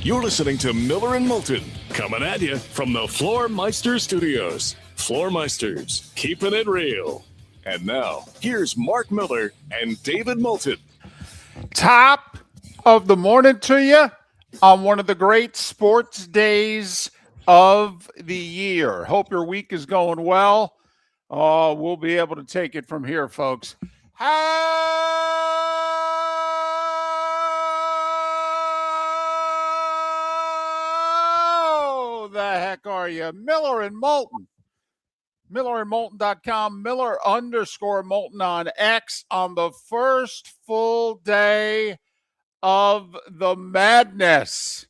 You're listening to Miller and Moulton, coming at you from the Floor Meister Studios. Floor Meisters, keeping it real. And now, here's Mark Miller and David Moulton. Top of the morning to you on one of the great sports days of the year. Hope your week is going well. We'll be able to take it from here, folks. How the heck are you? Miller and Moulton. MillerandMoulton.com, Miller_Moulton on X on the first full day of the madness.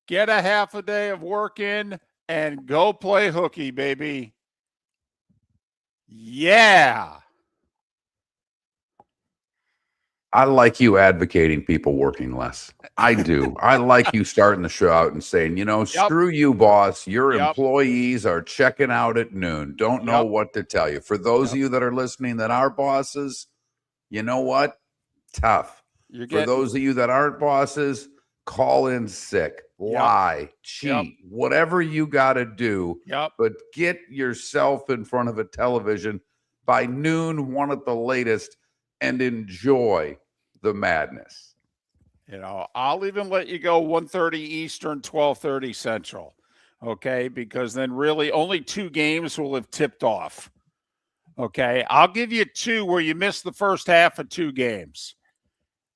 Get a half a day of work in and go play hooky, baby. Yeah. I like you advocating people working less. I do. I like you starting the show out and saying, screw you, boss. Your employees are checking out at noon. Don't know what to tell you. For those of you that are listening that are bosses, you know what? Tough. For those of you that aren't bosses, call in sick, lie, cheat, whatever you got to do. But get yourself in front of a television by noon, one at the latest, and enjoy the madness. I'll even let you go 1:30 Eastern, 12:30 Central. Okay, because then really only 2 games will have tipped off. Okay, I'll give you 2 where you missed the first half of 2 games.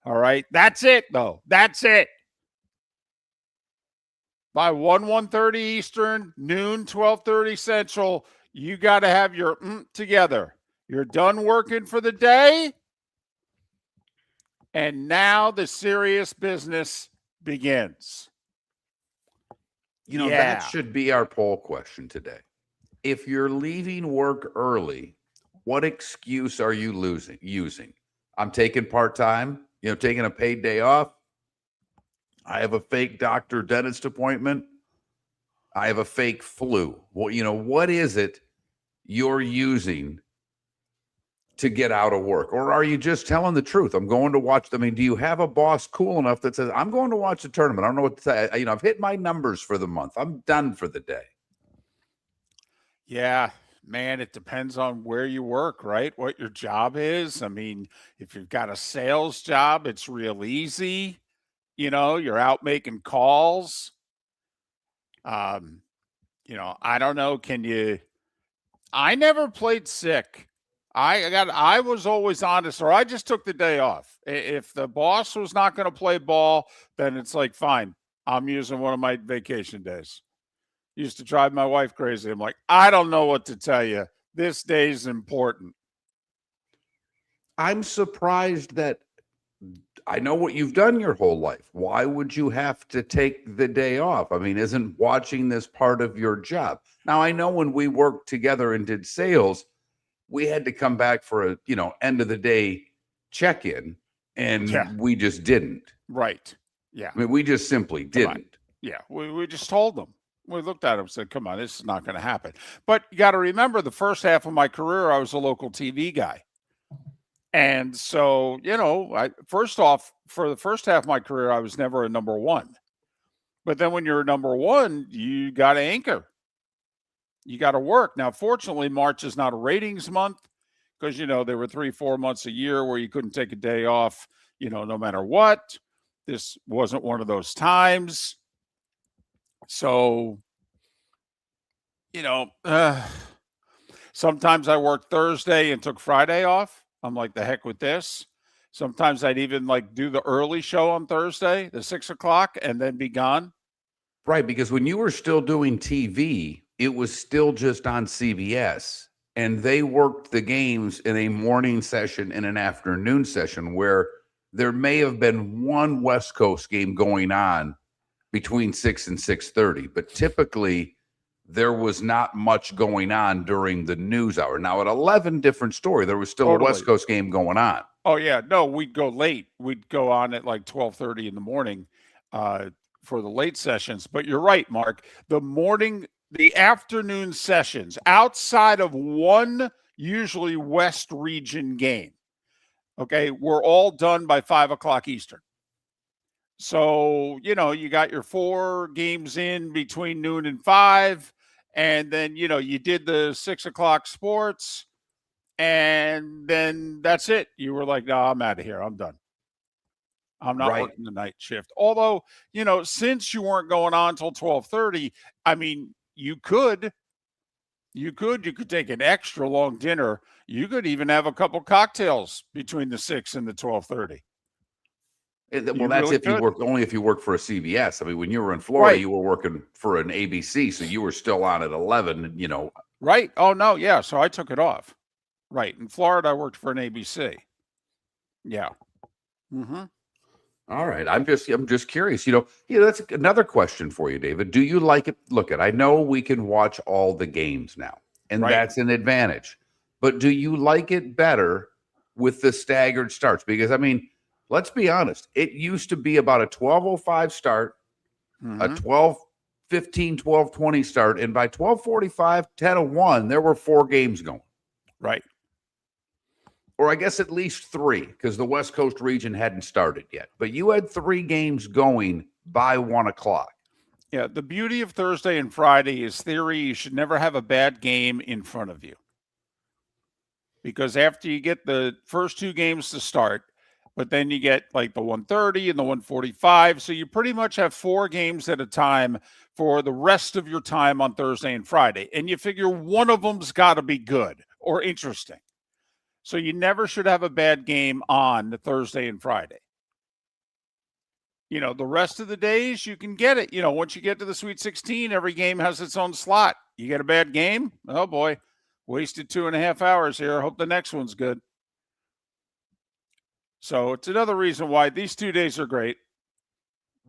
All right, that's it though. That's it. By 1:30 Eastern, noon, 12:30 Central, you got to have your together. You're done working for the day. And now the serious business begins. That should be our poll question today. If you're leaving work early, what excuse are you using? I'm taking part-time, taking a paid day off. I have a fake doctor dentist appointment. I have a fake flu. Well, what is it you're using to get out of work? Or are you just telling the truth? I'm going to watch. Do you have a boss cool enough that says, I'm going to watch the tournament? I don't know what to say. I've hit my numbers for the month. I'm done for the day. Yeah, man, it depends on where you work, right? What your job is. If you've got a sales job, it's real easy. You're out making calls. I don't know. I never played sick. I was always honest, or I just took the day off. If the boss was not going to play ball, then it's like, fine, I'm using one of my vacation days. Used to drive my wife crazy. I'm like, I don't know what to tell you. This day's important. I'm surprised that I know what you've done your whole life. Why would you have to take the day off? Isn't watching this part of your job? Now, I know when we worked together and did sales, we had to come back for a, end of the day check-in, and we just didn't. Right. Yeah. We just simply didn't. Yeah. We just told them. We looked at them and said, come on, this is not going to happen. But you got to remember, the first half of my career, I was a local TV guy. And so, first off, for the first half of my career, I was never a number one. But then when you're a number one, you got to anchor. You got to work. Now, fortunately, March is not a ratings month because, there were 3-4 months a year where you couldn't take a day off, no matter what. This wasn't one of those times. So, sometimes I worked Thursday and took Friday off. I'm like, the heck with this. Sometimes I'd even do the early show on Thursday, the 6 o'clock, and then be gone. Right, because when you were still doing TV, it was still just on CBS, and they worked the games in a morning session and an afternoon session where there may have been one West Coast game going on between 6 and 6:30, but typically there was not much going on during the news hour. Now at 11, different story. There was still a West Coast game going on. Oh yeah, no, we'd go late. We'd go on at 12:30 in the morning for the late sessions. But you're right, Mark. The afternoon sessions outside of one usually West region game, okay, we're all done by 5 o'clock Eastern. So, you got your 4 games in between noon and 5. And then, you did the 6 o'clock sports. And then that's it. You were like, no, I'm out of here. I'm done. I'm not Right. working the night shift. Although, since you weren't going on until 12:30, I mean, you could take an extra long dinner. You could even have a couple cocktails between the 6 and the 12:30. Well, that's really if you could. work only if you work for a CVS. I mean, when you were in Florida, Right. you were working for an ABC, so you were still on at 11. Right. Oh no, yeah. So I took it off. Right. In Florida, I worked for an ABC. Yeah. Mm-hmm. All right. I'm just curious. That's another question for you, David. Do you like it? Look, I know we can watch all the games now, and Right. that's an advantage. But do you like it better with the staggered starts? Because I mean, let's be honest. It used to be about a 12:05 start, a 12:15, 12:20 start, and by 12:45, 10:01, there were 4 games going. Right. Or I guess at least 3, because the West Coast region hadn't started yet. But you had 3 games going by 1 o'clock. Yeah. The beauty of Thursday and Friday is theory. You should never have a bad game in front of you. Because after you get the first 2 games to start, but then you get like the 1:30 and the 1:45. So you pretty much have 4 games at a time for the rest of your time on Thursday and Friday. And you figure one of them's got to be good or interesting. So you never should have a bad game on the Thursday and Friday. The rest of the days you can get it. Once you get to the Sweet 16, every game has its own slot. You get a bad game, oh boy, wasted 2.5 hours here. Hope the next one's good. So it's another reason why these 2 days are great.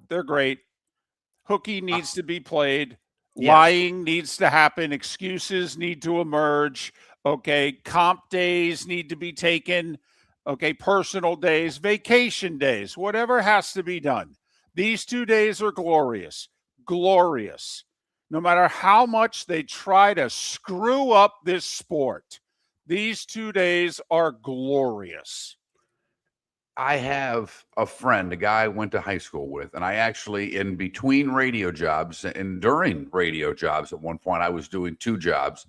They're great. Hooky needs to be played. Yes. Lying needs to happen. Excuses need to emerge. Okay. Comp days need to be taken. Okay. Personal days, vacation days, whatever has to be done. These 2 days are glorious. Glorious. No matter how much they try to screw up this sport, these 2 days are glorious. I have a friend, a guy I went to high school with, and I actually, in between radio jobs and during radio jobs, at one point I was doing 2 jobs.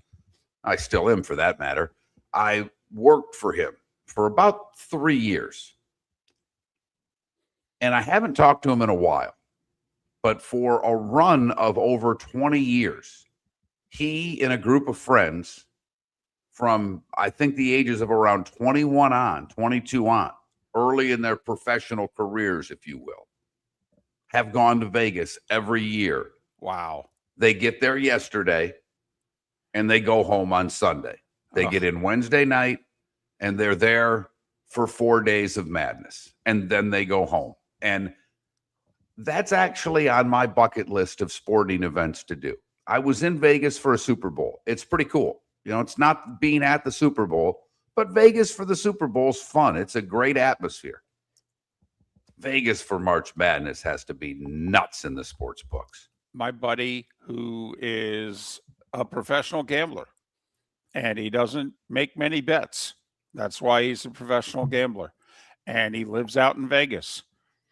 I still am, for that matter. I worked for him for about 3 years. And I haven't talked to him in a while. But for a run of over 20 years, he and a group of friends from, I think, the ages of around 21 on, 22 on, early in their professional careers, if you will, have gone to Vegas every year. Wow. They get there yesterday and they go home on Sunday. They get in Wednesday night and they're there for 4 days of madness. And then they go home. And that's actually on my bucket list of sporting events to do. I was in Vegas for a Super Bowl. It's pretty cool. It's not being at the Super Bowl, but Vegas for the Super Bowl is fun. It's a great atmosphere. Vegas for March Madness has to be nuts in the sports books. My buddy, who is a professional gambler, and he doesn't make many bets. That's why he's a professional gambler. And he lives out in Vegas.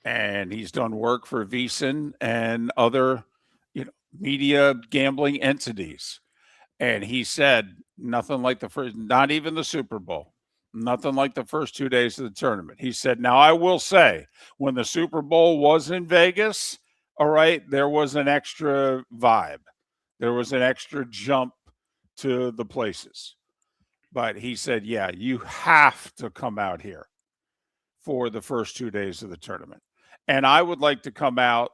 And he's done work for VSiN and other media gambling entities. And he said nothing like not even the Super Bowl, nothing like the first 2 days of the tournament. He said, now I will say, when the Super Bowl was in Vegas, all right, there was an extra vibe. There was an extra jump to the places. But he said, yeah, you have to come out here for the first 2 days of the tournament. And I would like to come out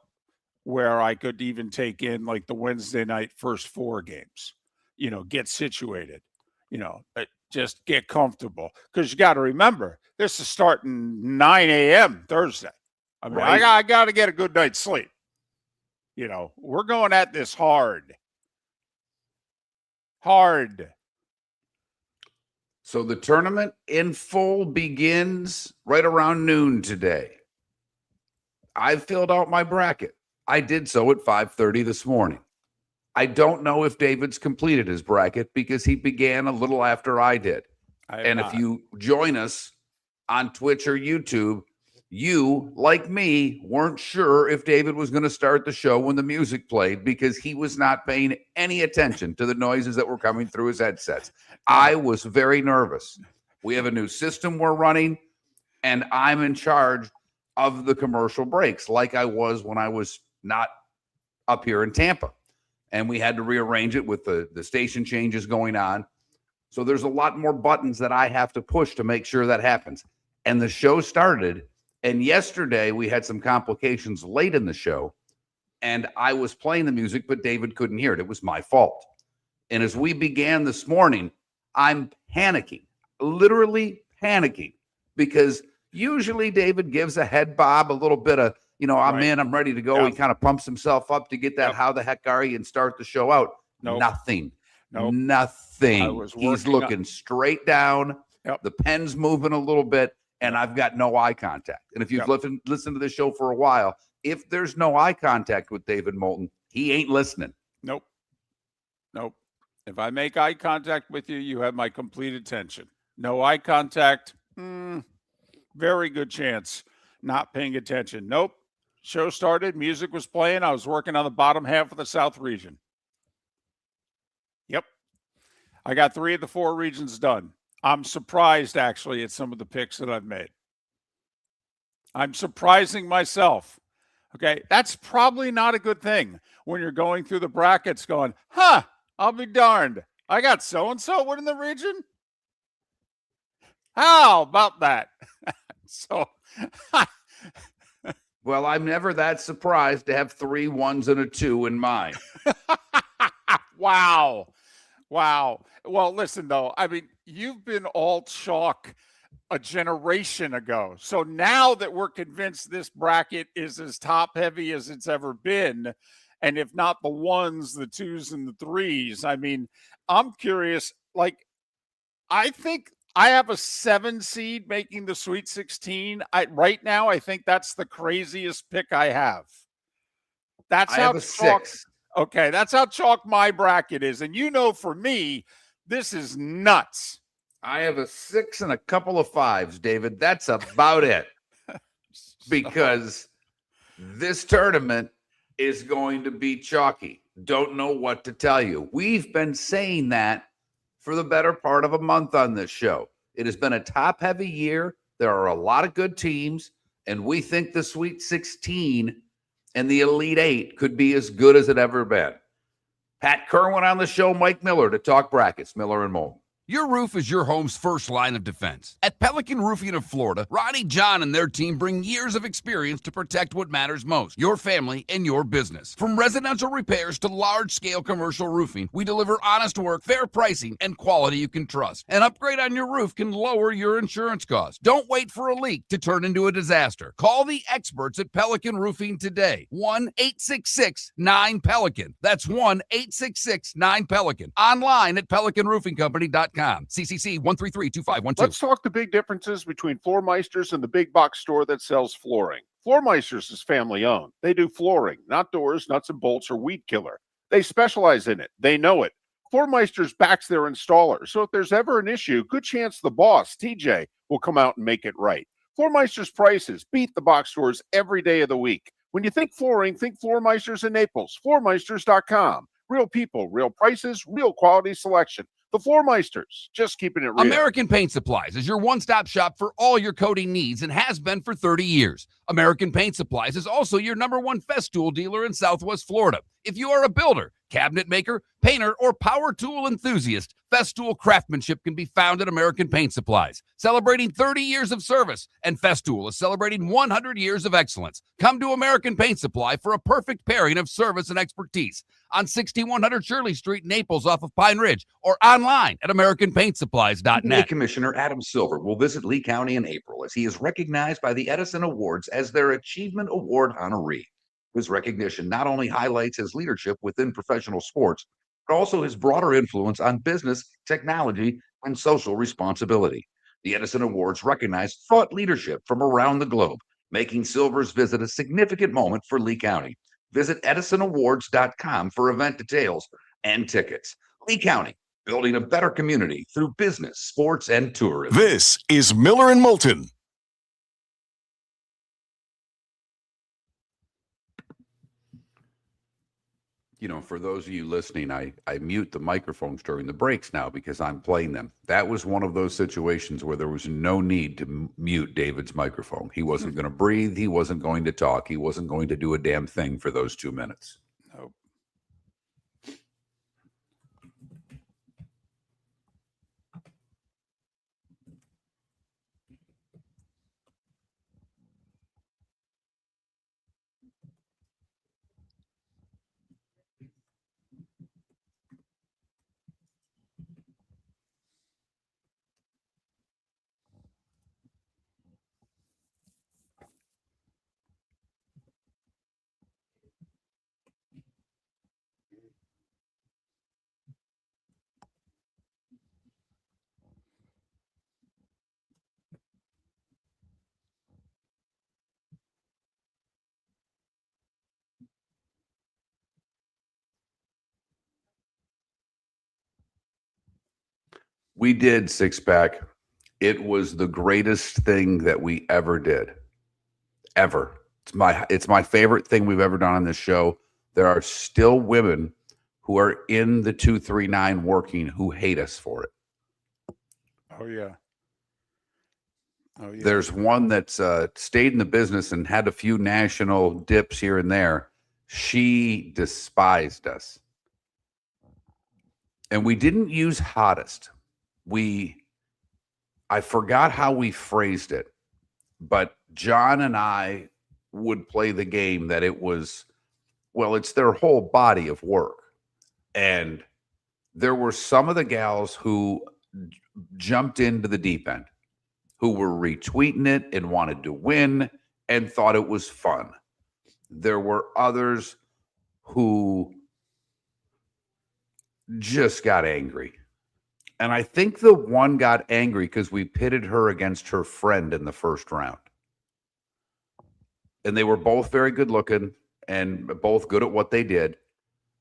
where I could even take in like the Wednesday night first 4 games. Get situated, just get comfortable. Because you got to remember, this is starting 9 a.m. Thursday. I mean, right. I got to get a good night's sleep. We're going at this hard. So the tournament in full begins right around noon today. I filled out my bracket. I did so at 5:30 this morning. I don't know if David's completed his bracket because he began a little after I did. And if you join us on Twitch or YouTube, you, like me, weren't sure if David was going to start the show when the music played because he was not paying any attention to the noises that were coming through his headsets. I was very nervous. We have a new system we're running, and I'm in charge of the commercial breaks like I was when I was not up here in Tampa. And we had to rearrange it with the station changes going on. So there's a lot more buttons that I have to push to make sure that happens. And the show started. And yesterday we had some complications late in the show, and I was playing the music, but David couldn't hear it. It was my fault. And as we began this morning, I'm panicking, literally panicking, because usually David gives a head bob, a little bit of, I'm in, I'm ready to go. Yep. He kind of pumps himself up to get that how the heck are you and start the show out. Nope. Nothing. He's looking straight down. Yep. The pen's moving a little bit. And I've got no eye contact. And if you've listened to the show for a while, if there's no eye contact with David Moulton, he ain't listening. Nope. If I make eye contact with you, you have my complete attention. No eye contact, very good chance not paying attention. Nope. Show started, music was playing. I was working on the bottom half of the South region. Yep. I got 3 of the 4 regions done. I'm surprised, actually, at some of the picks that I've made. I'm surprising myself. Okay, that's probably not a good thing when you're going through the brackets going, I'll be darned. I got so-and-so winning the region? How about that? Well, I'm never that surprised to have 3 1s and a 2 in mine. Wow. Well, listen, though. I mean, you've been all chalk a generation ago. So now that we're convinced this bracket is as top heavy as it's ever been, and if not the 1s, the 2s, and the 3s, I mean, I'm curious. I think I have a 7 seed making the Sweet 16. Right now, I think that's the craziest pick I have. That's how chalk. 6. Okay, that's how chalk my bracket is. And for me, this is nuts. I have a 6 and a couple of 5s, David. That's about it. Because this tournament is going to be chalky. Don't know what to tell you. We've been saying that for the better part of a month on this show. It has been a top-heavy year. There are a lot of good teams, and we think the Sweet 16 and the Elite 8 could be as good as it ever been. Pat Kirwan on the show, Mike Miller to talk brackets, Miller and Moulton. Your roof is your home's first line of defense. At Pelican Roofing of Florida, Ronnie John and their team bring years of experience to protect what matters most, your family and your business. From residential repairs to large-scale commercial roofing, we deliver honest work, fair pricing, and quality you can trust. An upgrade on your roof can lower your insurance costs. Don't wait for a leak to turn into a disaster. Call the experts at Pelican Roofing today. 1-866-9-PELICAN. That's 1-866-9-PELICAN. Online at pelicanroofingcompany.com. CCC 1332512. Let's talk the big differences between Floor Meisters and the big box store that sells flooring. Floor Meisters is family owned. They do flooring, not doors, nuts and bolts, or weed killer. They specialize in it. They know it. Floor Meisters backs their installer. So if there's ever an issue, good chance the boss, TJ, will come out and make it right. Floor Meisters prices beat the box stores every day of the week. When you think flooring, think Floor Meisters in Naples. Floormeisters.com. Real people, real prices, real quality selection. The Floor Meisters, just keeping it real. American Paint Supplies is your one-stop shop for all your coating needs and has been for 30 years. American Paint Supplies is also your #1 Festool dealer in Southwest Florida. If you are a builder, cabinet maker, painter, or power tool enthusiast, Festool craftsmanship can be found at American Paint Supplies. Celebrating 30 years of service, and Festool is celebrating 100 years of excellence. Come to American Paint Supply for a perfect pairing of service and expertise on 6100 Shirley Street, Naples, off of Pine Ridge, or online at AmericanPaintSupplies.net. NCAA Commissioner Adam Silver will visit Lee County in April as he is recognized by the Edison Awards as their Achievement Award honoree. His recognition not only highlights his leadership within professional sports, but also his broader influence on business, technology, and social responsibility. The Edison Awards recognize thought leadership from around the globe, making Silver's visit a significant moment for Lee County. Visit EdisonAwards.com for event details and tickets. Lee County, building a better community through business, sports, and tourism. This is Miller and Moulton. For those of you listening, I mute the microphones during the breaks now because I'm playing them. That was one of those situations where there was no need to mute David's microphone. He wasn't going to breathe. He wasn't going to talk. He wasn't going to do a damn thing for those 2 minutes. Nope. We did Six Pack. It was the greatest thing that we ever did. Ever. It's my favorite thing we've ever done on this show. There are still women who are in the 239 working who hate us for it. Oh yeah. There's one that's stayed in the business and had a few national dips here and there. She despised us. And we didn't use hottest. I forgot how we phrased it, but John and I would play the game that it was, well, it's their whole body of work. And there were some of the gals who jumped into the deep end, who were retweeting it and wanted to win and thought it was fun. There were others who just got angry. And I think the one got angry because we pitted her against her friend in the first round. And they were both very good looking and both good at what they did.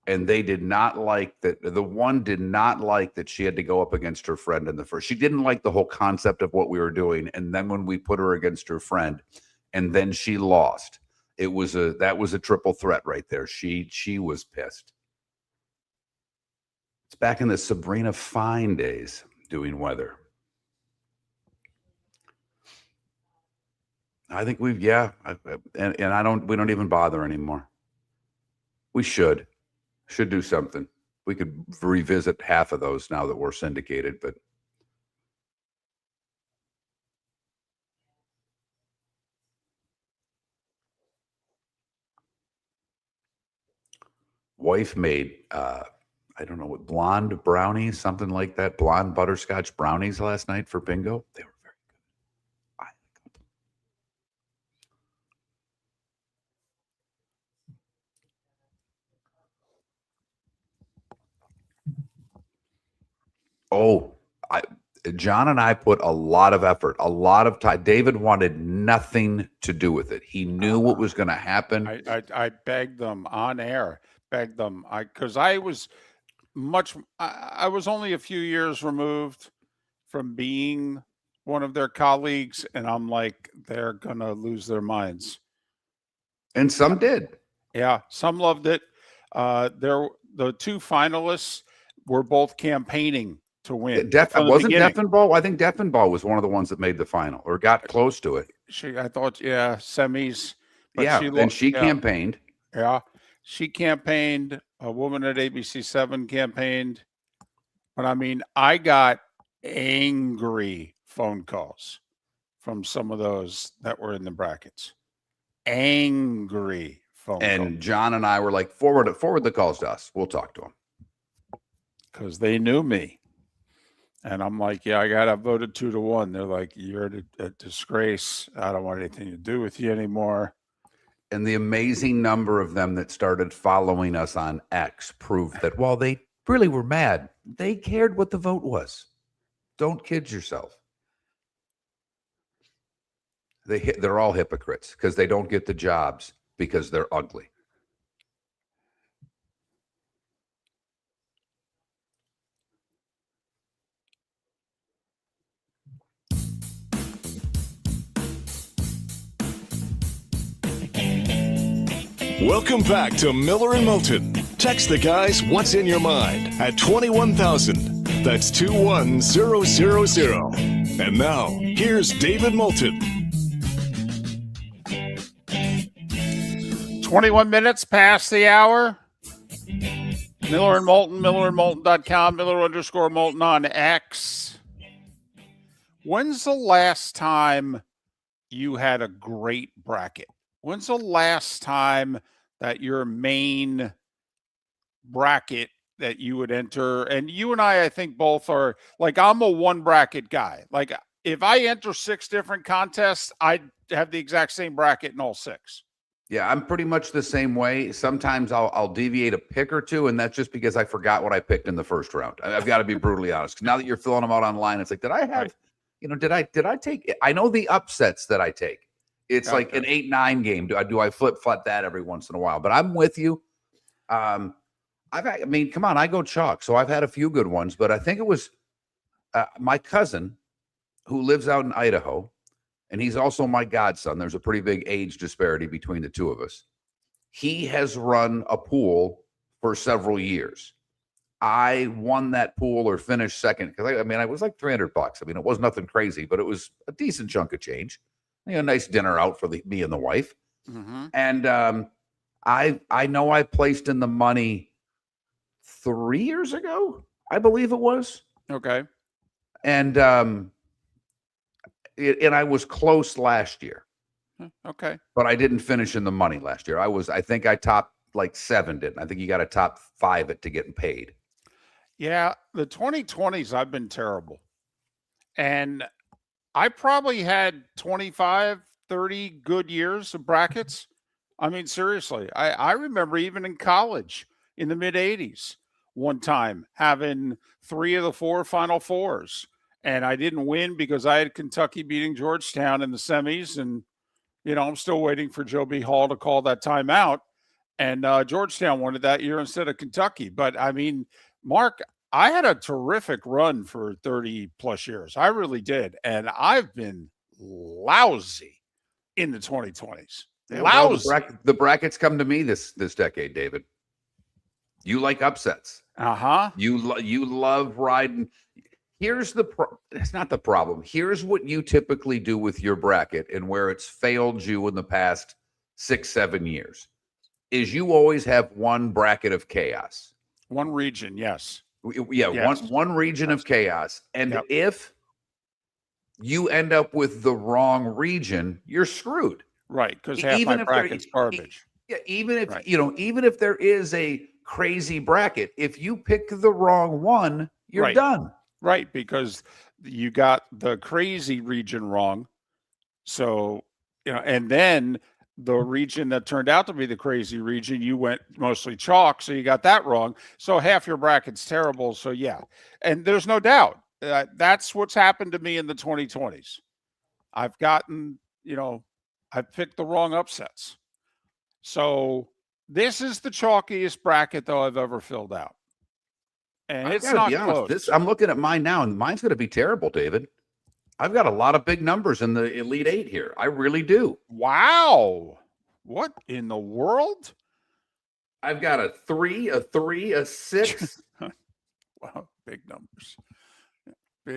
And they did not like that. The one did not like that she had to go up against her friend in the first. She didn't like the whole concept of what we were doing. And then when we put her against her friend and then she lost, that was a triple threat right there. She was pissed. It's back in the Sabrina Fine days doing weather. I think we don't even bother anymore. We should do something. We could revisit half of those now that we're syndicated, but wife made I don't know what, blonde brownies, something like that, blonde butterscotch brownies last night for bingo. They were very good. I like them. Oh, John and I put a lot of effort, a lot of time. David wanted nothing to do with it. He knew what was going to happen. I begged them on air, because I was only a few years removed from being one of their colleagues, and I'm like, they're gonna lose their minds. And some did. Yeah, some loved it. The two finalists were both campaigning to win. Wasn't Deffenbaugh? I think Deffenbaugh was one of the ones that made the final or got close to it. Semis. She campaigned. Yeah, she campaigned. A woman at ABC7 campaigned. But I mean, I got angry phone calls from some of those that were in the brackets. Angry phone calls. And John and I were like, forward the calls to us. We'll talk to them. Because they knew me. And I'm like, yeah, I got voted 2-1. They're like, you're a disgrace. I don't want anything to do with you anymore. And the amazing number of them that started following us on X proved that while they really were mad, they cared what the vote was. Don't kid yourself. They're all hypocrites because they don't get the jobs because they're ugly. Welcome back to Miller and Moulton. Text the guys what's in your mind at 21,000. That's 21000. And now, here's David Moulton. 21 minutes past the hour. Miller and Moulton, millerandmoulton.com, Miller_Moulton on X. When's the last time you had a great bracket? When's the last time that your main bracket that you would enter? And you and I think both are, like, I'm a one bracket guy. Like, if I enter 6 different contests, I have the exact same bracket in all 6. Yeah, I'm pretty much the same way. Sometimes I'll deviate a pick or two, and that's just because I forgot what I picked in the first round. I've got to be brutally honest. Now that you're filling them out online, it's like, did I have, did I take? I know the upsets that I take. It's like an 8-9 game. Do I flip that every once in a while? But I'm with you. Come on, I go chalk, so I've had a few good ones. But I think it was my cousin who lives out in Idaho. And he's also my godson. There's a pretty big age disparity between the two of us. He has run a pool for several years. I won that pool or finished second because I was like $300. I mean, it was nothing crazy, but it was a decent chunk of change. A nice dinner out for me and the wife. Mm-hmm. And I know I placed in the money 3 years ago, I believe it was. Okay. And I was close last year. Okay. But I didn't finish in the money last year. I think I topped like 7, didn't I? think you got to top 5 it to get paid. Yeah, the 2020s, I've been terrible. And I probably had 25, 30 good years of brackets. I mean, seriously, I remember even in college in the mid 80s, one time having 3 of the 4 Final Fours. And I didn't win because I had Kentucky beating Georgetown in the semis. And, I'm still waiting for Joe B. Hall to call that timeout. And Georgetown won it that year instead of Kentucky. But, I mean, Mark, I had a terrific run for 30 plus years. I really did. And I've been lousy in the 2020s. Lousy. Well, the brackets come to me this decade, David. You like upsets. Uh-huh. You love riding. It's not the problem. Here's what you typically do with your bracket and where it's failed you in the past 6-7 years is you always have one bracket of chaos. One region, yes. Yeah, yes. One region of chaos. And if you end up with the wrong region, you're screwed. Right, because half my bracket's garbage. Yeah, even if there is a crazy bracket, if you pick the wrong one, you're done. Right, because you got the crazy region wrong. So, and then the region that turned out to be the crazy region, you went mostly chalk, so you got that wrong. So half your bracket's terrible. So, yeah. And there's no doubt that's what's happened to me in the 2020s. I've gotten, I've picked the wrong upsets. So this is the chalkiest bracket, though, I've ever filled out. And it's not close. I'm looking at mine now, and mine's going to be terrible, David. I've got a lot of big numbers in the Elite 8 here. I really do. Wow. What in the world? I've got a 3, a 6. Wow, big numbers.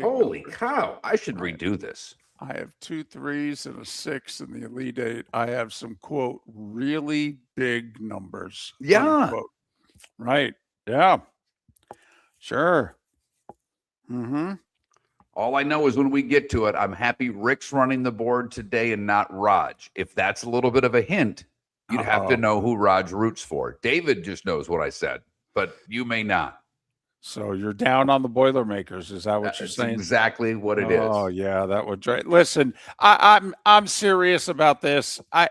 Holy cow. I should redo this. I have 2 3s and a 6 in the Elite 8. I have some, quote, really big numbers. Yeah. Unquote. Right. Yeah. Sure. Mm-hmm. All I know is when we get to it, I'm happy Rick's running the board today and not Raj. If that's a little bit of a hint, you'd have to know who Raj roots for. David just knows what I said, but you may not. So you're down on the Boilermakers. Is that what you're saying? Exactly what it is. Oh, yeah, that would drive. Listen, I'm serious about this. I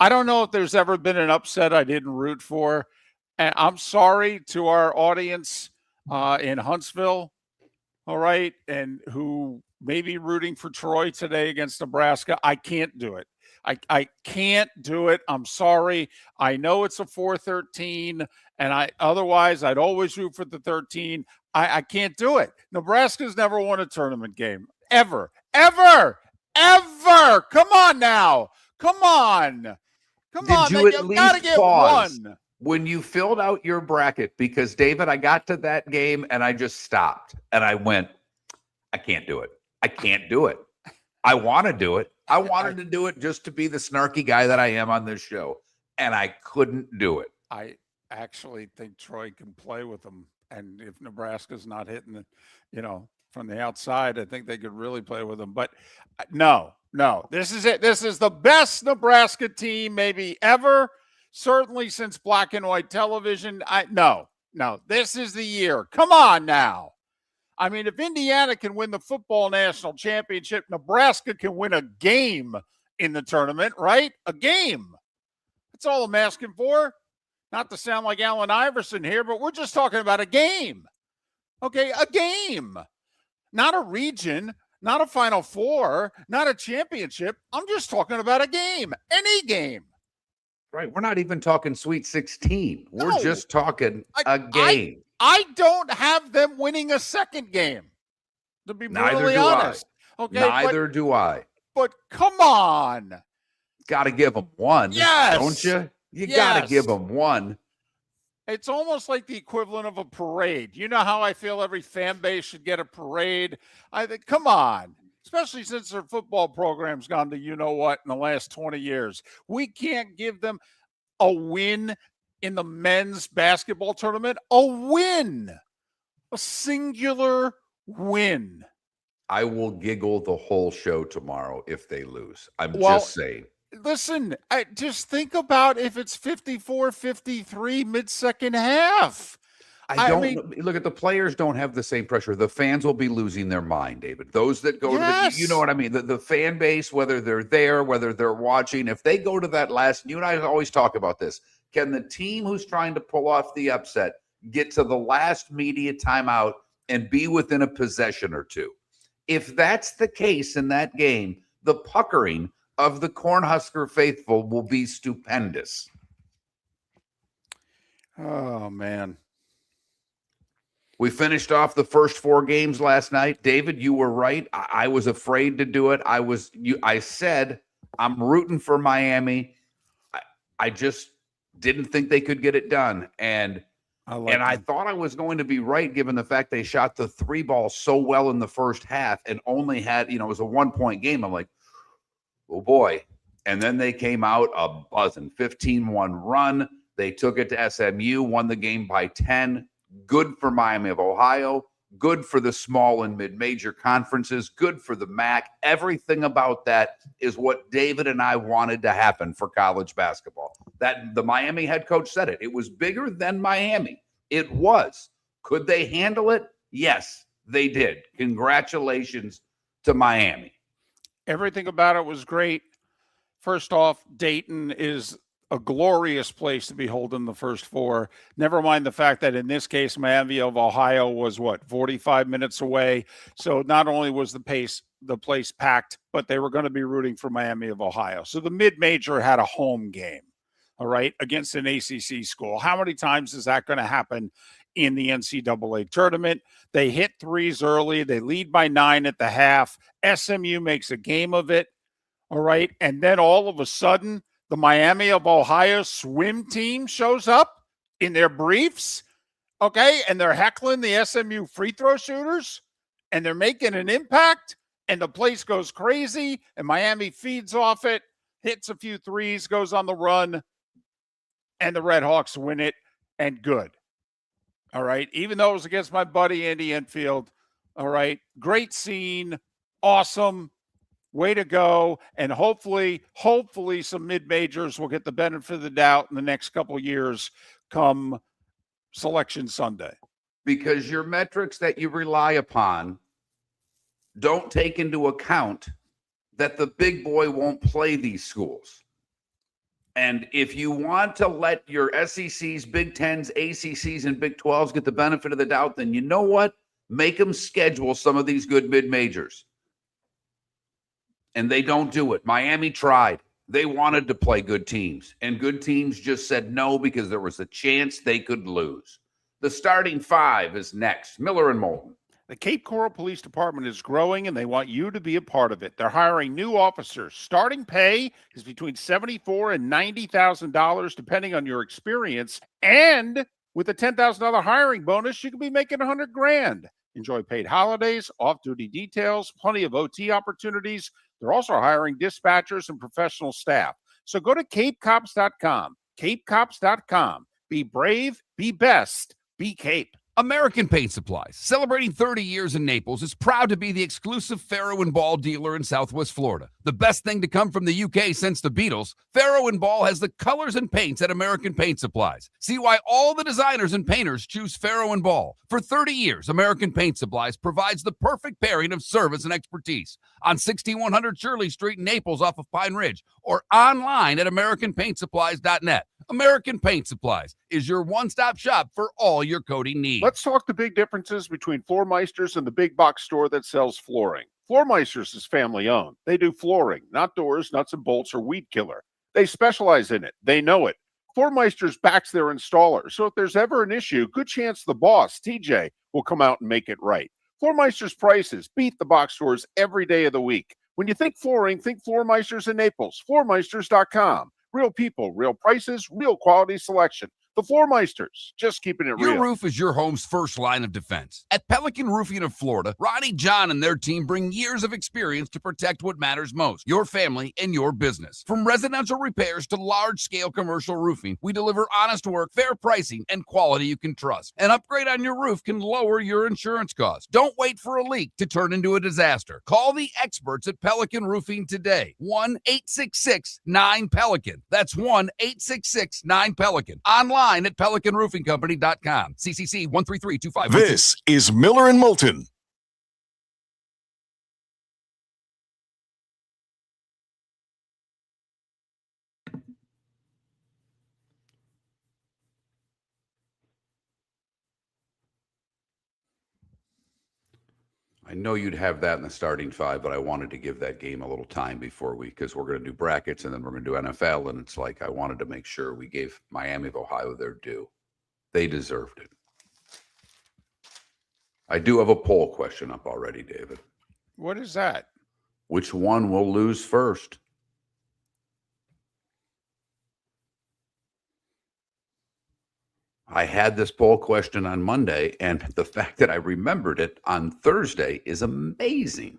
don't know if there's ever been an upset I didn't root for. And I'm sorry to our audience in Huntsville, all right, and who may be rooting for Troy today against Nebraska. I can't do it. I can't do it. I'm sorry. I know it's a 4-13, and otherwise I'd always root for the 13. I can't do it. Nebraska's never won a tournament game. Ever. Come on now. Come on. Did you at least pause? when you filled out your bracket, because David, I got to that game and I just stopped and I went, I can't do it. I can't do it. I want to do it. I wanted to do it just to be the snarky guy that I am on this show, and I couldn't do it. I actually think Troy can play with them. And if Nebraska's not hitting it, from the outside, I think they could really play with them. But no, this is it. This is the best Nebraska team maybe ever, certainly since black and white television. No, this is the year. Come on now. I mean, if Indiana can win the football national championship, Nebraska can win a game in the tournament, right? A game. That's all I'm asking for. Not to sound like Allen Iverson here, but we're just talking about a game. Okay, a game. Not a region, not a Final Four, not a championship. I'm just talking about a game. Any game. Right. We're not even talking Sweet 16. We're just talking a game. I don't have them winning a second game, to be brutally honest. Okay, Neither do I. But come on. Got to give them one. Yes. Don't you? You got to give them one. It's almost like the equivalent of a parade. You know how I feel every fan base should get a parade? I think, come on. Especially since their football program's gone to you-know-what in the last 20 years. We can't give them a win in the men's basketball tournament. A win. A singular win. I will giggle the whole show tomorrow if they lose. I'm just saying. Listen, just think about if it's 54-53 mid-second half. I mean, look at the players don't have the same pressure. The fans will be losing their mind, David. Those that go to the, you know what I mean? The fan base, whether they're there, whether they're watching, if they go to that last, you and I always talk about this. Can the team who's trying to pull off the upset get to the last media timeout and be within a possession or two? If that's the case in that game, the puckering of the Cornhusker faithful will be stupendous. Oh, man. We finished off the first 4 games last night. David, you were right. I was afraid to do it. I said I'm rooting for Miami. I just didn't think they could get it done. And I thought I was going to be right, given the fact they shot the 3 ball so well in the first half and only had, it was a 1-point game. I'm like, oh boy. And then they came out a buzzing 15-1 run. They took it to SMU, won the game by 10. Good for Miami of Ohio. Good for the small and mid-major conferences. Good for the MAC. Everything about that is what David and I wanted to happen for college basketball. That the Miami head coach said it. It was bigger than Miami. It was. Could they handle it? Yes, they did. Congratulations to Miami. Everything about it was great. First off, Dayton is a glorious place to be holding the first 4. Never mind the fact that in this case, Miami of Ohio was 45 minutes away. So not only was the place packed, but they were going to be rooting for Miami of Ohio. So the mid-major had a home game, all right, against an ACC school. How many times is that going to happen in the NCAA tournament? They hit 3s early. They lead by 9 at the half. SMU makes a game of it, all right, and then all of a sudden, the Miami of Ohio swim team shows up in their briefs, okay, and they're heckling the SMU free throw shooters, and they're making an impact, and the place goes crazy, and Miami feeds off it, hits a few 3s, goes on the run, and the Red Hawks win it, and good. All right, even though it was against my buddy Andy Enfield, all right, great scene, awesome. Way to go. And hopefully some mid-majors will get the benefit of the doubt in the next couple of years come Selection Sunday. Because your metrics that you rely upon don't take into account that the big boy won't play these schools. And if you want to let your SECs, Big Tens, ACCs, and Big 12s get the benefit of the doubt, then you know what? Make them schedule some of these good mid-majors. And they don't do it. Miami tried. They wanted to play good teams, and good teams just said no because there was a chance they could lose. The starting 5 is next. Miller and Moulton. The Cape Coral Police Department is growing and they want you to be a part of it. They're hiring new officers. Starting pay is between $74,000 and $90,000 depending on your experience. And with a $10,000 hiring bonus, you could be making $100,000. Enjoy paid holidays, off-duty details, plenty of OT opportunities. They're also hiring dispatchers and professional staff. So go to capecops.com. capecops.com. Be brave, be best, be Cape. American Paint Supplies, celebrating 30 years in Naples, is proud to be the exclusive Farrow & Ball dealer in Southwest Florida. The best thing to come from the UK since the Beatles, Farrow & Ball has the colors and paints at American Paint Supplies. See why all the designers and painters choose Farrow & Ball. For 30 years, American Paint Supplies provides the perfect pairing of service and expertise on 6100 Shirley Street in Naples off of Pine Ridge or online at AmericanPaintSupplies.net. American Paint Supplies is your one-stop shop for all your coating needs. Let's talk the big differences between Floor Meisters and the big box store that sells flooring. Floor Meisters is family owned. They do flooring, not doors, nuts and bolts, or weed killer. They specialize in it. They know it. Floor Meisters backs their installer, so if there's ever an issue, good chance the boss, TJ, will come out and make it right. Floor Meisters prices beat the box stores every day of the week. When you think flooring, think Floor Meisters in Naples. FloorMeisters.com. Real people, real prices, real quality selection. The Floor Meisters, just keeping it real. Your roof is your home's first line of defense. At Pelican Roofing of Florida, Ronnie John and their team bring years of experience to protect what matters most, your family and your business. From residential repairs to large-scale commercial roofing, we deliver honest work, fair pricing, and quality you can trust. An upgrade on your roof can lower your insurance costs. Don't wait for a leak to turn into a disaster. Call the experts at Pelican Roofing today. 1-866-9-PELICAN. That's 1-866-9-PELICAN. Online at PelicanRoofingCompany.com. CCC 13325. This is Miller and Moulton. I know you'd have that in the starting five, but I wanted to give that game a little time before because we're going to do brackets and then we're going to do NFL. And it's like, I wanted to make sure we gave Miami of Ohio their due. They deserved it. I do have a poll question up already, David. What is that? Which one will lose first? I had this poll question on Monday, and the fact that I remembered it on Thursday is amazing.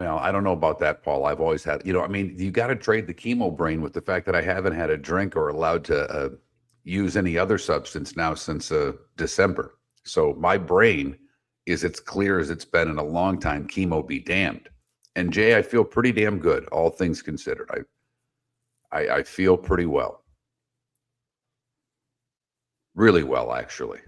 Well, I don't know about that, Paul. I've always had, I mean, you got to trade the chemo brain with the fact that I haven't had a drink or allowed to use any other substance now since December. So my brain is as clear as it's been in a long time. Chemo be damned. And Jay, I feel pretty damn good, all things considered. I feel pretty well. Really well, actually.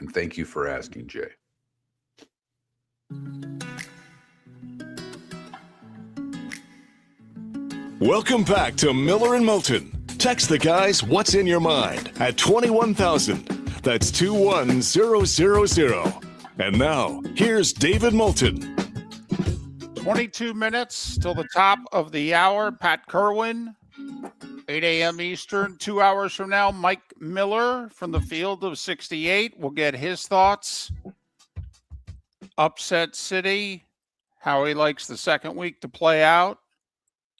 And thank you for asking, Jay. Welcome back to Miller and Moulton. Text the guys what's in your mind at 21,000. That's 21000. And now, here's David Moulton. 22 minutes till the top of the hour. Pat Kirwan, 8 a.m. Eastern. 2 hours from now, Mike Miller from the field of 68 will get his thoughts. Upset City, how he likes the second week to play out,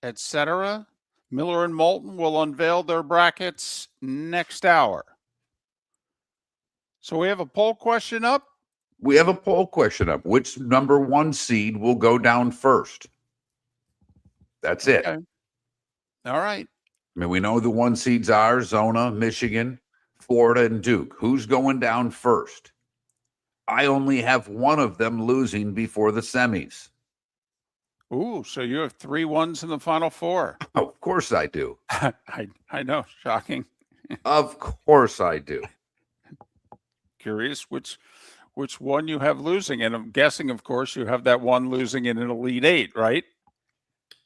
etc. Miller and Moulton will unveil their brackets next hour. So we have a poll question up. We have a poll question up. Which number 1 seed will go down first? That's it. Okay. All right. I mean, we know the 1 seeds are Arizona, Michigan, Florida, and Duke. Who's going down first? I only have one of them losing before the semis. Ooh, so you have 3 ones in the Final Four. Oh, of course I do. I know, shocking. Of course I do. Curious which one you have losing, and I'm guessing, of course, you have that one losing in an Elite Eight, right?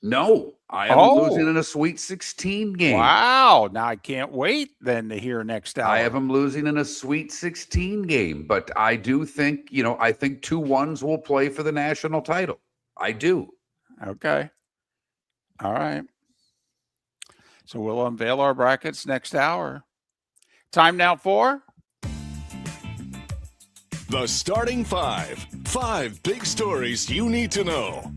No, I am losing in a Sweet 16 game. Wow! Now I can't wait then to hear next hour. I have them losing in a Sweet 16 game, but I do think, I think 2 ones will play for the national title. I do. Okay. All right. So we'll unveil our brackets next hour. Time now for The starting 5. 5 big stories you need to know.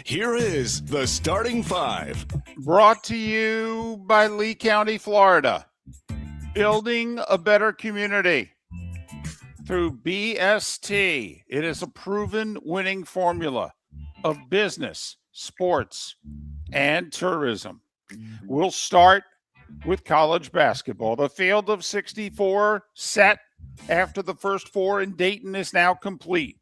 Here is the starting 5. Brought to you by Lee County, Florida. Building a better community through BST. It is a proven winning formula of business, sports, and tourism. We'll start with college basketball. The field of 64 set after the first 4 in Dayton is now complete.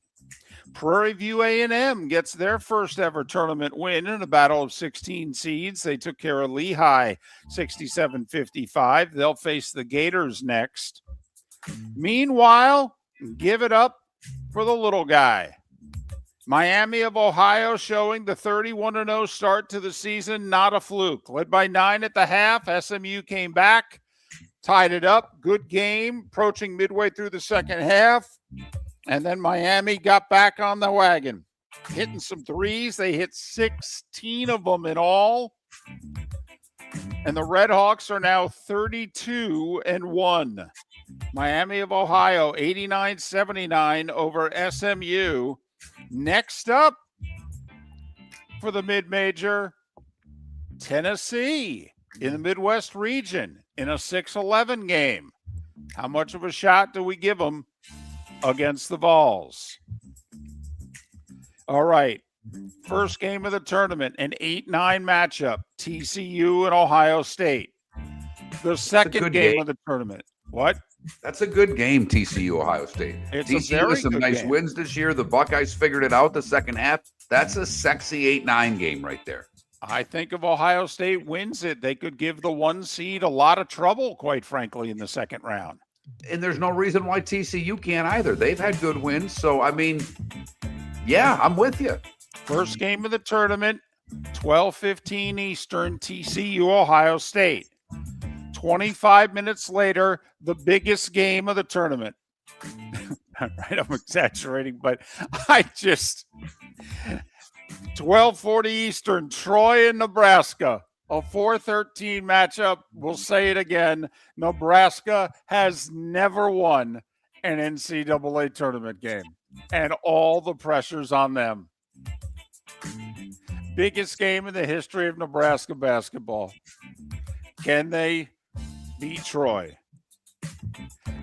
Prairie View A&M gets their first ever tournament win in a battle of 16 seeds. They took care of Lehigh 67-55. They'll face the Gators next. Meanwhile, give it up for the little guy. Miami of Ohio showing the 31-0 start to the season, not a fluke. Led by 9 at the half, SMU came back, tied it up. Good game, approaching midway through the second half. And then Miami got back on the wagon, hitting some threes. They hit 16 of them in all. And the Red Hawks are now 32-1. Miami of Ohio, 89-79 over SMU. Next up for the mid-major, Tennessee in the Midwest region in a 6-11 game. How much of a shot do we give them against the Vols? All right. First game of the tournament, an 8-9 matchup, TCU and Ohio State. The second game of the tournament. What? That's a good game, TCU, Ohio State. It's TCU has some nice wins this year. The Buckeyes figured it out the second half. That's a sexy 8-9 game right there. I think if Ohio State wins it, they could give the 1 seed a lot of trouble, quite frankly, in the second round. And there's no reason why TCU can't either. They've had good wins. So, I mean, yeah, I'm with you. First game of the tournament, 12:15 Eastern, TCU, Ohio State. 25 minutes later, the biggest game of the tournament. Right, I'm exaggerating, but 12:40 Eastern, Troy and Nebraska. A 4-13 matchup. We'll say it again. Nebraska has never won an NCAA tournament game, and all the pressure's on them. Biggest game in the history of Nebraska basketball. Can they beat Troy?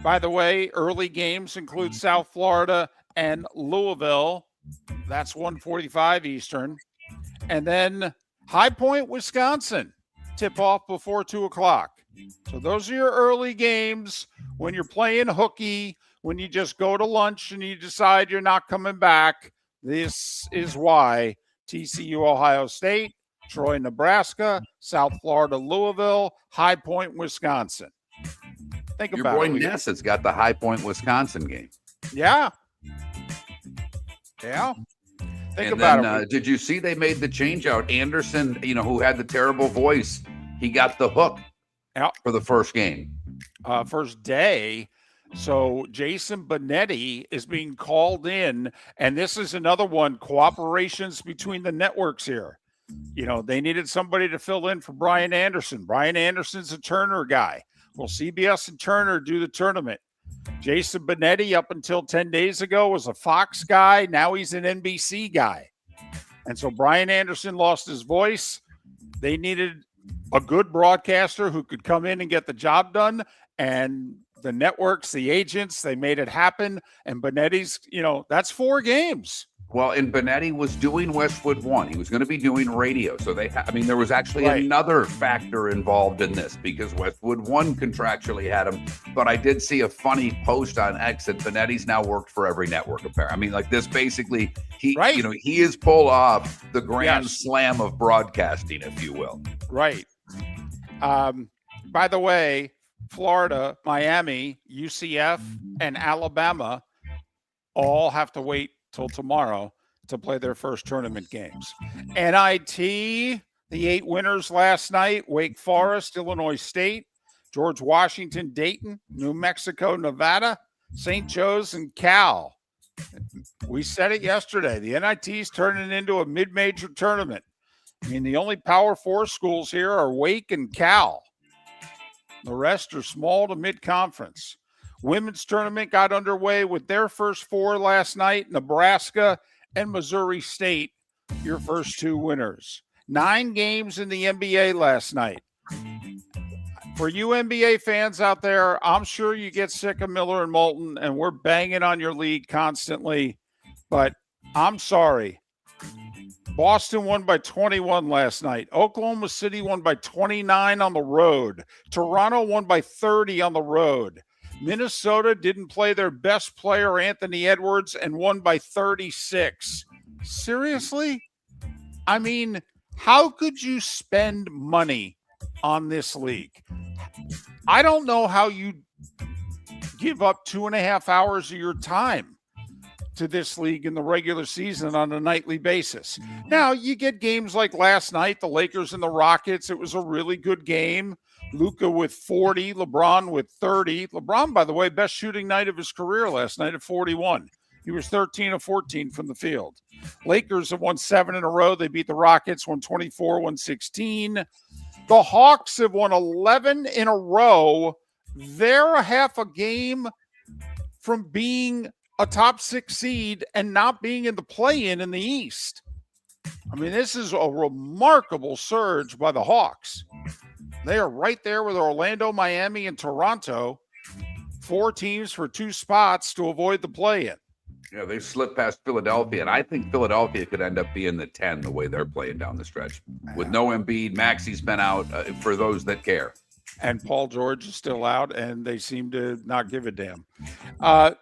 By the way, early games include South Florida and Louisville. That's 1:45 Eastern. And then High Point, Wisconsin, tip off before 2 o'clock. So those are your early games when you're playing hooky, when you just go to lunch and you decide you're not coming back. This is why TCU, Ohio State, Troy, Nebraska, South Florida, Louisville, High Point, Wisconsin. Think Your about boy it. Nessett's got the High Point, Wisconsin game. Yeah. Think And about then, it. did you see they made the change out? Anderson, who had the terrible voice, he got the hook for the first game. First day. So Jason Benetti is being called in, and this is another one, cooperations between the networks here. They needed somebody to fill in for Brian Anderson. Brian Anderson's a Turner guy. Well, CBS and Turner do the tournament. Jason Benetti, up until 10 days ago, was a Fox guy. Now he's an NBC guy. And so Brian Anderson lost his voice. They needed a good broadcaster who could come in and get the job done. And the networks, the agents, they made it happen. And Benetti's, that's 4 games. Well, and Benetti was doing Westwood One. He was going to be doing radio. So there was actually another factor involved in this because Westwood One contractually had him. But I did see a funny post on X that Benetti's now worked for every network. Apparently, this basically he is pulled off the grand slam of broadcasting, if you will. Right. By the way, Florida, Miami, UCF, and Alabama all have to wait till tomorrow to play their first tournament games. NIT, the 8 winners last night: Wake Forest, Illinois State, George Washington, Dayton, New Mexico, Nevada, St. Joe's, and Cal. We said it yesterday. The NIT's turning into a mid-major tournament. The only Power 4 schools here are Wake and Cal. The rest are small to mid-conference. Women's tournament got underway with their first 4 last night. Nebraska and Missouri State, your first 2 winners. 9 games in the NBA last night. For you NBA fans out there, I'm sure you get sick of Miller and Moulton, and we're banging on your league constantly. But I'm sorry. Boston won by 21 last night. Oklahoma City won by 29 on the road. Toronto won by 30 on the road. Minnesota didn't play their best player, Anthony Edwards, and won by 36. Seriously? How could you spend money on this league? I don't know how you give up 2.5 hours of your time to this league in the regular season on a nightly basis. Now, you get games like last night, the Lakers and the Rockets. It was a really good game. Luka with 40, LeBron with 30. LeBron, by the way, best shooting night of his career last night at 41. He was 13 of 14 from the field. Lakers have won 7 in a row. They beat the Rockets, 124, 116. The Hawks have won 11 in a row. They're a half a game from being a top 6 seed and not being in the play-in in the East. This is a remarkable surge by the Hawks. They are right there with Orlando, Miami, and Toronto. 4 teams for 2 spots to avoid the play-in. Yeah, they slipped past Philadelphia, and I think Philadelphia could end up being the 10 the way they're playing down the stretch. With no Embiid, Maxi's been out for those that care. And Paul George is still out, and they seem to not give a damn.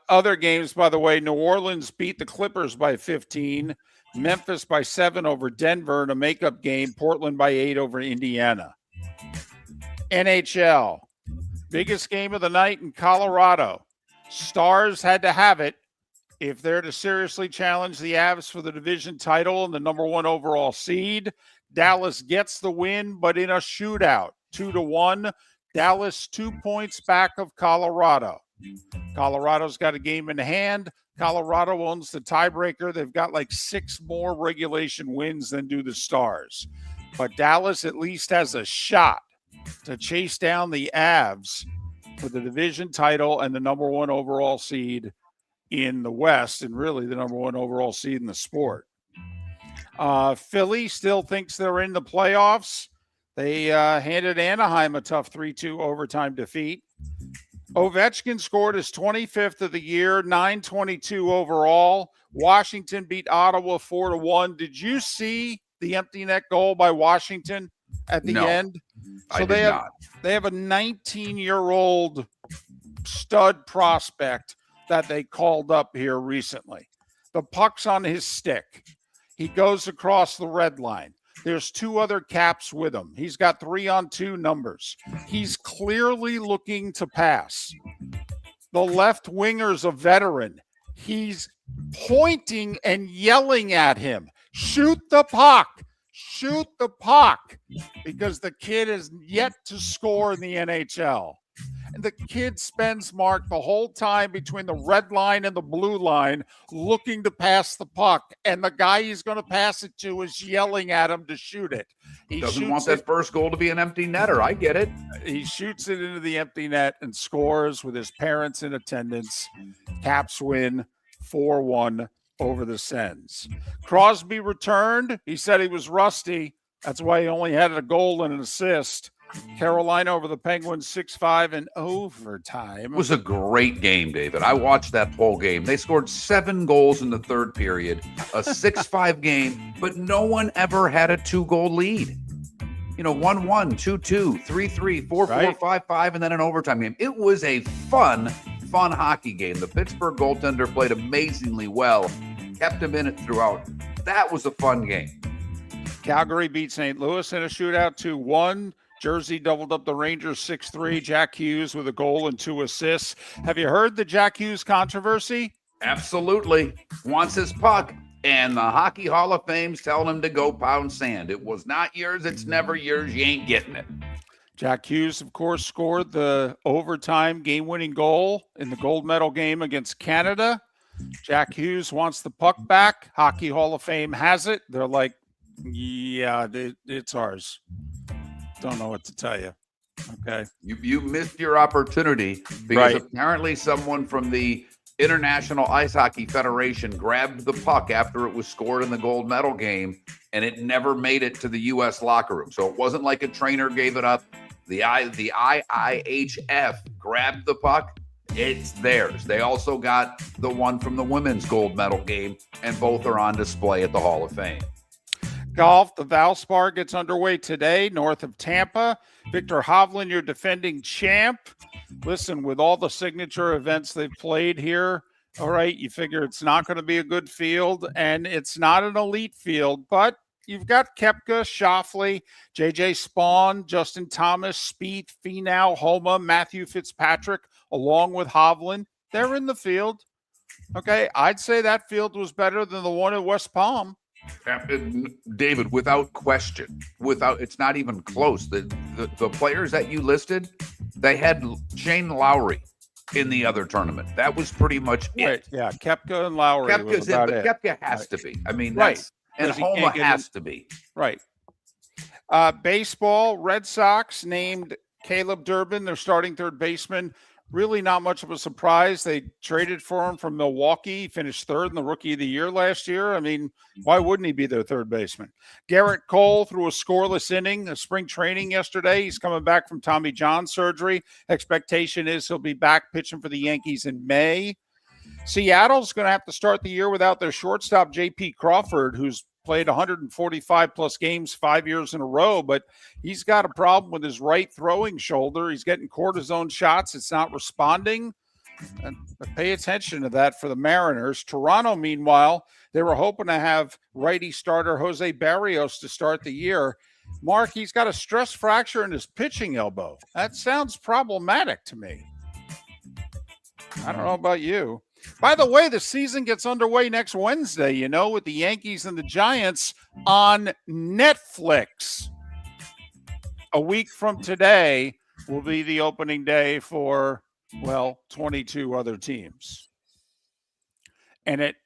Other games, by the way, New Orleans beat the Clippers by 15. Memphis by 7 over Denver in a makeup game. Portland by 8 over Indiana. NHL, biggest game of the night in Colorado. Stars had to have it if they're to seriously challenge the Avs for the division title and the number 1 overall seed. Dallas gets the win, but in a shootout, 2-1. Dallas 2 points back of Colorado. Colorado's got a game in hand. Colorado owns the tiebreaker. They've got like 6 more regulation wins than do the Stars. But Dallas at least has a shot to chase down the Avs for the division title and the number 1 overall seed in the West, and really the number 1 overall seed in the sport. Philly still thinks they're in the playoffs. They handed Anaheim a tough 3-2 overtime defeat. Ovechkin scored his 25th of the year, 922 overall. Washington beat Ottawa 4-1. Did you see the empty net goal by Washington at the end? So they have a 19-year-old stud prospect that they called up here recently. The puck's on his stick. He goes across the red line. There's 2 other Caps with him. He's got 3-on-2 numbers. He's clearly looking to pass. The left winger's a veteran. He's pointing and yelling at him, shoot the puck, shoot the puck, because the kid is yet to score in the NHL. And the kid spends, Mark, the whole time between the red line and the blue line looking to pass the puck. And the guy he's going to pass it to is yelling at him to shoot it. He doesn't want that first goal to be an empty netter. I get it. He shoots it into the empty net and scores with his parents in attendance. Caps win 4-1 over the Sens. Crosby returned. He said he was rusty. That's why he only had a goal and an assist. Carolina over the Penguins 6-5 in overtime. It was a great game, David. I watched that whole game. They scored 7 goals in the third period, a 6-5 game, but no one ever had a 2-goal lead. 1-1, 2-2, 3-3, 4-4, 5-5, and then an overtime game. It was a fun hockey game. The Pittsburgh goaltender played amazingly well, kept him in it throughout. That was a fun game. Calgary beat St. Louis in a shootout 2-1. Jersey doubled up the Rangers 6-3. Jack Hughes with a goal and 2 assists. Have you heard the Jack Hughes controversy? Absolutely. Wants his puck, and the Hockey Hall of Fame's telling him to go pound sand. It was not yours. It's never yours. You ain't getting it. Jack Hughes, of course, scored the overtime game-winning goal in the gold medal game against Canada. Jack Hughes wants the puck back. Hockey Hall of Fame has it. They're like, yeah, it's ours. Don't know what to tell you. Okay. You missed your opportunity because apparently someone from the International Ice Hockey Federation grabbed the puck after it was scored in the gold medal game, and it never made it to the U.S. locker room. So it wasn't like a trainer gave it up. The IIHF grabbed the puck. It's theirs. They also got the one from the women's gold medal game, and both are on display at the Hall of Fame. Golf, the Valspar gets underway today north of Tampa. Victor Hovland, your defending champ. Listen, with all the signature events they've played here, all right, you figure it's not going to be a good field, and it's not an elite field, but you've got Koepka, Schauffele, J.J. Spawn, Justin Thomas, Spieth, Finau, Homa, Matthew Fitzpatrick, along with Hovland. They're in the field. Okay, I'd say that field was better than the one at West Palm. David, without question, it's not even close. The players that you listed, they had Shane Lowry in the other tournament. That was pretty much it. Right, yeah, Koepka and Lowry. Koepka's in, but Koepka has to be. I mean, that's and Homa has to be. Right. Baseball, Red Sox named Caleb Durbin their starting third baseman. Really not much of a surprise. They traded for him from Milwaukee. He finished third in the Rookie of the Year last year. I mean, why wouldn't he be their third baseman? Garrett Cole threw a scoreless inning of spring training yesterday. He's coming back from Tommy John surgery. Expectation is he'll be back pitching for the Yankees in May. Seattle's going to have to start the year without their shortstop, J.P. Crawford, who's played 145-plus games 5 years in a row, but he's got a problem with his right throwing shoulder. He's getting cortisone shots. It's not responding. And pay attention to that for the Mariners. Toronto, meanwhile, they were hoping to have righty starter Jose Barrios to start the year. Mark, he's got a stress fracture in his pitching elbow. That sounds problematic to me. I don't know about you. By the way, the season gets underway next Wednesday, with the Yankees and the Giants on Netflix. A week from today will be the opening day for, 22 other teams. And at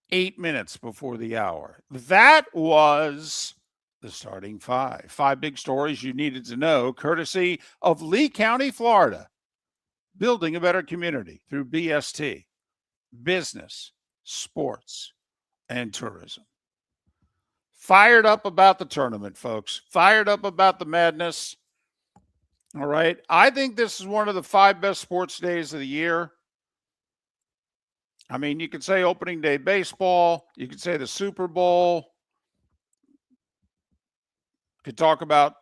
8 minutes before the hour, that was the starting five. 5 big stories you needed to know, courtesy of Lee County, Florida. Building a better community through BST, business, sports, and tourism. Fired up about the tournament, folks. Fired up about the madness. All right. I think this is one of the 5 best sports days of the year. I mean, you could say opening day baseball. You could say the Super Bowl. Could talk about,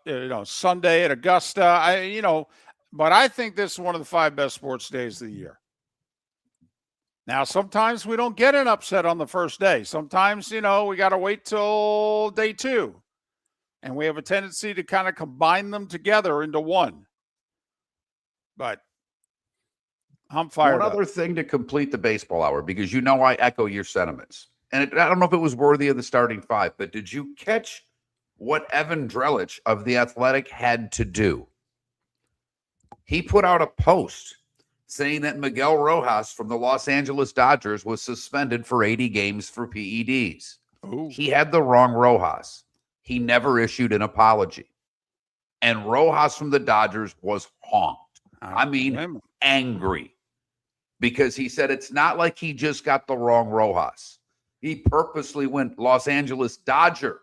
Sunday at Augusta. But I think this is one of the 5 best sports days of the year. Now, sometimes we don't get an upset on the first day. Sometimes, we got to wait till day 2. And we have a tendency to kind of combine them together into one. But I'm fired up. One other thing to complete the baseball hour, because I echo your sentiments. And I don't know if it was worthy of the starting 5, but did you catch what Evan Drellich of The Athletic had to do? He put out a post saying that Miguel Rojas from the Los Angeles Dodgers was suspended for 80 games for PEDs. Ooh. He had the wrong Rojas. He never issued an apology. And Rojas from the Dodgers was honked. Angry. Because he said it's not like he just got the wrong Rojas. He purposely went Los Angeles Dodger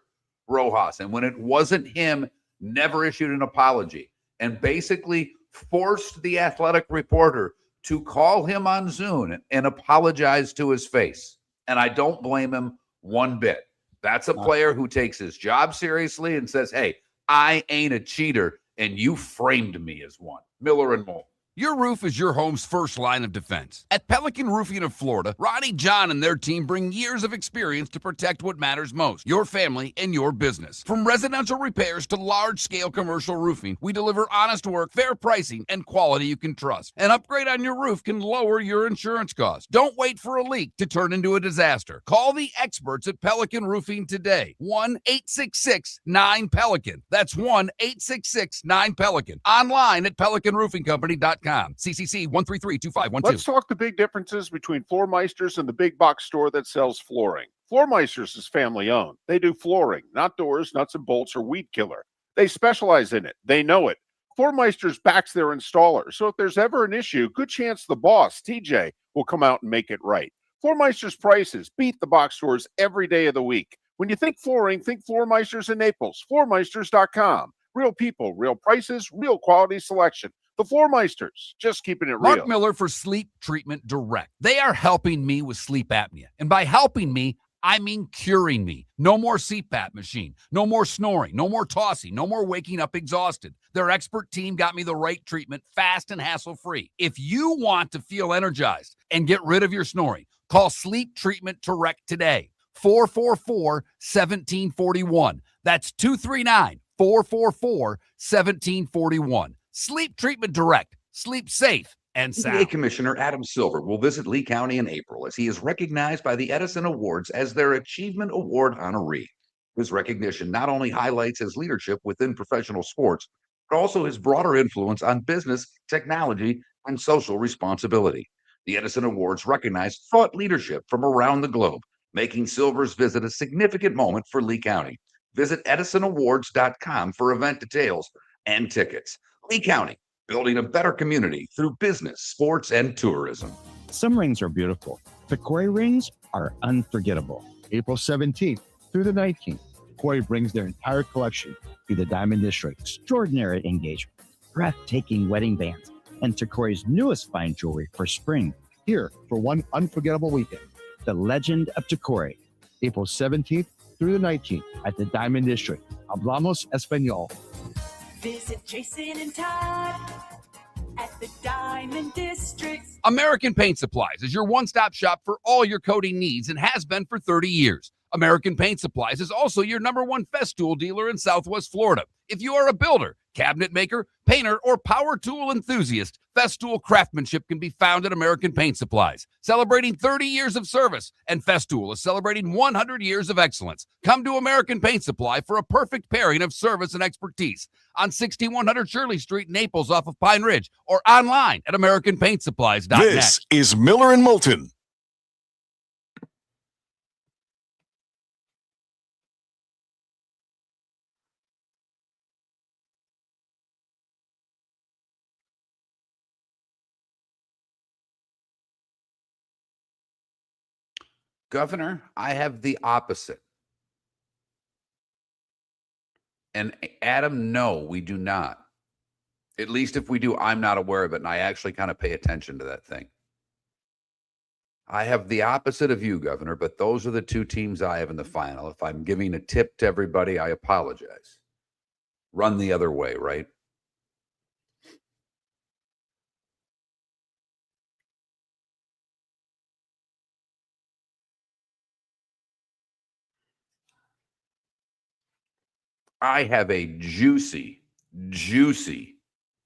Rojas. And when it wasn't him, never issued an apology. And basically forced the Athletic reporter to call him on Zoom and apologize to his face. And I don't blame him one bit. That's a player who takes his job seriously and says, hey, I ain't a cheater, and you framed me as one. Miller and Moulton. Your roof is your home's first line of defense. At Pelican Roofing of Florida, Ronnie John and their team bring years of experience to protect what matters most, your family and your business. From residential repairs to large-scale commercial roofing, we deliver honest work, fair pricing, and quality you can trust. An upgrade on your roof can lower your insurance costs. Don't wait for a leak to turn into a disaster. Call the experts at Pelican Roofing today. 1-866-9-PELICAN. That's 1-866-9-PELICAN. Online at pelicanroofingcompany.com. CCC 1332512. Let's talk the big differences between Floor Meisters and the big box store that sells flooring. Floor Meisters is family owned. They do flooring, not doors, nuts and bolts, or weed killer. They specialize in it. They know it. Floor Meisters backs their installer. So if there's ever an issue, good chance the boss, TJ, will come out and make it right. Floor Meisters prices beat the box stores every day of the week. When you think flooring, think Floor Meisters in Naples. Floormeisters.com. Real people, real prices, real quality selection. The Floor Meisters, just keeping it real. Mark Miller for Sleep Treatment Direct. They are helping me with sleep apnea. And by helping me, I mean curing me. No more CPAP machine. No more snoring. No more tossing. No more waking up exhausted. Their expert team got me the right treatment, fast and hassle-free. If you want to feel energized and get rid of your snoring, call Sleep Treatment Direct today. 444-1741. That's 239-444-1741. Sleep Treatment Direct. Sleep safe and sound. NCAA Commissioner Adam Silver will visit Lee County in April as he is recognized by the Edison Awards as their Achievement Award honoree. His recognition not only highlights his leadership within professional sports, but also his broader influence on business, technology, and social responsibility. The Edison Awards recognize thought leadership from around the globe, making Silver's visit a significant moment for Lee County. Visit EdisonAwards.com for event details and tickets. Lee County, building a better community through business, sports, and tourism. Some rings are beautiful. Tacori rings are unforgettable. April 17th through the 19th, Tacori brings their entire collection to the Diamond District. Extraordinary engagement, breathtaking wedding bands, and Tacori's newest fine jewelry for spring. Here for one unforgettable weekend. The Legend of Tacori, April 17th through the 19th at the Diamond District. Hablamos Español. Visit Jason and Todd at the Diamond District. American Paint Supplies is your one-stop shop for all your coating needs and has been for 30 years. American Paint Supplies is also your #1 Festool dealer in Southwest Florida. If you are a builder, Cabinet maker, painter, or power tool enthusiast, Festool craftsmanship can be found at American Paint Supplies. Celebrating 30 years of service, and Festool is celebrating 100 years of excellence. Come to American Paint Supply for a perfect pairing of service and expertise on 6100 Shirley Street, Naples, off of Pine Ridge, or online at AmericanPaintSupplies.net. This is Miller and Moulton. Governor, I have the opposite. And Adam, no, we do not. At least if we do, I'm not aware of it. And I actually kind of pay attention to that thing. I have the opposite of you, Governor, but those are the two teams I have in the final. If I'm giving a tip to everybody, I apologize. Run the other way, right? I have a juicy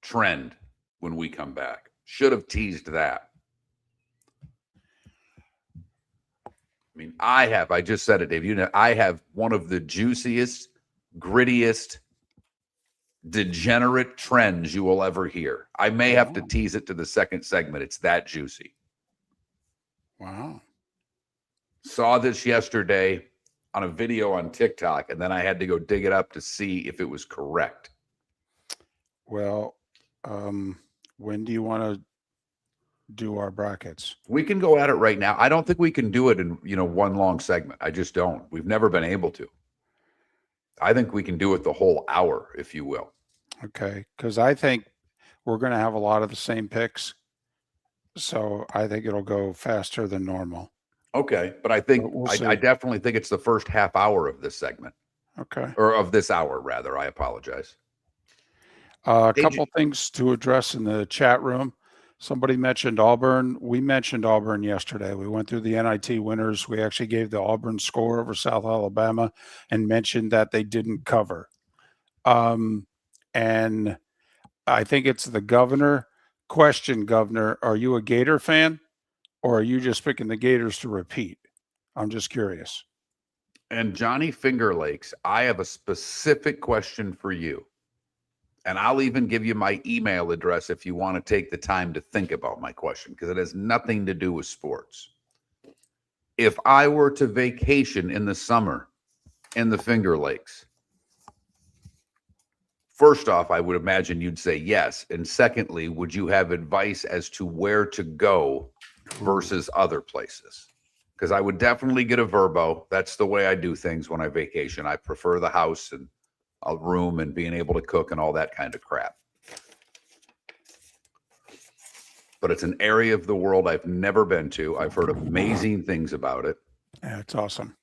trend when we come back. Should have teased that. I mean, I just said it, Dave. You know, I have one of the juiciest, grittiest, degenerate trends you will ever hear. I may have to tease it to the second segment. It's that juicy. Wow. Saw this yesterday on a video on TikTok, and then I had to go dig it up to see if it was correct. Well, when do you want to do our brackets? We can go at it right now. I don't think we can do it in, one long segment. I just don't. We've never been able to. I think we can do it the whole hour, if you will. Okay. Because I think we're going to have a lot of the same picks. So I think it'll go faster than normal. Okay. But I think, I definitely think it's the first half hour of this segment. Okay. Or of this hour, rather. I apologize. A couple things to address in the chat room. Somebody mentioned Auburn. We mentioned Auburn yesterday. We went through the NIT winners. We actually gave the Auburn score over South Alabama and mentioned that they didn't cover. And I think it's the Governor. Question, Governor, are you a Gator fan or are you just picking the Gators to repeat? I'm just curious. And Johnny Finger Lakes, I have a specific question for you. And I'll even give you my email address if you want to take the time to think about my question, because it has nothing to do with sports. If I were to vacation in the summer in the Finger Lakes, first off, I would imagine you'd say yes. And secondly, would you have advice as to where to go versus other places? Because I would definitely get a Verbo. That's the way I do things when I vacation. I prefer the house and a room and being able to cook and all that kind of crap. But it's an area of the world I've never been to. I've heard amazing things about it. Yeah, it's awesome.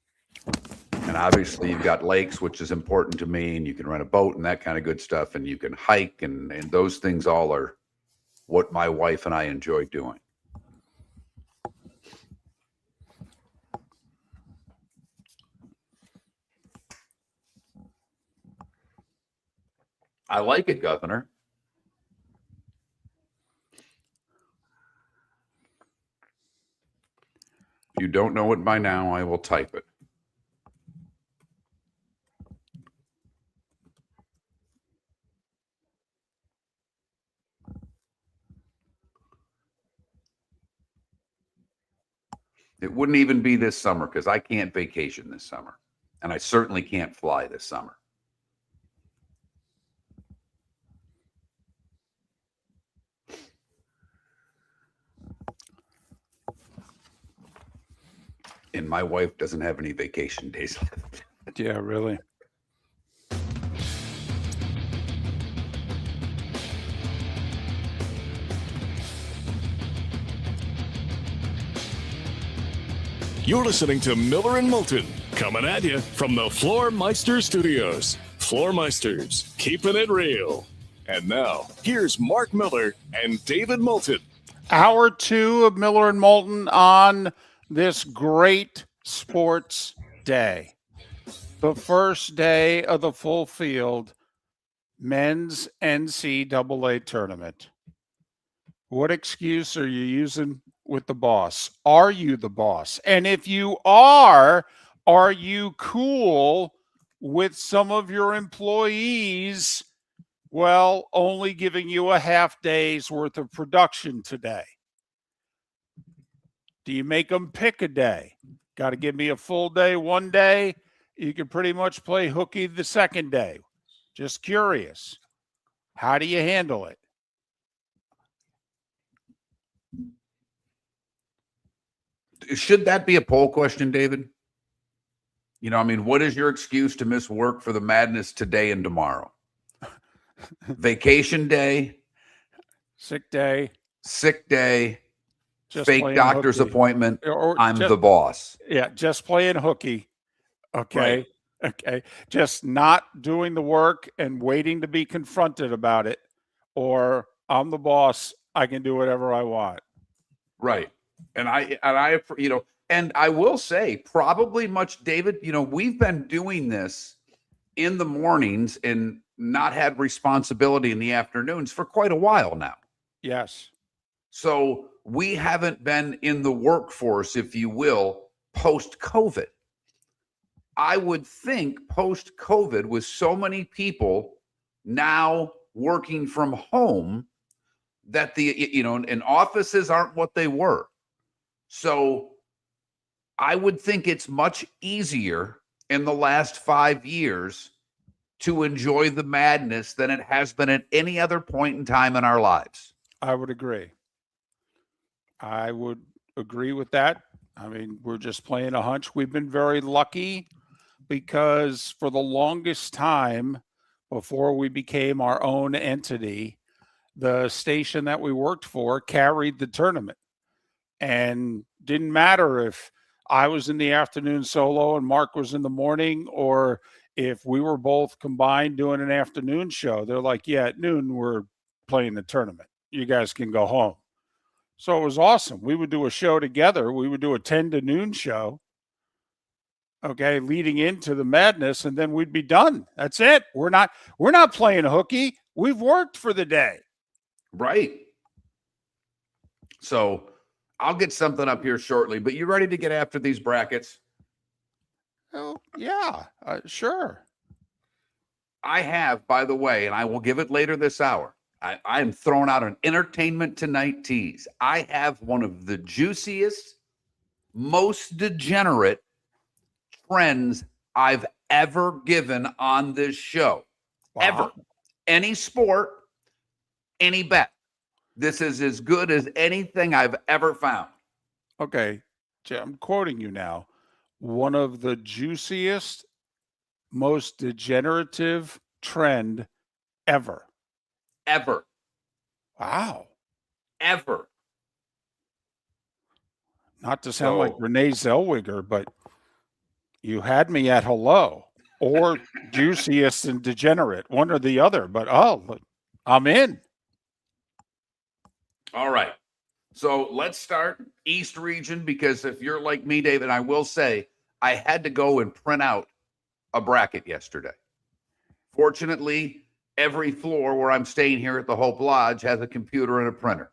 And obviously you've got lakes, which is important to me, and you can rent a boat and that kind of good stuff, and you can hike, and those things all are what my wife and I enjoy doing. I like it, Governor. If you don't know it by now, I will type it. It wouldn't even be this summer because I can't vacation this summer. And I certainly can't fly this summer. And my wife doesn't have any vacation days left. Yeah, really. You're listening to Miller and Moulton, coming at you from the Floor Meister Studios. Floor Meisters, keeping it real. And now, here's Mark Miller and David Moulton. Hour 2 of Miller and Moulton on this great sports day. The first day of the full field men's NCAA tournament. What excuse are you using with the boss? Are you the boss? And if you are you cool with some of your employees, well, only giving you a half day's worth of production today? Do you make them pick a day? Got to give me a full day one day. You can pretty much play hooky the second day. Just curious. How do you handle it? Should that be a poll question, David? You know, I mean, what is your excuse to miss work for the madness today and tomorrow? Vacation day, sick day, just fake doctor's hooky. appointment. I'm the boss. Yeah, just playing hooky. Okay. Right. Okay. Just not doing the work and waiting to be confronted about it. Or I'm the boss. I can do whatever I want. Right. And I, you know, and I will say probably much, David, you know, we've been doing this in the mornings and not had responsibility in the afternoons for quite a while now. Yes. So we haven't been in the workforce, if you will, post-COVID. I would think post-COVID, with so many people now working from home, that and offices aren't what they were. So I would think it's much easier in the last 5 years to enjoy the madness than it has been at any other point in time in our lives. I would agree. I would agree with that. I mean, we're just playing a hunch. We've been very lucky because for the longest time, before we became our own entity, the station that we worked for carried the tournament. And didn't matter if I was in the afternoon solo and Mark was in the morning, or if we were both combined doing an afternoon show. They're like, yeah, at noon, we're playing the tournament. You guys can go home. So it was awesome. We would do a show together. We would do a 10 to noon show, okay, leading into the madness, and then we'd be done. That's it. We're not playing hooky. We've worked for the day. Right. So I'll get something up here shortly, but you ready to get after these brackets? Oh, yeah, sure. I have, by the way, and I will give it later this hour. I am throwing out an Entertainment Tonight tease. I have one of the juiciest, most degenerate trends I've ever given on this show. Wow. Ever. Any sport, any bet. This is as good as anything I've ever found. Okay, I'm quoting you now. One of the juiciest, most degenerative trend ever. Ever. Wow. Ever. Not to sound like Renee Zellweger, but you had me at hello, or juiciest and degenerate, one or the other. But I'm in. All right. So let's start East region, because if you're like me, David, I will say I had to go and print out a bracket yesterday. Fortunately, every floor where I'm staying here at the Hope Lodge has a computer and a printer.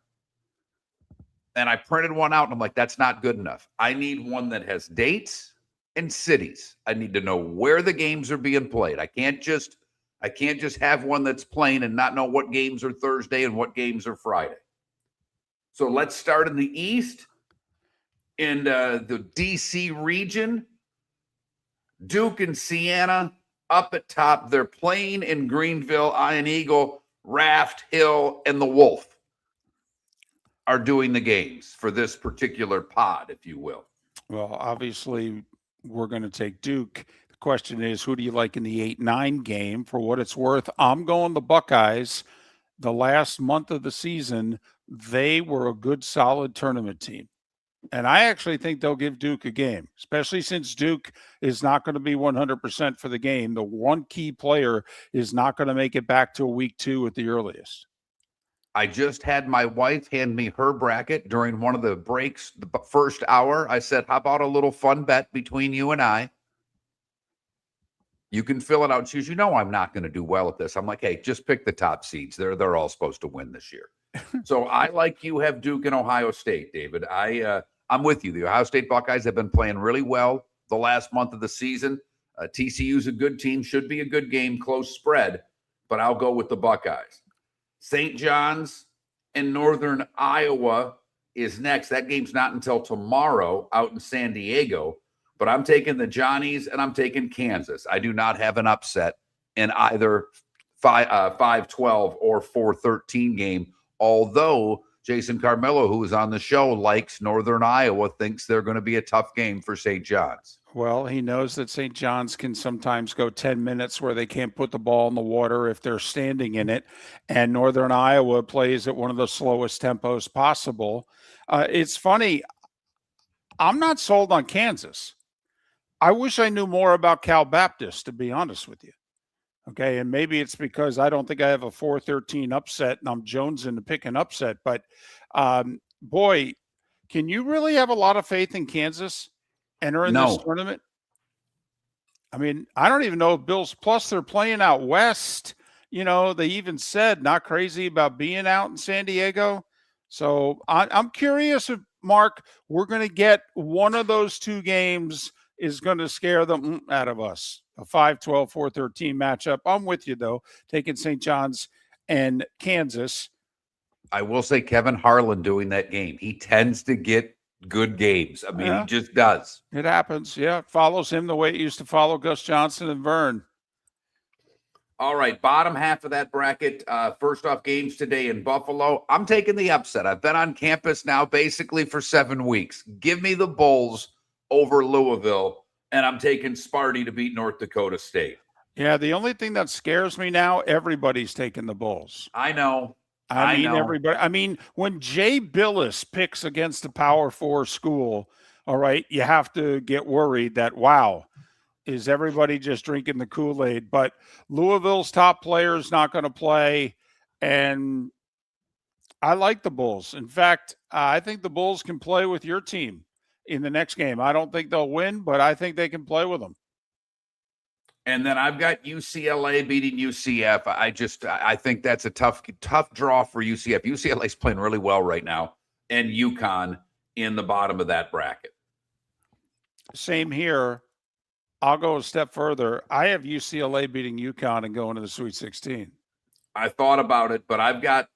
And I printed one out and I'm like, that's not good enough. I need one that has dates and cities. I need to know where the games are being played. I can't just have one that's playing and not know what games are Thursday and what games are Friday. So let's start in the East. In the DC region, Duke and Siena up at top. They're playing in Greenville. Iron Eagle, Raft, Hill, and the Wolf are doing the games for this particular pod, if you will. Well, obviously, we're going to take Duke. The question is, who do you like in the 8-9 game? For what it's worth, I'm going the Buckeyes. The last month of the season, they were a good, solid tournament team. And I actually think they'll give Duke a game, especially since Duke is not going to be 100% for the game. The one key player is not going to make it back to week 2 at the earliest. I just had my wife hand me her bracket during one of the breaks, the first hour. I said, how about a little fun bet between you and I? You can fill it out. She goes, I'm not going to do well at this. I'm like, hey, just pick the top seeds. They're all supposed to win this year. So I, like you, have Duke and Ohio State, David. I'm with you. The Ohio State Buckeyes have been playing really well the last month of the season. TCU's a good team, should be a good game, close spread, but I'll go with the Buckeyes. St. John's and Northern Iowa is next. That game's not until tomorrow out in San Diego, but I'm taking the Johnnies and I'm taking Kansas. I do not have an upset in either 5-12 or 4-13 game, although Jason Carmelo, who is on the show, likes Northern Iowa, thinks they're going to be a tough game for St. John's. Well, he knows that St. John's can sometimes go 10 minutes where they can't put the ball in the water if they're standing in it. And Northern Iowa plays at one of the slowest tempos possible. It's funny. I'm not sold on Kansas. I wish I knew more about Cal Baptist, to be honest with you. Okay, and maybe it's because I don't think I have a 4-13 upset and I'm jonesing to pick an upset. But, boy, can you really have a lot of faith in Kansas entering this tournament? I mean, I don't even know if Bills, plus they're playing out west. They even said not crazy about being out in San Diego. So I'm curious if, Mark, we're going to get one of those two games is going to scare them out of us. A 5-12, 4-13 matchup. I'm with you, though, taking St. John's and Kansas. I will say Kevin Harlan doing that game. He tends to get good games. I mean, he just does. It happens. Yeah, it follows him the way it used to follow Gus Johnson and Vern. All right, bottom half of that bracket. First off, games today in Buffalo. I'm taking the upset. I've been on campus now basically for 7 weeks. Give me the Bulls over Louisville, and I'm taking Sparty to beat North Dakota State. Yeah, the only thing that scares me now, everybody's taking the Bulls. I know. I mean, everybody. I mean, when Jay Billis picks against a Power 4 school, all right, you have to get worried that, wow, is everybody just drinking the Kool-Aid? But Louisville's top player is not going to play, and I like the Bulls. In fact, I think the Bulls can play with your team in the next game. I don't think they'll win, but I think they can play with them. And then I've got UCLA beating UCF. I think that's a tough draw for UCF. UCLA's playing really well right now, and UConn in the bottom of that bracket. Same here. I'll go a step further. I have UCLA beating UConn and going to the Sweet 16. I thought about it, but I've got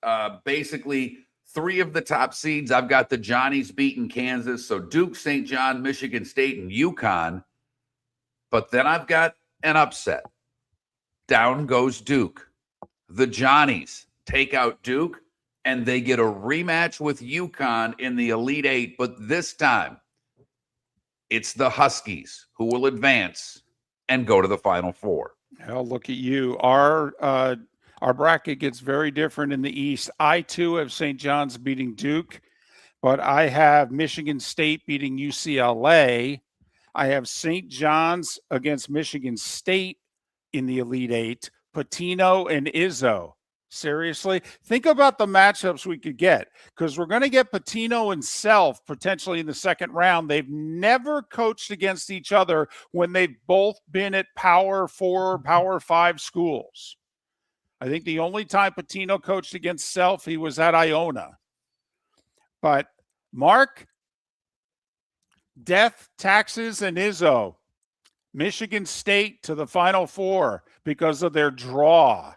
basically three of the top seeds. I've got the Johnnies beating Kansas, so Duke, St. John, Michigan State, and UConn. But then I've got an upset. Down goes Duke. The Johnnies take out Duke, and they get a rematch with UConn in the Elite Eight, but this time it's the Huskies who will advance and go to the Final Four. Hell, look at you. Our bracket gets very different in the East. I, too, have St. John's beating Duke, but I have Michigan State beating UCLA. I have St. John's against Michigan State in the Elite Eight, Patino and Izzo. Seriously? Think about the matchups we could get, because we're going to get Patino and Self potentially in the second round. They've never coached against each other when they've both been at Power 4, Power 5 schools. I think the only time Patino coached against Self, he was at Iona. But Mark, Death, Taxes, and Izzo, Michigan State to the Final Four because of their draw.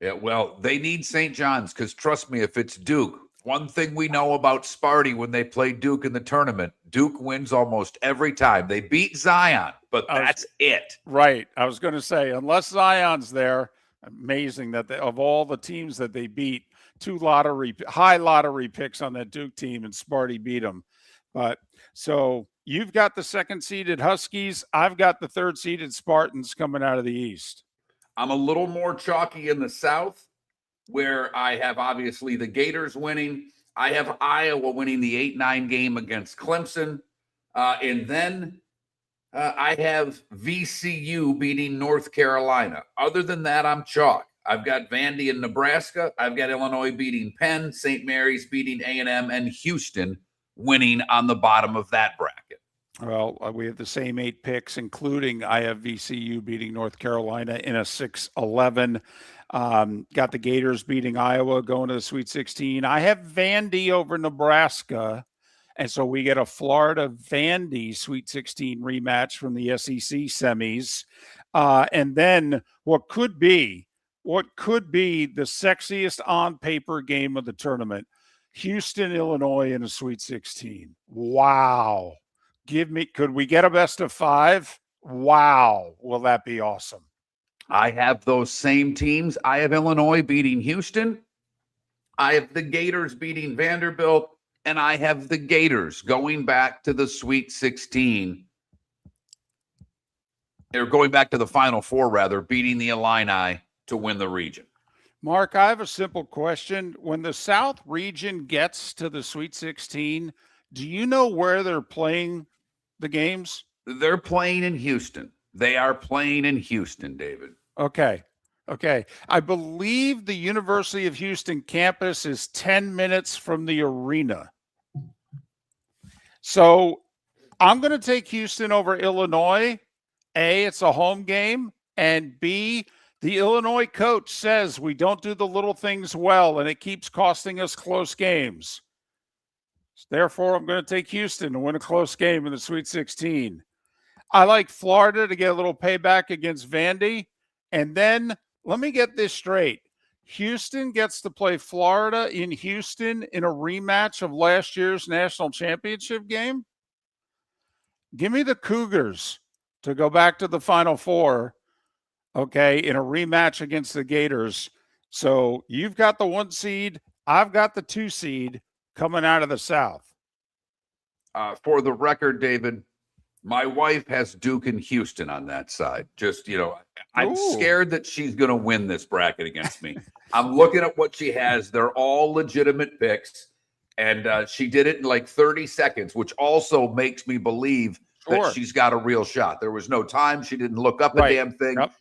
Yeah, well, they need St. John's because, trust me, if it's Duke, one thing we know about Sparty when they play Duke in the tournament, Duke wins almost every time. They beat Zion, but that's it. Right. I was going to say, unless Zion's there, amazing that of all the teams that they beat, high lottery picks on that Duke team, and Sparty beat them. But so you've got the second-seeded Huskies. I've got the third-seeded Spartans coming out of the East. I'm a little more chalky in the South, where I have obviously the Gators winning. I have Iowa winning the 8-9 game against Clemson. And then I have VCU beating North Carolina. Other than that, I'm chalk. I've got Vandy and Nebraska. I've got Illinois beating Penn, St. Mary's beating A&M, and Houston winning on the bottom of that bracket. Well, we have the same 8 picks, including I have VCU beating North Carolina in a 6-11. Got the Gators beating Iowa, going to the Sweet 16. I have Vandy over Nebraska. And so we get a Florida-Vandy Sweet 16 rematch from the SEC semis. And then what could be the sexiest on-paper game of the tournament, Houston, Illinois in a Sweet 16. Wow. Could we get a best of 5? Wow. Will that be awesome? I have those same teams. I have Illinois beating Houston. I have the Gators beating Vanderbilt. And I have the Gators going back to the Sweet 16. They're going back to the Final Four, rather, beating the Illini to win the region. Mark, I have a simple question. When the South region gets to the Sweet 16, do you know where they're playing the games? They're playing in Houston. They are playing in Houston, David. Okay. I believe the University of Houston campus is 10 minutes from the arena. So I'm going to take Houston over Illinois. A, it's a home game. And B, the Illinois coach says we don't do the little things well, and it keeps costing us close games. Therefore, I'm going to take Houston to win a close game in the Sweet 16. I like Florida to get a little payback against Vandy. And then let me get this straight. Houston gets to play Florida in Houston in a rematch of last year's national championship game. Give me the Cougars to go back to the Final Four, okay, in a rematch against the Gators. So you've got the 1 seed. I've got the 2 seed coming out of the South. For the record, David, my wife has Duke and Houston on that side. Just, I'm scared that she's going to win this bracket against me. I'm looking at what she has. They're all legitimate picks. And she did it in like 30 seconds, which also makes me believe that she's got a real shot. There was no time. She didn't look up a damn thing. Yep.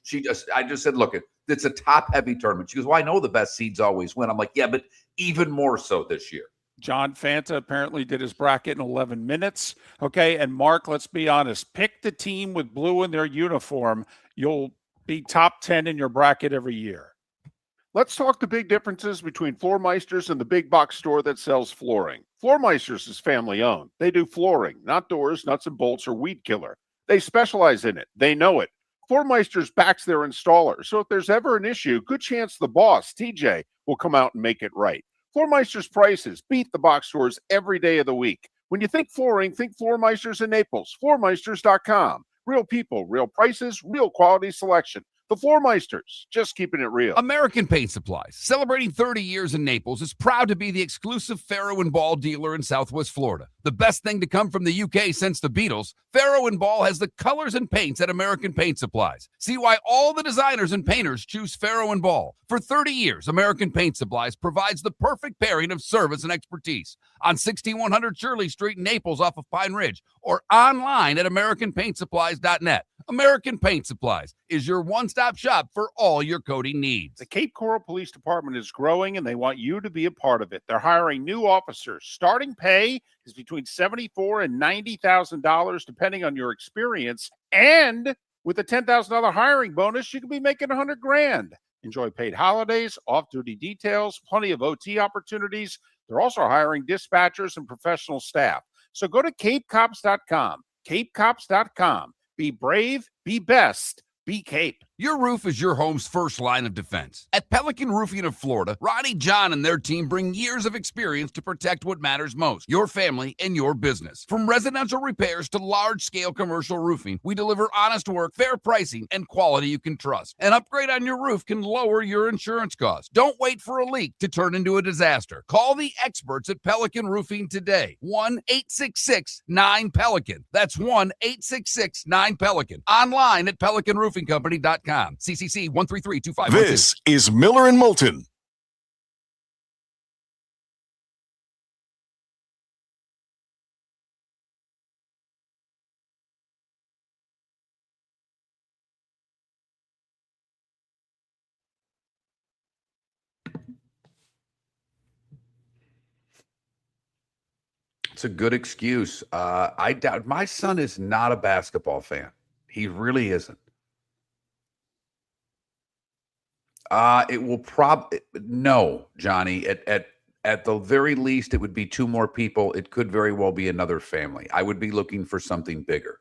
I just said, look, it's a top heavy tournament. She goes, well, I know the best seeds always win. I'm like, yeah, but even more so this year. John Fanta apparently did his bracket in 11 minutes. Okay. And Mark, let's be honest, pick the team with blue in their uniform. You'll be top 10 in your bracket every year. Let's talk the big differences between Floormeisters and the big box store that sells flooring. Floormeisters is family owned. They do flooring, not doors, nuts and bolts, or weed killer. They specialize in it. They know it. Floormeisters backs their installer. So if there's ever an issue, good chance the boss, TJ, will come out and make it right. Floormeister's prices beat the box stores every day of the week. When you think flooring, think Floormeisters in Naples. Floormeisters.com. Real people, real prices, real quality selection. The Floormeisters, just keeping it real. American Paint Supplies, celebrating 30 years in Naples, is proud to be the exclusive Farrow and Ball dealer in Southwest Florida. The best thing to come from the UK since the Beatles, Farrow and Ball has the colors and paints at American Paint Supplies. See why all the designers and painters choose Farrow and Ball. For 30 years, American Paint Supplies provides the perfect pairing of service and expertise on 6100 Shirley Street in Naples off of Pine Ridge or online at AmericanPaintSupplies.net. American Paint Supplies is your one-stop shop for all your coating needs. The Cape Coral Police Department is growing, and they want you to be a part of it. They're hiring new officers. Starting pay is between $74,000 and $90,000, depending on your experience. And with a $10,000 hiring bonus, you could be making $100,000. Enjoy paid holidays, off-duty details, plenty of OT opportunities. They're also hiring dispatchers and professional staff. So go to CapeCops.com. CapeCops.com. Be brave, be best, be Cape. Your roof is your home's first line of defense. At Pelican Roofing of Florida, Ronnie John and their team bring years of experience to protect what matters most, your family and your business. From residential repairs to large-scale commercial roofing, we deliver honest work, fair pricing, and quality you can trust. An upgrade on your roof can lower your insurance costs. Don't wait for a leak to turn into a disaster. Call the experts at Pelican Roofing today. 1-866-9-PELICAN. That's 1-866-9-PELICAN. Online at PelicanRoofingCompany.com. CCC 1332512. This is Miller and Moulton. It's a good excuse. I doubt my son is not a basketball fan. He really isn't. It will no, Johnny. At the very least, it would be 2 more people. It could very well be another family. I would be looking for something bigger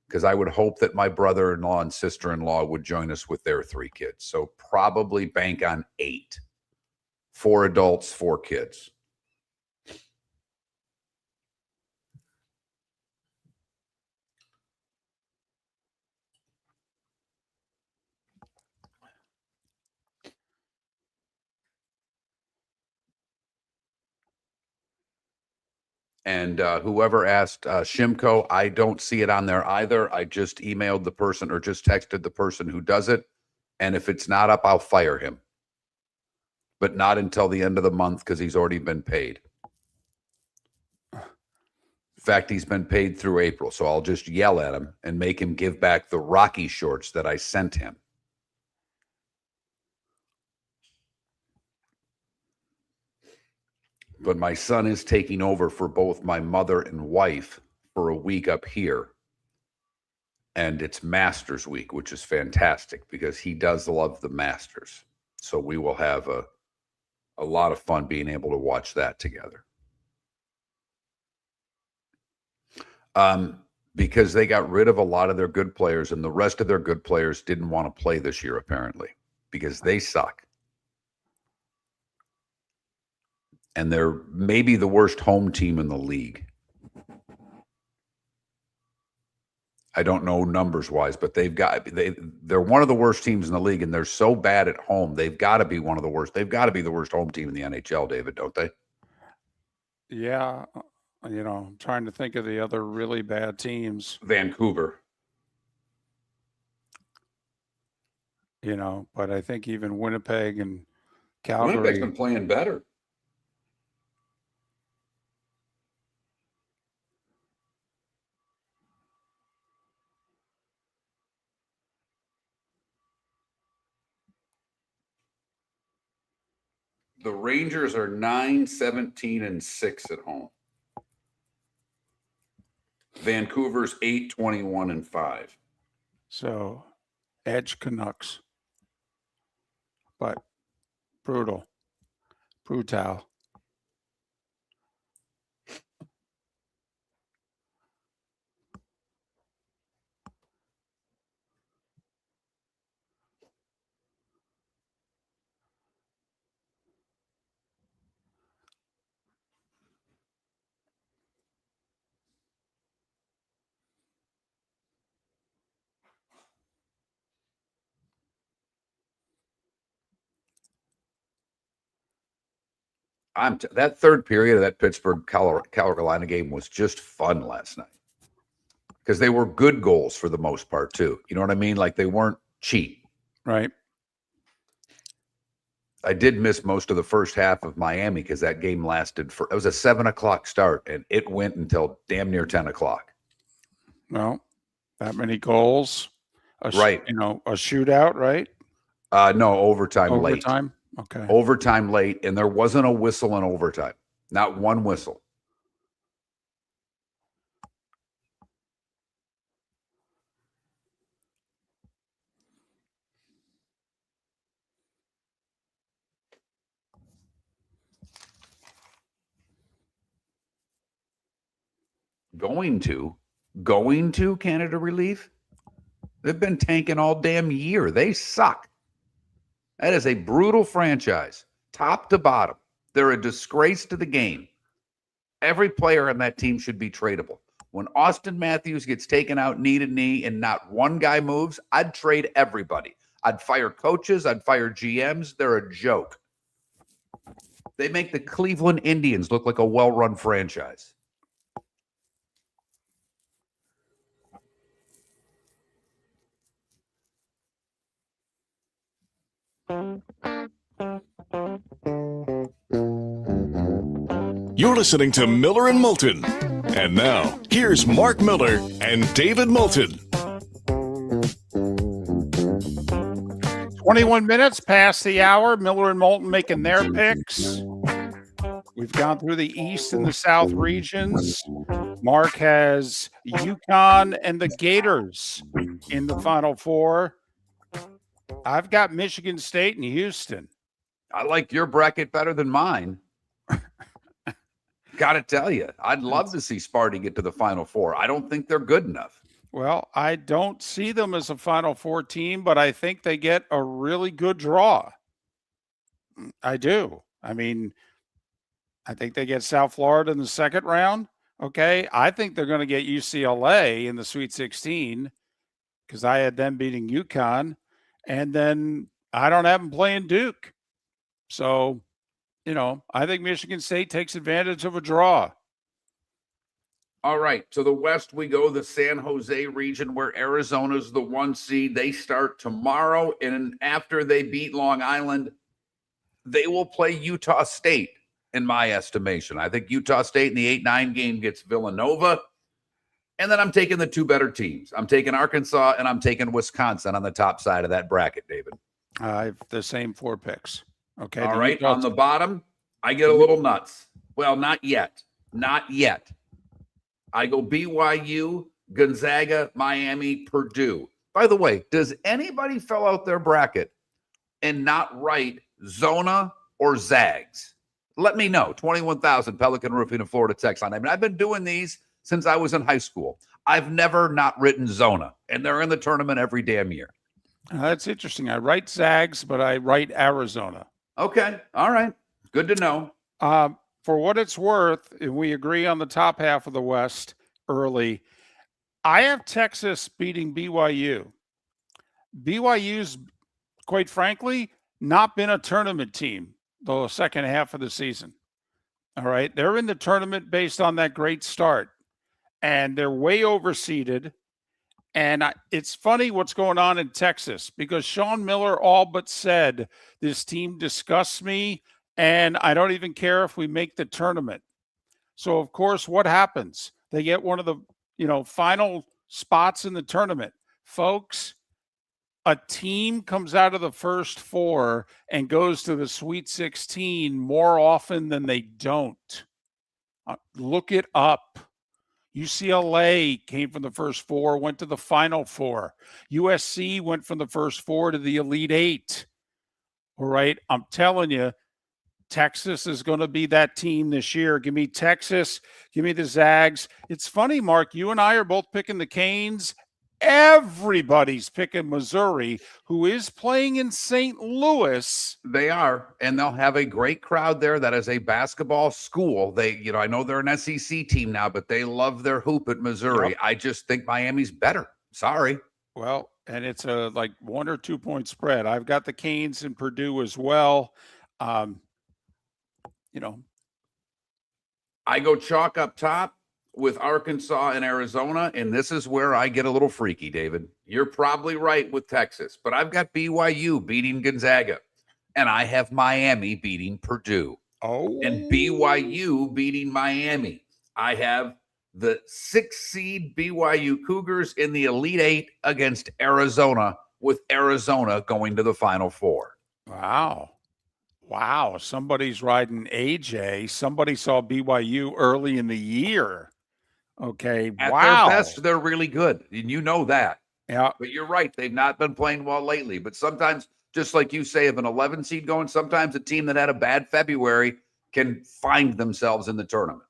because I would hope that my brother-in-law and sister-in-law would join us with their 3 kids. So probably bank on 8. 4 adults, 4 kids. And whoever asked Shimko, I don't see it on there either. I just emailed the person or just texted the person who does it. And if it's not up, I'll fire him. But not until the end of the month because he's already been paid. In fact, he's been paid through April. So I'll just yell at him and make him give back the Rocky shorts that I sent him. But my son is taking over for both my mother and wife for a week up here. And it's Masters week, which is fantastic because he does love the Masters. So we will have a lot of fun being able to watch that together. Because they got rid of a lot of their good players and the rest of their good players didn't want to play this year, apparently, because they suck. And they're maybe the worst home team in the league. I don't know numbers wise, but they're one of the worst teams in the league, and they're so bad at home. They've got to be one of the worst. They've got to be the worst home team in the NHL, David, don't they? Yeah. I'm trying to think of the other really bad teams. Vancouver. But I think even Winnipeg and Calgary. Winnipeg's been playing better. The Rangers are 9-17-6 at home. Vancouver's 8-21-5. So, edge Canucks. But brutal. That third period of that Pittsburgh Carolina game was just fun last night because they were good goals for the most part too. You know what I mean? Like they weren't cheap. Right. I did miss most of the first half of Miami because that game lasted it was a 7:00 start and it went until damn near 10:00. Well, that many goals. Right. A shootout, right? No, overtime late. Overtime? Okay. Overtime late, and there wasn't a whistle in overtime. Not one whistle. Going to Canada Relief? They've been tanking all damn year. They suck. That is a brutal franchise, top to bottom. They're a disgrace to the game. Every player on that team should be tradable. When Austin Matthews gets taken out knee to knee and not one guy moves, I'd trade everybody. I'd fire coaches. I'd fire GMs. They're a joke. They make the Cleveland Indians look like a well-run franchise. You're listening to Miller and Moulton. And now, here's Mark Miller and David Moulton. 21 minutes past the hour. Miller and Moulton making their picks. We've gone through the East and the South regions. Mark has UConn and the Gators in the Final Four. I've got Michigan State and Houston. I like your bracket better than mine. Got to tell you, I'd love to see Sparty get to the Final Four. I don't think they're good enough. Well, I don't see them as a Final Four team, but I think they get a really good draw. I do. I mean, I think they get South Florida in the second round. Okay. I think they're going to get UCLA in the Sweet 16 because I had them beating UConn. And then I don't have them playing Duke. So, I think Michigan State takes advantage of a draw. All right. To the west, we go the San Jose region where Arizona's the 1 seed. They start tomorrow. And after they beat Long Island, they will play Utah State, in my estimation. I think Utah State in the 8-9 game gets Villanova. And then I'm taking the two better teams. I'm taking Arkansas and I'm taking Wisconsin on the top side of that bracket, David. I have the same 4 picks. Okay. All right. On the bottom, I get a little nuts. Well, not yet. Not yet. I go BYU, Gonzaga, Miami, Purdue. By the way, does anybody fill out their bracket and not write Zona or Zags? Let me know. 21,000 Pelican Roofing and Florida text line. I mean, I've been doing these since I was in high school. I've never not written Zona, and they're in the tournament every damn year. That's interesting. I write Zags, but I write Arizona. Okay. All right. Good to know. For what it's worth, and we agree on the top half of the West early, I have Texas beating BYU. BYU's, quite frankly, not been a tournament team the second half of the season. All right. They're in the tournament based on that great start, and they're way overseeded. And it's funny what's going on in Texas because Sean Miller all but said, this team disgusts me, and I don't even care if we make the tournament. So, of course, what happens? They get one of the, final spots in the tournament. Folks, a team comes out of the first 4 and goes to the Sweet 16 more often than they don't. Look it up. UCLA came from the first 4, went to the Final 4. USC went from the first 4 to the Elite 8. All right. I'm telling you, Texas is going to be that team this year. Give me Texas. Give me the Zags. It's funny, Mark, you and I are both picking the Canes. Everybody's picking Missouri, who is playing in St. Louis. They are, and they'll have a great crowd there. That is a basketball school. They, I know they're an SEC team now, but they love their hoop at Missouri. Yep. I just think Miami's better. Sorry. Well, and it's a 1 or 2 point spread. I've got the Canes and Purdue as well. I go chalk up top with Arkansas and Arizona, and this is where I get a little freaky, David. You're probably right with Texas, but I've got BYU beating Gonzaga, and I have Miami beating Purdue. Oh. And BYU beating Miami. I have the 6 seed BYU Cougars in the Elite 8 against Arizona, with Arizona going to the Final Four. Wow. Somebody's riding AJ. Somebody saw BYU early in the year. Okay. At their best, they're really good. And you know that. Yeah. But you're right. They've not been playing well lately. But sometimes, just like you say, of an 11 seed going, sometimes a team that had a bad February can find themselves in the tournament.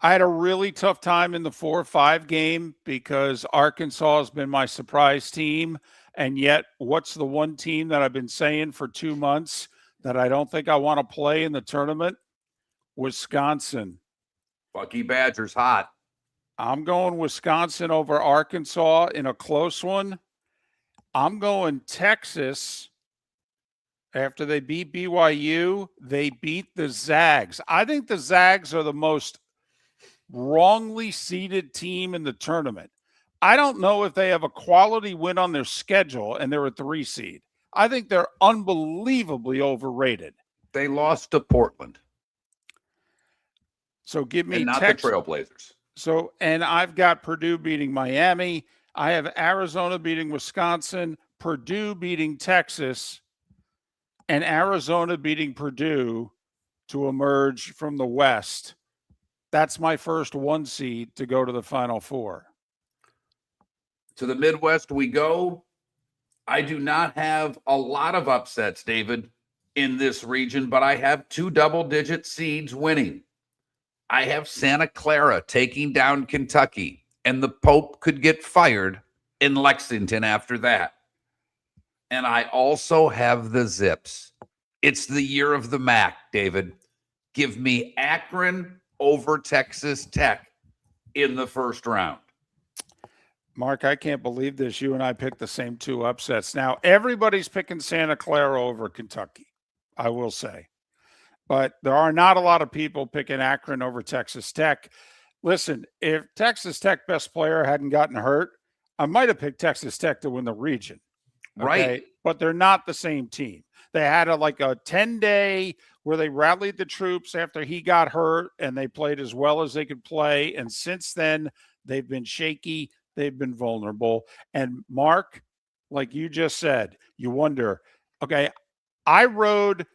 I had a really tough time in the 4-5 game because Arkansas has been my surprise team. And yet, what's the one team that I've been saying for 2 months that I don't think I want to play in the tournament? Wisconsin. Bucky Badger's hot. I'm going Wisconsin over Arkansas in a close one. I'm going Texas. After they beat BYU, they beat the Zags. I think the Zags are the most wrongly seeded team in the tournament. I don't know if they have a quality win on their schedule and they're a 3 seed. I think they're unbelievably overrated. They lost to Portland. So give me and not Texas. The Trailblazers. So, and I've got Purdue beating Miami. I have Arizona beating Wisconsin, Purdue beating Texas, and Arizona beating Purdue to emerge from the West. That's my first 1 seed to go to the Final Four. To the Midwest we go. I do not have a lot of upsets, David, in this region, but I have 2 double-digit seeds winning. I have Santa Clara taking down Kentucky, and the Pope could get fired in Lexington after that. And I also have the Zips. It's the year of the MAC, David. Give me Akron over Texas Tech in the first round. Mark, I can't believe this. You and I picked the same 2 upsets. Now, everybody's picking Santa Clara over Kentucky, I will say. But there are not a lot of people picking Akron over Texas Tech. Listen, if Texas Tech best player hadn't gotten hurt, I might have picked Texas Tech to win the region. Okay? Right. But they're not the same team. They had a 10-day where they rallied the troops after he got hurt, and they played as well as they could play. And since then, they've been shaky. They've been vulnerable. And Mark, like you just said, you wonder, okay, I rode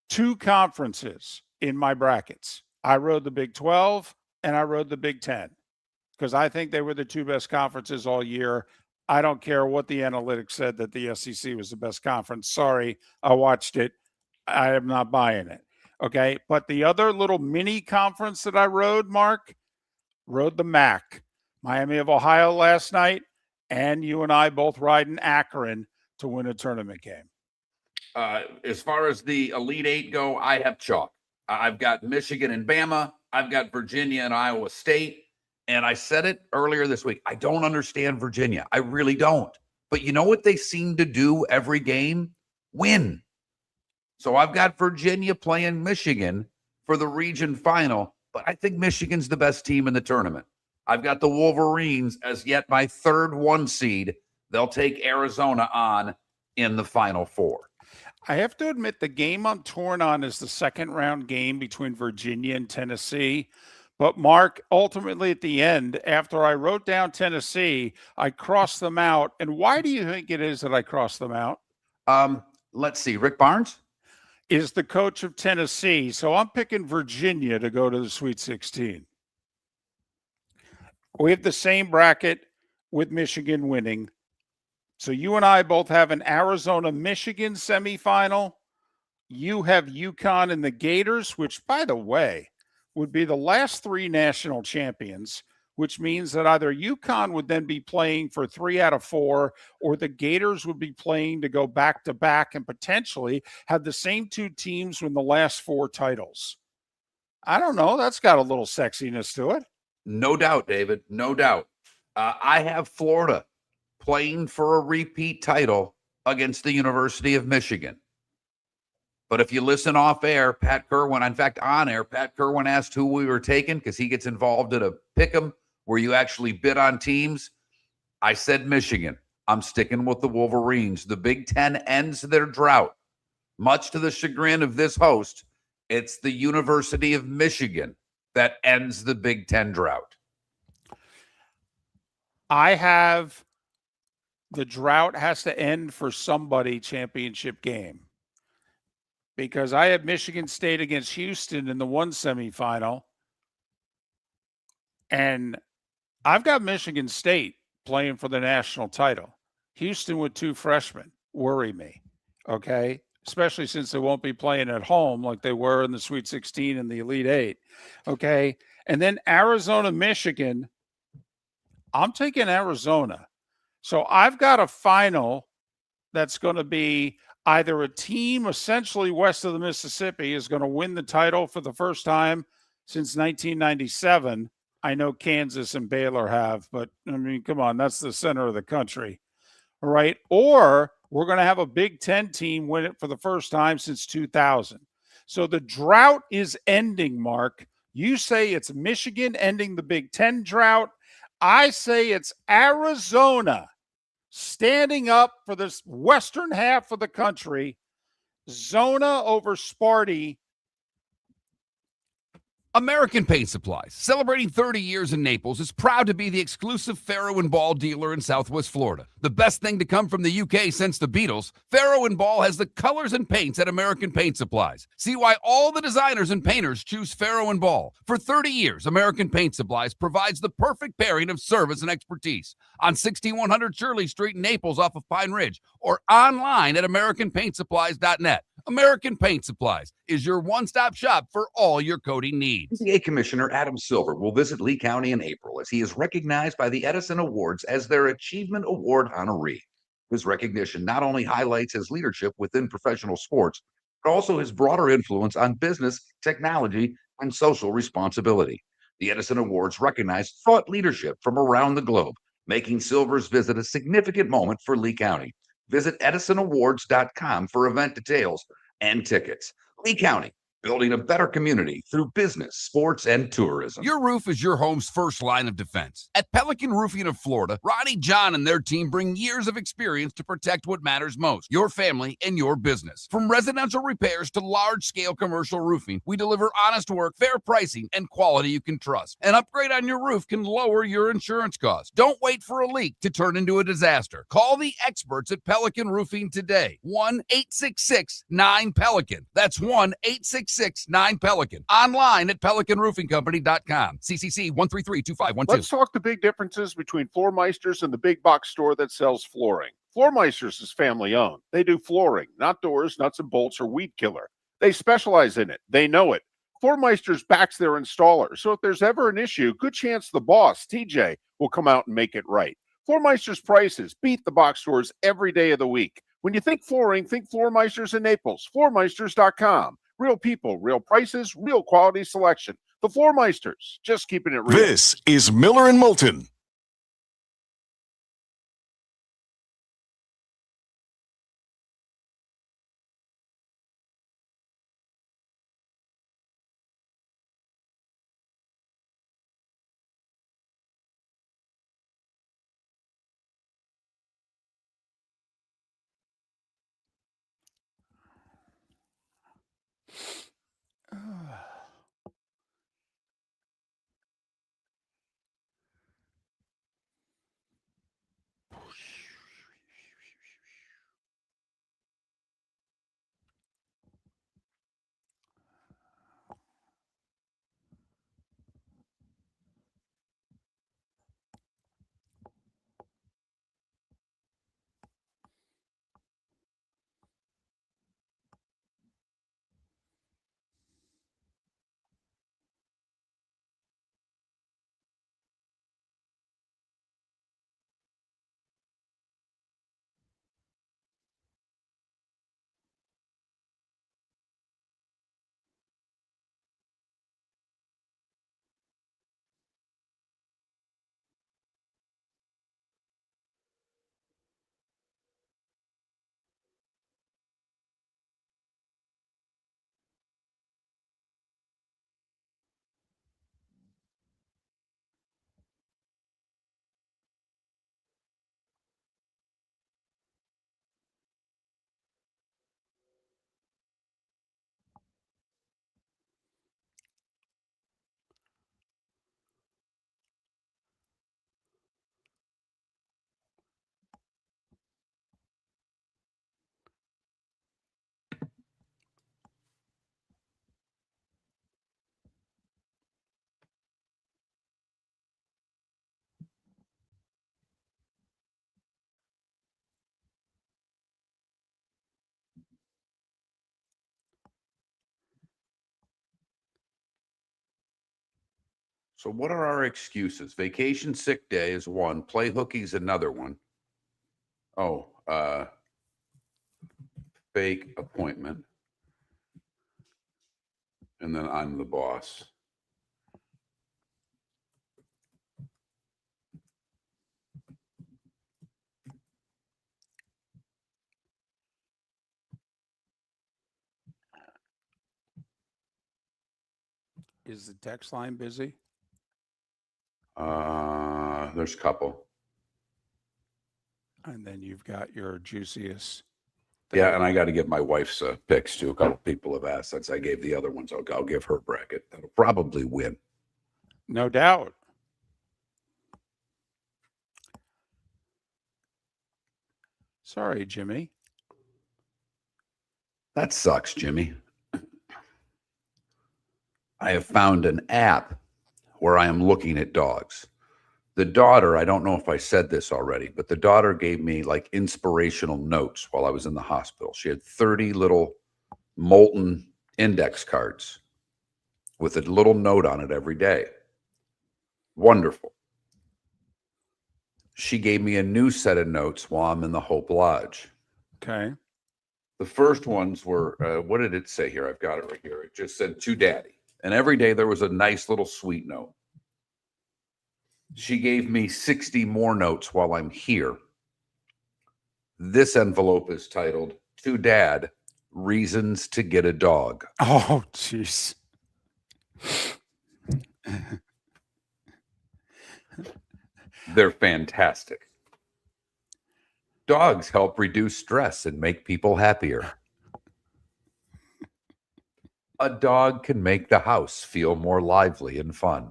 2 conferences in my brackets. I rode the Big 12 and I rode the Big 10 because I think they were the 2 best conferences all year. I don't care what the analytics said that the SEC was the best conference. Sorry, I watched it. I am not buying it. Okay. But the other little mini conference that I rode, Mark, rode the MAC. Miami of Ohio last night, and you and I both riding Akron to win a tournament game. As far as the Elite 8 go, I have chalk. I've got Michigan and Bama. I've got Virginia and Iowa State. And I said it earlier this week. I don't understand Virginia. I really don't. But you know what they seem to do every game? Win. So I've got Virginia playing Michigan for the region final, but I think Michigan's the best team in the tournament. I've got the Wolverines as yet my third 1 seed. They'll take Arizona on in the Final Four. I have to admit the game I'm torn on is the second round game between Virginia and Tennessee. But Mark, ultimately at the end, after I wrote down Tennessee, I crossed them out. And why do you think it is that I crossed them out? Let's see. Rick Barnes is the coach of Tennessee. So I'm picking Virginia to go to the Sweet 16. We have the same bracket with Michigan winning. So you and I both have an Arizona-Michigan semifinal. You have UConn and the Gators, which, by the way, would be the last 3 national champions, which means that either UConn would then be playing for 3 out of 4, or the Gators would be playing to go back-to-back and potentially have the same 2 teams win the last 4 titles. I don't know. That's got a little sexiness to it. No doubt, David. No doubt. I have Florida playing for a repeat title against the University of Michigan. But if you listen off air, Pat Kirwan, in fact, on air, Pat Kirwan asked who we were taking because he gets involved in a pick'em where you actually bid on teams. I said Michigan. I'm sticking with the Wolverines. The Big Ten ends their drought. Much to the chagrin of this host, it's the University of Michigan that ends the Big Ten drought. I have the drought has to end for somebody championship game. Because I had Michigan State against Houston in the 1 semifinal. And I've got Michigan State playing for the national title. Houston with 2 freshmen worry me, okay? Especially since they won't be playing at home like they were in the Sweet 16 and the Elite 8, okay? And then Arizona, Michigan, I'm taking Arizona. So I've got a final that's going to be either a team essentially west of the Mississippi is going to win the title for the first time since 1997. I know Kansas and Baylor have, but I mean, come on, that's the center of the country, all right? Or we're going to have a Big Ten team win it for the first time since 2000. So the drought is ending, Mark. You say it's Michigan ending the Big Ten drought. I say it's Arizona standing up for this western half of the country. Zona over Sparty. American Paint Supplies, celebrating 30 years in Naples, is proud to be the exclusive Farrow and Ball dealer in Southwest Florida. The best thing to come from the UK since the Beatles, Farrow and Ball has the colors and paints at American Paint Supplies. See why all the designers and painters choose Farrow and Ball. For 30 years, American Paint Supplies provides the perfect pairing of service and expertise on 6100 Shirley Street in Naples off of Pine Ridge or online at AmericanPaintSupplies.net. American Paint Supplies is your one-stop shop for all your coating needs. NCAA Commissioner Adam Silver will visit Lee County in April as he is recognized by the Edison Awards as their Achievement Award honoree. His recognition not only highlights his leadership within professional sports, but also his broader influence on business, technology, and social responsibility. The Edison Awards recognize thought leadership from around the globe, making Silver's visit a significant moment for Lee County. Visit EdisonAwards.com for event details and tickets. Lee County, building a better community through business, sports, and tourism. Your roof is your home's first line of defense. At Pelican Roofing of Florida, Ronnie John and their team bring years of experience to protect what matters most, your family and your business. From residential repairs to large-scale commercial roofing, we deliver honest work, fair pricing, and quality you can trust. An upgrade on your roof can lower your insurance costs. Don't wait for a leak to turn into a disaster. Call the experts at Pelican Roofing today. 1-866-9-PELICAN. That's 1-866-9-PELICAN. Online at PelicanRoofingCompany.com. CCC 1332512. Let's talk the big differences between Floor Meisters and the big box store that sells flooring. Floor Meisters is family owned. They do flooring, not doors, nuts and bolts, or weed killer. They specialize in it. They know it. Floor Meisters backs their installer, so if there's ever an issue, good chance the boss, TJ, will come out and make it right. Floor Meisters prices beat the box stores every day of the week. When you think flooring, think Floor Meisters in Naples. FloorMeisters.com. Real people, real prices, real quality selection. The Floor Meisters, just keeping it real. This is Miller and Moulton. So what are our excuses? Vacation, sick day is one. Play hookie's another one. Oh, fake appointment. And then I'm the boss. Is the text line busy? There's a couple. And then you've got your juiciest Yeah, and I got to give my wife's picks too. A couple people have asked. Since I gave the other ones, I'll give her bracket. That'll probably win. No doubt. Sorry, Jimmy. That sucks, Jimmy. I have found an app where I am looking at dogs. The daughter, I don't know if I said this already, but the daughter gave me like inspirational notes while I was in the hospital. She had 30 little Moulton index cards with a little note on it every day. Wonderful. She gave me a new set of notes while I'm in the Hope Lodge. Okay. The first ones were, what did it say here? I've got it right here. It just said, to Daddy. And every day there was a nice little sweet note. She gave me 60 more notes while I'm here. This envelope is titled, To Dad, Reasons to Get a Dog. Oh, jeez. They're fantastic. Dogs help reduce stress and make people happier. A dog can make the house feel more lively and fun.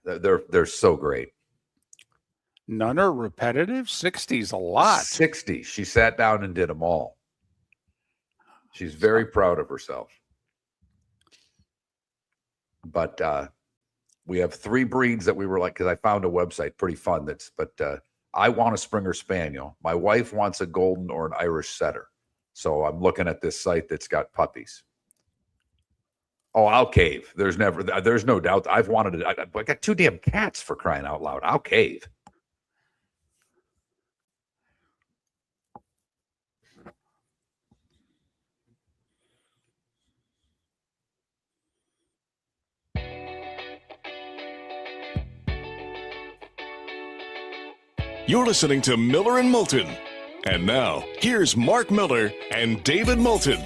They're so great. None are repetitive. 60's a lot. 60. She sat down and did them all. She's very proud of herself. But we have 3 breeds that we were like, because I found a website pretty fun. I want a Springer Spaniel. My wife wants a Golden or an Irish Setter. So I'm looking at this site that's got puppies. Oh, I'll cave. There's no doubt. I've wanted it. I got 2 damn cats, for crying out loud. I'll cave. You're listening to Miller and Moulton. And now, here's Mark Miller and David Moulton.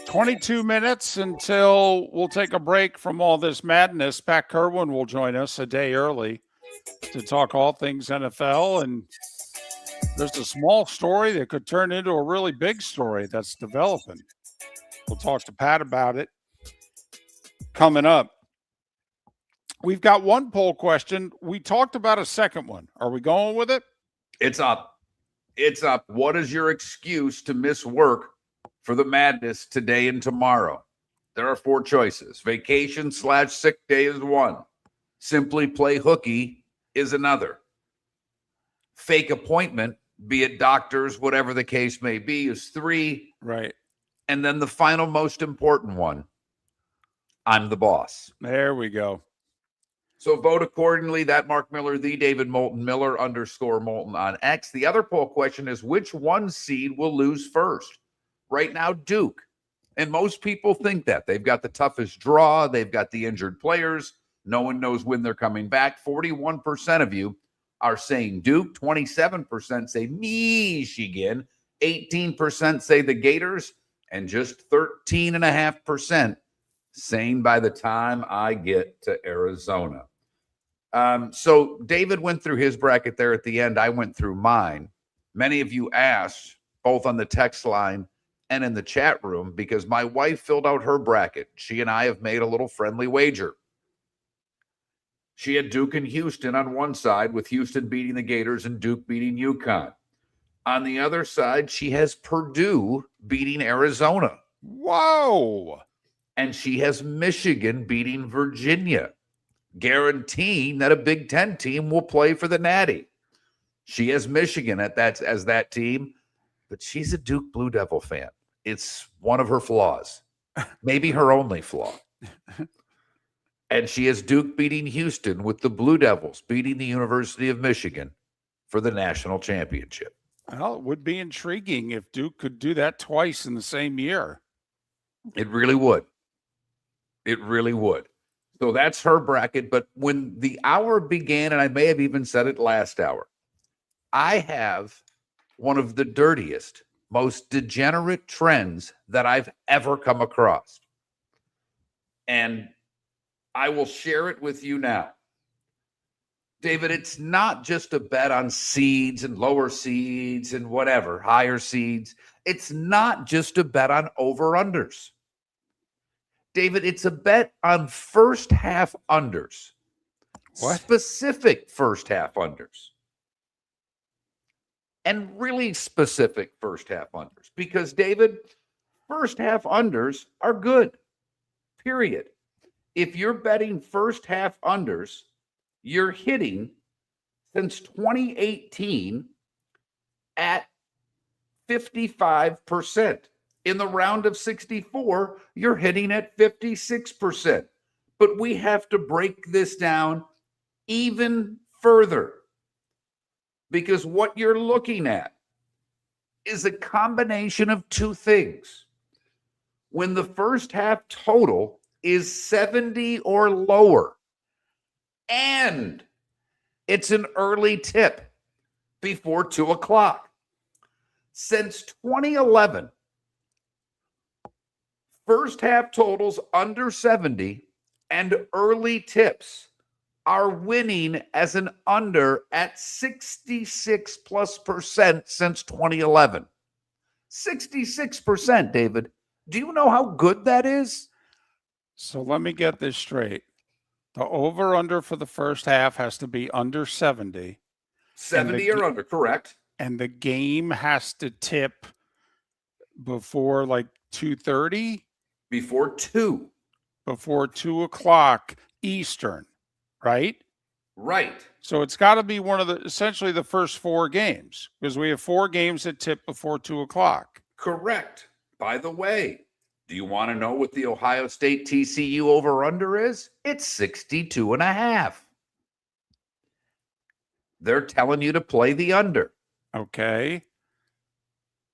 22 minutes until we'll take a break from all this madness. Pat Kirwan will join us a day early to talk all things NFL. And there's a small story that could turn into a really big story that's developing. We'll talk to Pat about it coming up. We've got one poll question. We talked about a second one. Are we going with it? It's up. It's up. What is your excuse to miss work for the madness today and tomorrow? There are 4 choices. Vacation/sick day is 1. Simply play hooky is another. Fake appointment, be it doctors, whatever the case may be, is 3. Right. And then the final most important one, I'm the boss. There we go. So vote accordingly. That Mark Miller, the David Moulton, Miller _Moulton on X. The other poll question is, which 1 seed will lose first? Right now, Duke. And most people think that. They've got the toughest draw. They've got the injured players. No one knows when they're coming back. 41% of you are saying Duke. 27% say Michigan. 18% say the Gators. And just 13.5% saying by the time I get to Arizona. So David went through his bracket there at the end. I went through mine. Many of you asked, both on the text line and in the chat room, because my wife filled out her bracket. She and I have made a little friendly wager. She had Duke and Houston on one side, with Houston beating the Gators and Duke beating UConn. On the other side, she has Purdue beating Arizona. Whoa. And she has Michigan beating Virginia, guaranteeing that a Big Ten team will play for the Natty. She has Michigan as that team, but she's a Duke Blue Devil fan. It's one of her flaws, maybe her only flaw. And she has Duke beating Houston, with the Blue Devils beating the University of Michigan for the national championship. Well, it would be intriguing if Duke could do that twice in the same year. It really would. It really would. So that's her bracket. But when the hour began, and I may have even said it last hour, I have one of the dirtiest, most degenerate trends that I've ever come across. And I will share it with you now. David, it's not just a bet on seeds and lower seeds and whatever, higher seeds. It's not just a bet on over-unders. David, it's a bet on first half unders. What? Specific first half unders. And really specific first half unders. Because, David, first half unders are good. Period. If you're betting first half unders, you're hitting since 2018 at 55%. In the round of 64, you're hitting at 56%. But we have to break this down even further, because what you're looking at is a combination of two things. When the first half total is 70 or lower, and it's an early tip before 2 o'clock. Since 2011, first half totals under 70 and early tips are winning as an under at 66+% since 2011. 66%, David. Do you know how good that is? So let me get this straight. The over-under for the first half has to be under 70. 70 or under, correct. And the game has to tip before like 2:30? Before 2. Before 2 o'clock Eastern, right? Right. So it's got to be one of the, essentially the first 4 games, because we have 4 games that tip before 2 o'clock. Correct. By the way, do you want to know what the Ohio State TCU over-under is? It's 62.5. They're telling you to play the under. Okay.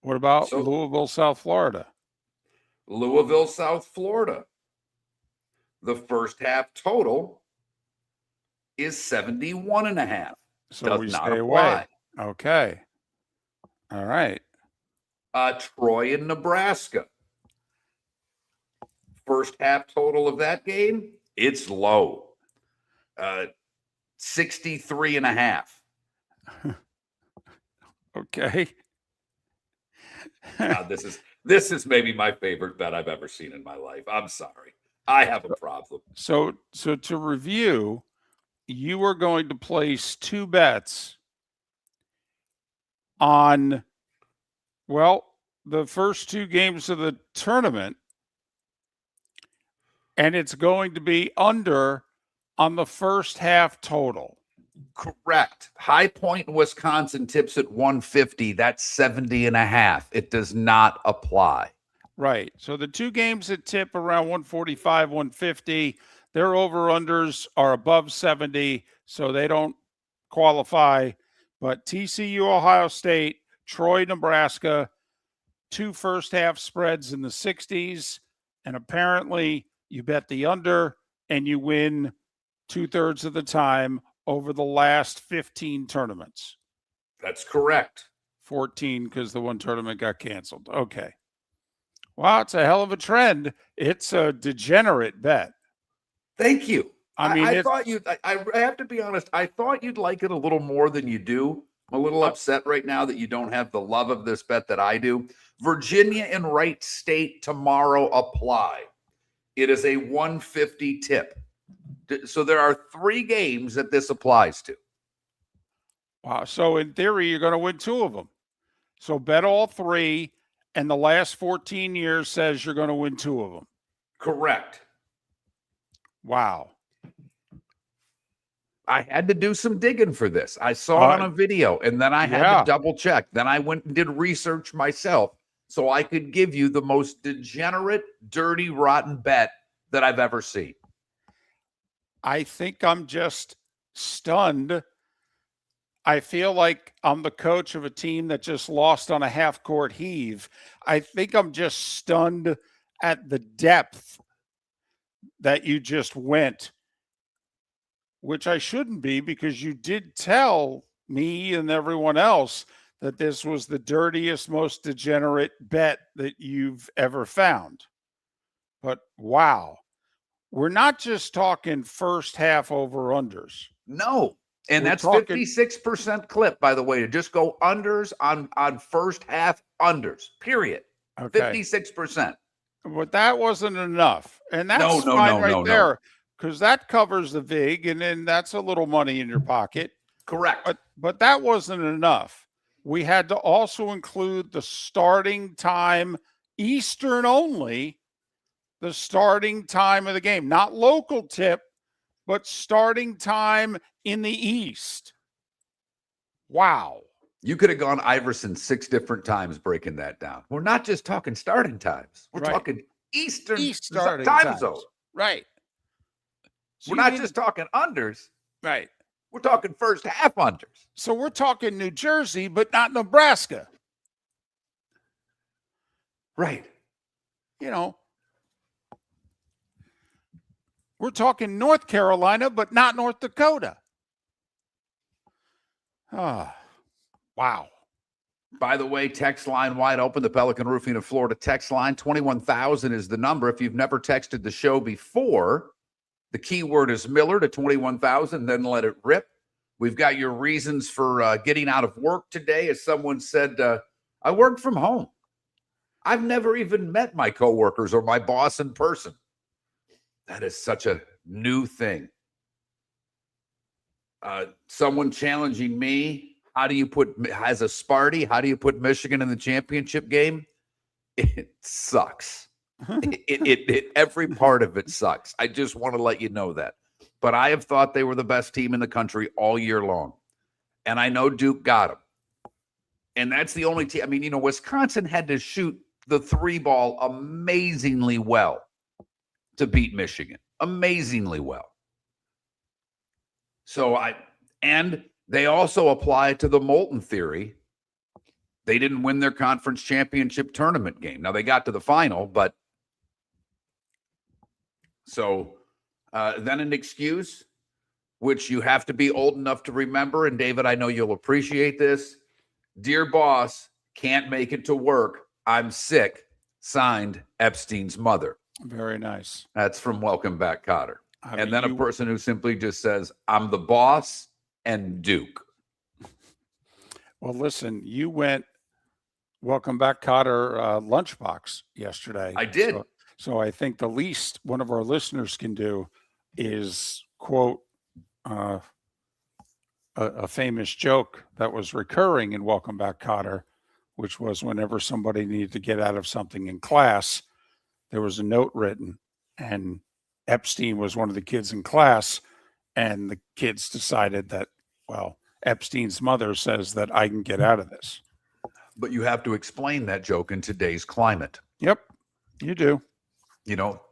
What about Louisville, South Florida? Louisville, South Florida. The first half total is 71.5. So Does we not stay apply. away. Okay. All right. Troy and Nebraska. First half total of that game, it's low. 63.5. Okay. This is maybe my favorite bet I've ever seen in my life. I'm sorry. I have a problem. So to review, you are going to place 2 bets on, well, the first 2 games of the tournament, and it's going to be under on the first half total. Correct. High Point, Wisconsin tips at 150. That's 70.5. It does not apply. Right. So the 2 games that tip around 145, 150, their over-unders are above 70, so they don't qualify. But TCU, Ohio State, Troy, Nebraska, 2 first half spreads in the 60s, and apparently you bet the under and you win 2/3 of the time over the last 15 tournaments. That's correct. 14 because the one tournament got canceled. Okay. Wow, it's a hell of a trend. It's a degenerate bet. Thank you. I mean, I thought you'd, I have to be honest, I thought you'd like it a little more than you do. I'm a little upset right now that you don't have the love of this bet that I do. Virginia and Wright State tomorrow apply. It is a 150 tip. So there are 3 games that this applies to. Wow. So in theory, you're going to win 2 of them. So bet all 3, and the last 14 years says you're going to win 2 of them. Correct. Wow. I had to do some digging for this. I saw it on a video, and then I had to double check. Then I went and did research myself so I could give you the most degenerate, dirty, rotten bet that I've ever seen. I think I'm just stunned. I feel like I'm the coach of a team that just lost on a half-court heave. I think I'm just stunned at the depth that you just went, which I shouldn't be, because you did tell me and everyone else that this was the dirtiest, most degenerate bet that you've ever found. But wow, we're not just talking first half over-unders. No, And We're that's talking- 56% clip, by the way, to just go unders on first half unders, period. Okay. 56%. But that wasn't enough. And that's No, fine right no. there, because that covers the VIG, and then that's a little money in your pocket. Correct. But that wasn't enough. We had to also include the starting time, Eastern only, the starting time of the game, not local tip, but starting time in the East. Wow. You could have gone Iverson 6 different times breaking that down. We're not just talking starting times. We're Right. talking Eastern starting time times. zone. Right. So We're you not didn't- just talking unders. right. We're talking first half unders. So we're talking New Jersey, but not Nebraska. Right. You know, we're talking North Carolina, but not North Dakota. Ah, wow. By the way, text line wide open. The Pelican Roofing of Florida text line. 21,000 is the number. If you've never texted the show before, the keyword is Miller to 21,000, then let it rip. We've got your reasons for getting out of work today. As someone said, I work from home. I've never even met my coworkers or my boss in person. That is such a new thing. Someone challenging me, how do you put, as a Sparty, how do you put Michigan in the championship game? It sucks. Every part of it sucks. I just want to let you know that. But I have thought they were the best team in the country all year long. And I know Duke got them. And that's the only team. I mean, Wisconsin had to shoot the 3-ball amazingly well to beat Michigan. Amazingly well. And they also apply to the Moulton theory. They didn't win their conference championship tournament game. Now they got to the final, but then an excuse, which you have to be old enough to remember. And David, I know you'll appreciate this. Dear boss, can't make it to work. I'm sick. Signed, Epstein's mother. Very nice. That's from Welcome Back, Cotter. I And mean, then a person who simply just says, I'm the boss and Duke. Well, listen, you went Welcome Back Cotter lunchbox yesterday. I did. So I think the least one of our listeners can do is quote a famous joke that was recurring in Welcome Back Cotter, which was whenever somebody needed to get out of something in class, there was a note written, and Epstein was one of the kids in class, and the kids decided that, well, Epstein's mother says that I can get out of this. But you have to explain that joke in today's climate. Yep, you do.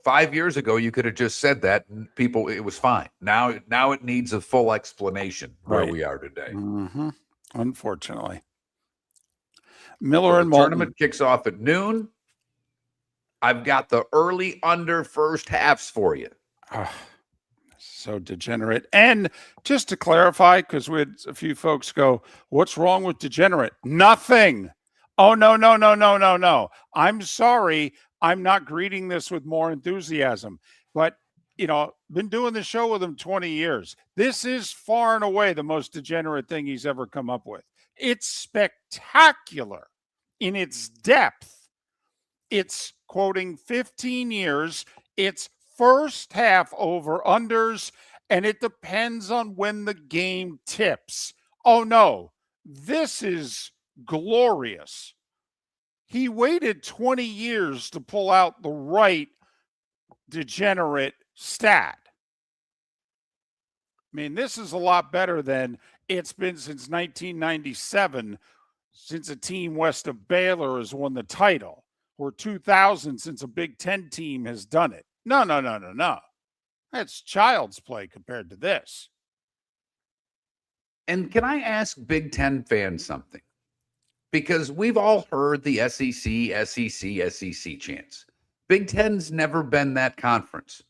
5 years ago, you could have just said that and people, it was fine. Now it needs a full explanation where Right. we are today. Mm-hmm. Unfortunately. Miller So and the Moulton. tournament kicks off at noon. I've got the early under first halves for you. So degenerate. And just to clarify, because we had a few folks go, what's wrong with degenerate? Nothing. Oh, no. I'm sorry. I'm not greeting this with more enthusiasm. But, been doing the show with him 20 years. This is far and away the most degenerate thing he's ever come up with. It's spectacular in its depth. It's quoting 15 years. It's first half over unders, and it depends on when the game tips. Oh, no, this is glorious. He waited 20 years to pull out the right degenerate stat. I mean, this is a lot better than it's been since 1997, since a team west of Baylor has won the title, or 2000 since a Big Ten team has done it. No. That's child's play compared to this. And can I ask Big Ten fans something? Because we've all heard the SEC chants. Big Ten's never been that conference.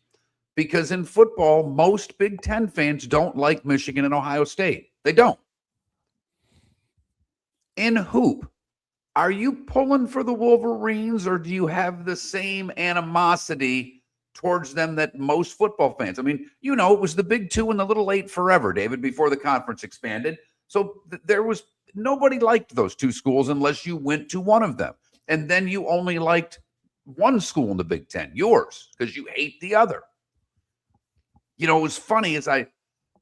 Because in football, most Big Ten fans don't like Michigan and Ohio State. They don't. In hoop, are you pulling for the Wolverines, or do you have the same animosity towards them that most football fans. I mean, you know, it was the Big Two and the Little Eight forever, David, before the conference expanded. So there was nobody liked those two schools unless you went to one of them. And then you only liked one school in the Big Ten, yours, because you hate the other. You know, it was funny as I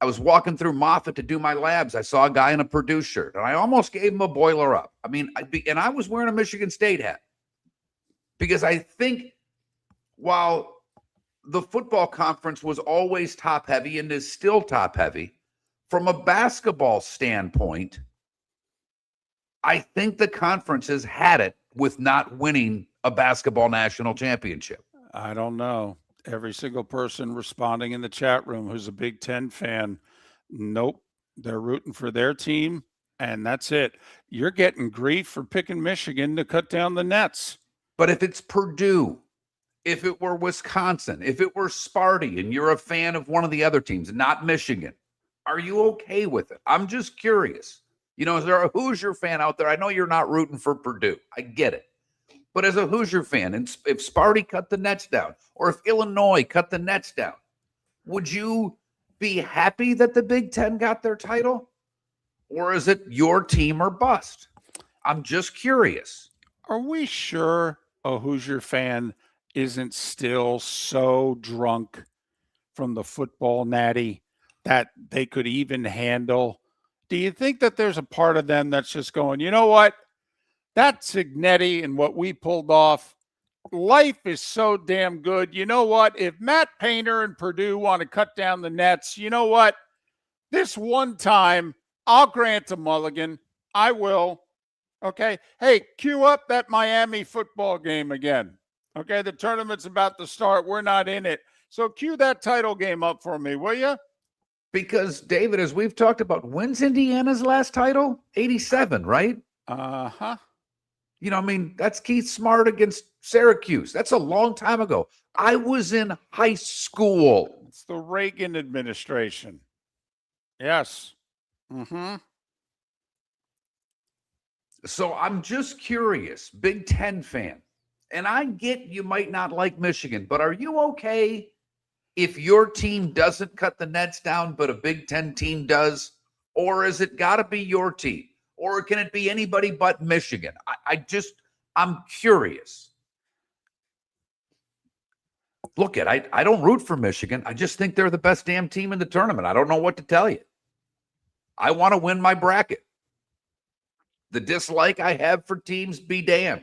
was walking through Moffitt to do my labs. I saw a guy in a Purdue shirt, and I almost gave him a boiler up. I mean, I was wearing a Michigan State hat because I think while the football conference was always top heavy and is still top heavy, from a basketball standpoint, I think the conference has had it with not winning a basketball national championship. I don't know. Every single person responding in the chat room who's a Big Ten fan, nope, they're rooting for their team, and that's it. You're getting grief for picking Michigan to cut down the nets. But if it's Purdue, if it were Wisconsin, if it were Sparty, and you're a fan of one of the other teams, not Michigan, are you okay with it? I'm just curious. You know, is there a Hoosier fan out there? I know you're not rooting for Purdue. I get it. But as a Hoosier fan, and if Sparty cut the nets down, or if Illinois cut the nets down, would you be happy that the Big Ten got their title? Or is it your team or bust? I'm just curious. Are we sure a Hoosier fan isn't still so drunk from the football natty that they could even handle? Do you think that there's a part of them that's just going, you know what? That Signetti and what we pulled off, life is so damn good. You know what? If Matt Painter and Purdue want to cut down the nets, you know what? This one time, I'll grant a mulligan. I will. Okay. Hey, cue up that Miami football game again. Okay. The tournament's about to start. We're not in it. So cue that title game up for me, will you? Because, David, as we've talked about, when's Indiana's last title? 87, right? Uh-huh. You know, I mean, that's Keith Smart against Syracuse. That's a long time ago. I was in high school. It's the Reagan administration. Yes. Mm-hmm. So I'm just curious, Big Ten fan, and I get you might not like Michigan, but are you okay if your team doesn't cut the nets down, but a Big Ten team does? Or is it got to be your team? Or can it be anybody but Michigan? I'm curious. Look, I don't root for Michigan. I just think they're the best damn team in the tournament. I don't know what to tell you. I want to win my bracket. The dislike I have for teams be damned.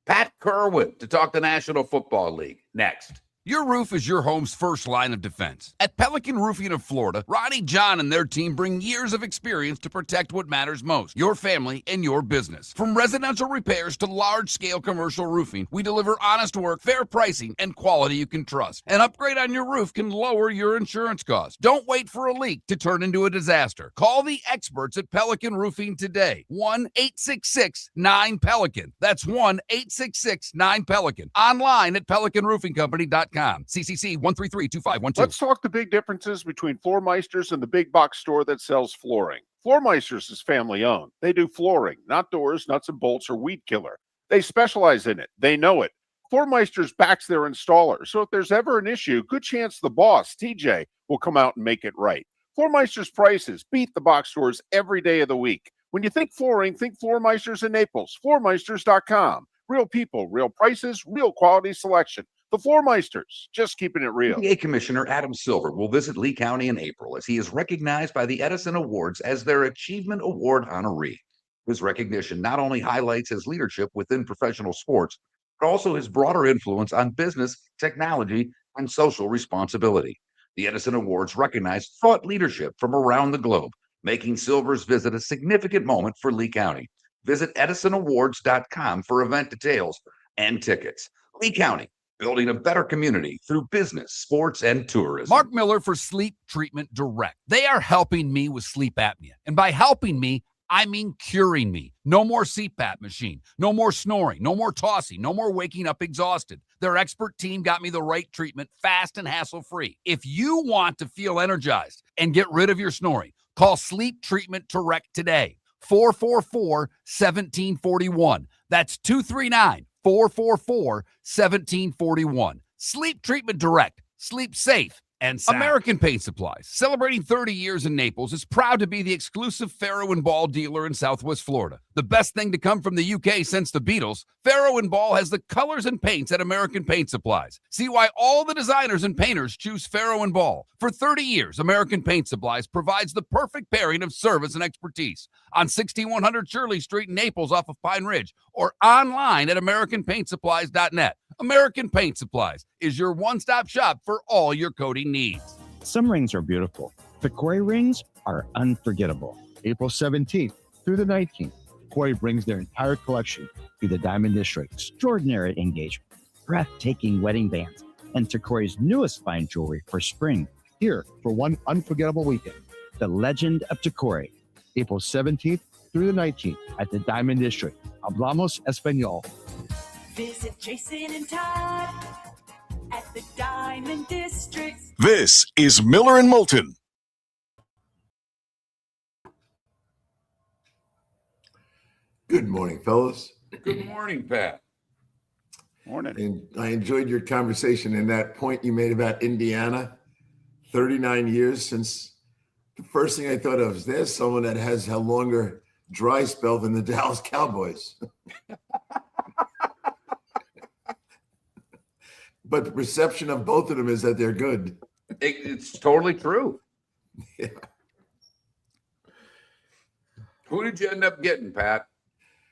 Pat Kirwan to talk the National Football League next. Your roof is your home's first line of defense. At Pelican Roofing of Florida, Ronnie John and their team bring years of experience to protect what matters most, your family and your business. From residential repairs to large-scale commercial roofing, we deliver honest work, fair pricing, and quality you can trust. An upgrade on your roof can lower your insurance costs. Don't wait for a leak to turn into a disaster. Call the experts at Pelican Roofing today. 1-866-9-PELICAN. That's 1-866-9-PELICAN. Online at pelicanroofingcompany.com. CCC 1332512. Let's talk the big differences between Floor Meisters and the big box store that sells flooring. Floor Meisters is family owned. They do flooring, not doors, nuts and bolts, or weed killer. They specialize in it. They know it. Floor Meisters backs their installer. So if there's ever an issue, good chance the boss, TJ, will come out and make it right. Floor Meisters prices beat the box stores every day of the week. When you think flooring, think Floor Meisters in Naples. Floormeisters.com. Real people, real prices, real quality selection. The Floor Meisters, just keeping it real. NCAA Commissioner Adam Silver will visit Lee County in April as he is recognized by the Edison Awards as their Achievement Award honoree. His recognition not only highlights his leadership within professional sports, but also his broader influence on business, technology, and social responsibility. The Edison Awards recognize thought leadership from around the globe, making Silver's visit a significant moment for Lee County. Visit EdisonAwards.com for event details and tickets. Lee County, building a better community through business, sports, and tourism. Mark Miller for Sleep Treatment Direct. They are helping me with sleep apnea. And by helping me, I mean curing me. No more CPAP machine, no more snoring, no more tossing, no more waking up exhausted. Their expert team got me the right treatment, fast and hassle-free. If you want to feel energized and get rid of your snoring, call Sleep Treatment Direct today. 444-1741. That's 239-444-1741. Sleep Treatment Direct. Sleep safe and sound. American Paint Supplies, celebrating 30 years in Naples, is proud to be the exclusive Farrow and Ball dealer in Southwest Florida. The best thing to come from the UK since the Beatles, Farrow and Ball has the colors and paints at American Paint Supplies. See why all the designers and painters choose Farrow and Ball. For 30 years, American Paint Supplies provides the perfect pairing of service and expertise on 6100 Shirley Street in Naples off of Pine Ridge, or online at AmericanPaintSupplies.net. American Paint Supplies is your one-stop shop for all your coating needs. Some rings are beautiful. The Koi rings are unforgettable. April 17th through the 19th, Koi brings their entire collection to the Diamond District. Extraordinary engagement, breathtaking wedding bands, and Koi's newest fine jewelry for spring. Here for one unforgettable weekend, the Legend of Koi, April 17th through the 19th at the Diamond District. Hablamos Español. Visit Jason and Todd at the Diamond District. This is Miller and Moulton. Good morning, fellas. Good morning, Pat. Morning. And I enjoyed your conversation and that point you made about Indiana. 39 years since the first thing I thought of is there's someone that has a longer dry spell than the Dallas Cowboys. But the perception of both of them is that they're good. It's totally true. Yeah. Who did you end up getting, Pat?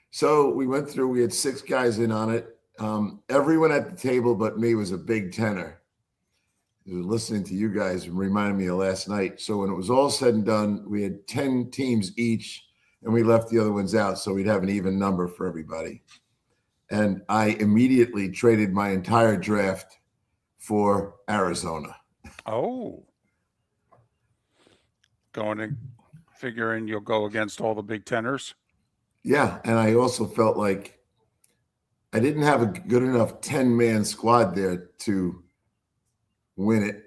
So we went through, we had 6 guys in on it. Everyone at the table but me was a Big Tenner. Listening to you guys reminded me of last night. So when it was all said and done, we had 10 teams each, and we left the other ones out so we'd have an even number for everybody. And I immediately traded my entire draft for Arizona. Oh. Figuring you'll go against all the Big Teners. Yeah, and I also felt like I didn't have a good enough 10-man squad there to win it.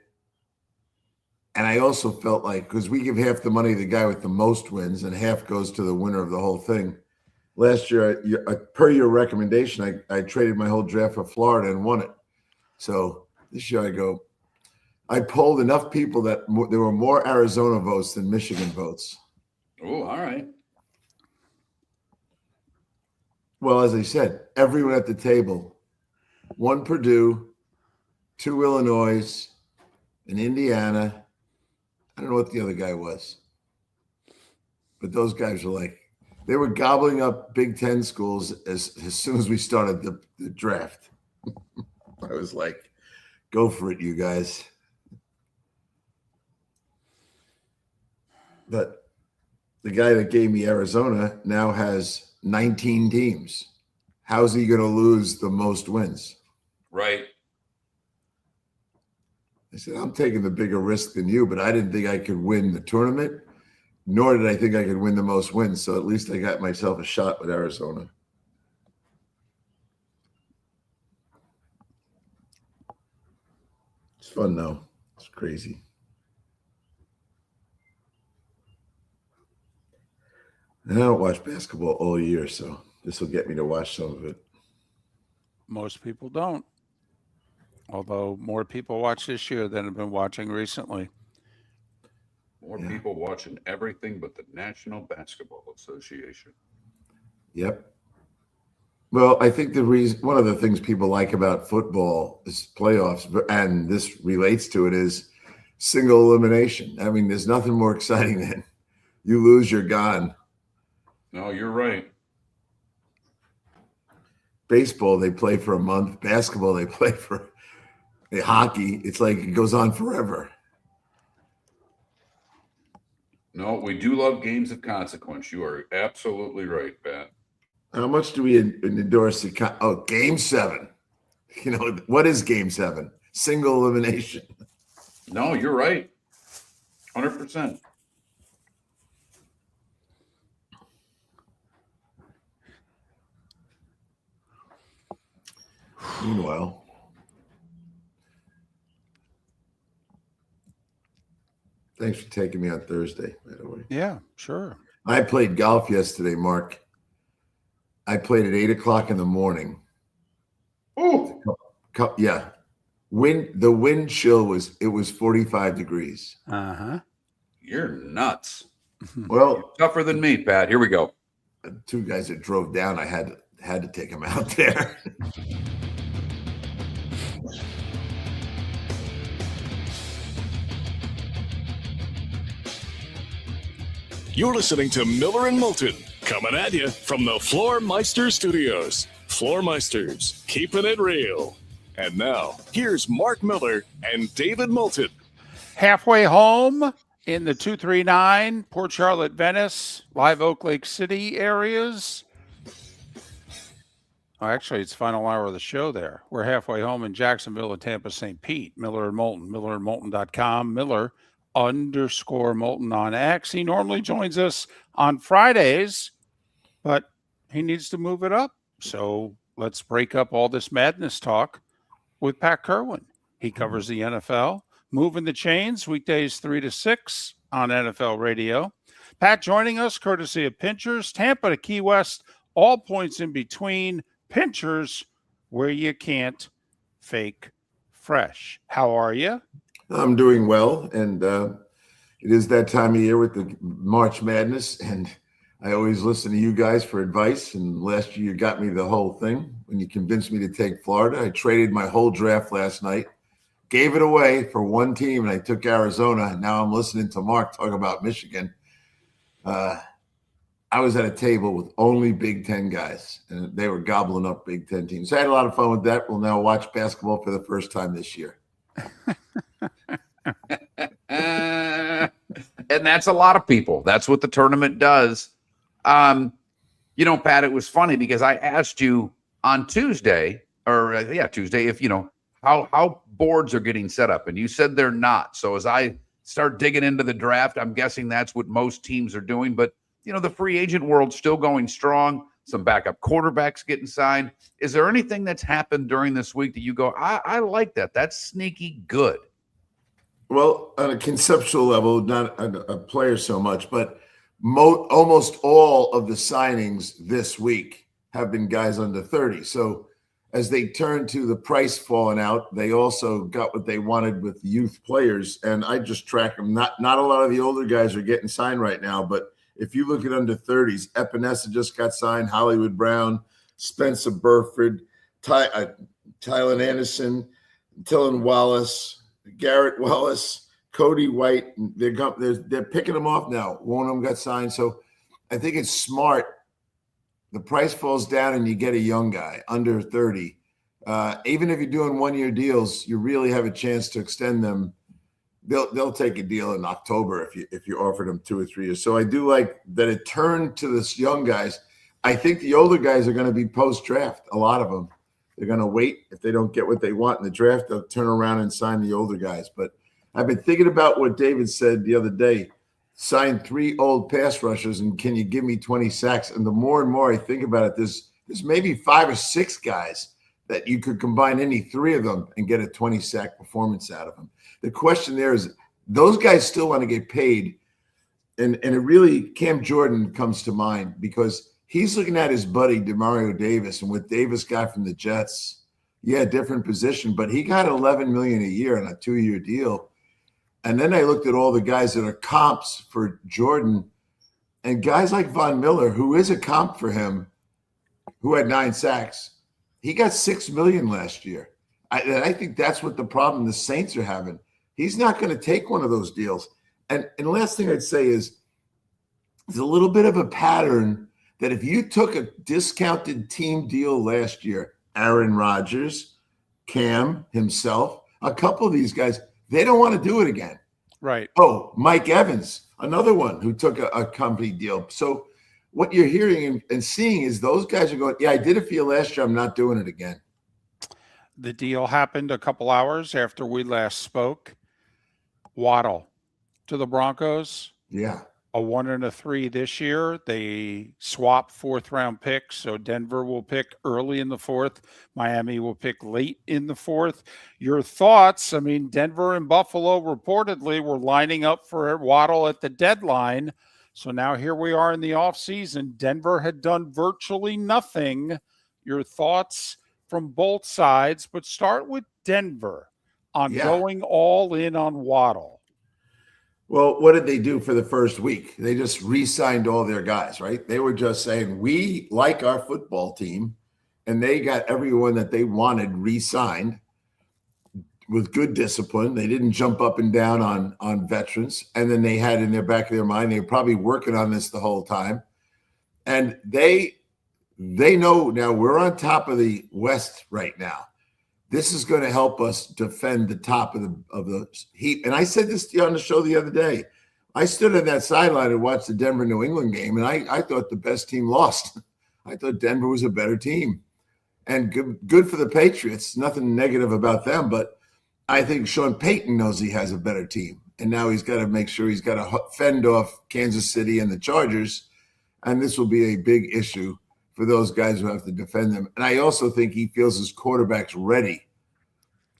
And I also felt like, because we give half the money to the guy with the most wins and half goes to the winner of the whole thing. Last year, per your recommendation, I traded my whole draft for Florida and won it. So this year I polled enough people that there were more Arizona votes than Michigan votes. Oh, all right. Well, as I said, everyone at the table, 1 Purdue, 2 Illinois, and Indiana. I don't know what the other guy was. But those guys were like, they were gobbling up Big Ten schools as soon as we started the draft. I was like, go for it, you guys. But the guy that gave me Arizona now has 19 teams. How's he going to lose the most wins? Right. I said, I'm taking the bigger risk than you, but I didn't think I could win the tournament, nor did I think I could win the most wins. So at least I got myself a shot with Arizona. It's fun, though. It's crazy. And I don't watch basketball all year, so this will get me to watch some of it. Most people don't. Although more people watch this year than have been watching recently. More people watching everything but the National Basketball Association. Yep. Well, I think one of the things people like about football is playoffs, and this relates to it, is single elimination. I mean, there's nothing more exciting than you lose, you're gone. No, you're right. Baseball, they play for a month. Basketball, they play for hockey. It's like it goes on forever. No, we do love games of consequence. You are absolutely right, Pat. How much do we endorse? Game 7. You know, what is Game 7? Single elimination. No, you're right. 100%. Meanwhile, thanks for taking me on Thursday, by the way. Yeah, sure. I played golf yesterday, Mark. I played at 8:00 in the morning. Oh, Yeah. The wind chill was 45 degrees. Uh-huh. You're nuts. Well, Tougher than me, Pat. Here we go. two guys that drove down, I had to take them out there. You're listening to Miller and Moulton, coming at you from the Floor Meister Studios. Floor Meisters, keeping it real. And now, here's Mark Miller and David Moulton. Halfway home in the 239, Port Charlotte, Venice, Live Oak Lake City areas. Oh, actually, it's final hour of the show there. We're halfway home in Jacksonville and Tampa, St. Pete. Miller and Moulton, millerandmoulton.com, Miller_Moulton on X. He normally joins us on Fridays, but he needs to move it up. So let's break up all this madness talk with Pat Kirwan. He covers the NFL, moving the chains weekdays 3 to 6 on NFL radio. Pat joining us courtesy of Pinchers, Tampa to Key West, all points in between. Pinchers, where you can't fake fresh. How are you? I'm doing well, and it is that time of year with the March Madness, and I always listen to you guys for advice. And last year you got me the whole thing when you convinced me to take Florida. I traded my whole draft last night, gave it away for one team, and I took Arizona. Now I'm listening to Mark talk about Michigan. I was at a table with only Big Ten guys, and they were gobbling up Big Ten teams. I had a lot of fun with that. We'll now watch basketball for the first time this year. And that's a lot of people. That's what the tournament does. Pat, it was funny because I asked you on Tuesday, Tuesday, if how boards are getting set up, and you said they're not. So as I start digging into the draft, I'm guessing that's what most teams are doing. But the free agent world's still going strong. Some backup quarterbacks getting signed. Is there anything that's happened during this week that you go, I like that? That's sneaky good. Well, on a conceptual level, not a player so much, but almost all of the signings this week have been guys under 30. So as they turn to the price falling out, they also got what they wanted with youth players. And I just track them. Not a lot of the older guys are getting signed right now, but if you look at under 30s, Epinesa just got signed, Hollywood Brown, Spencer Burford, Tylen Anderson, Tylan Wallace, Garrett Wallace, Cody White. They're picking them off now. One of them got signed. So I think it's smart. The price falls down and you get a young guy under 30. Even if you're doing one-year deals, you really have a chance to extend them. They'll take a deal in October if you offer them 2 or 3 years. So I do like that it turned to this young guys. I think the older guys are going to be post-draft. A lot of them. They're going to wait. If they don't get what they want in the draft, they'll turn around and sign the older guys. But I've been thinking about what David said the other day. Sign 3 old pass rushers, and can you give me 20 sacks? And the more and more I think about it, there's maybe 5 or 6 guys that you could combine any 3 of them and get a 20-sack performance out of them. The question there is, those guys still want to get paid. And it really, Cam Jordan comes to mind because he's looking at his buddy, Demario Davis, and what Davis got from the Jets. Yeah, different position, but he got $11 million a year on a 2-year deal. And then I looked at all the guys that are comps for Jordan, and guys like Von Miller, who is a comp for him, who had 9 sacks. He got $6 million last year. I think that's what the problem the Saints are having. He's not going to take one of those deals. And the last thing I'd say is there's a little bit of a pattern that if you took a discounted team deal last year, Aaron Rodgers, Cam himself, a couple of these guys, they don't want to do it again. Right. Oh, Mike Evans, another one who took a company deal. So what you're hearing and seeing is those guys are going, yeah, I did it for you last year. I'm not doing it again. The deal happened a couple hours after we last spoke. Waddle to the Broncos. Yeah. A 1 and a 3 this year. They swap 4th-round picks, so Denver will pick early in the 4th. Miami will pick late in the 4th. Your thoughts? I mean, Denver and Buffalo reportedly were lining up for Waddle at the deadline. So now here we are in the offseason. Denver had done virtually nothing. Your thoughts from both sides, but start with Denver. on Yeah. going all in on Waddle. Well, what did they do for the first week? They just re-signed all their guys, right? They were just saying, we like our football team, and they got everyone that they wanted re-signed with good discipline. They didn't jump up and down on veterans. And then they had in their back of their mind, they were probably working on this the whole time. And they know now we're on top of the West right now. This is going to help us defend the top of the heap. And I said this to you on the show the other day. I stood on that sideline and watched the Denver New England game, and I thought the best team lost. I thought Denver was a better team. And good for the Patriots. Nothing negative about them, but I think Sean Payton knows he has a better team. And now he's got to make sure he's got to fend off Kansas City and the Chargers. And this will be a big issue for those guys who have to defend them. And I also think he feels his quarterback's ready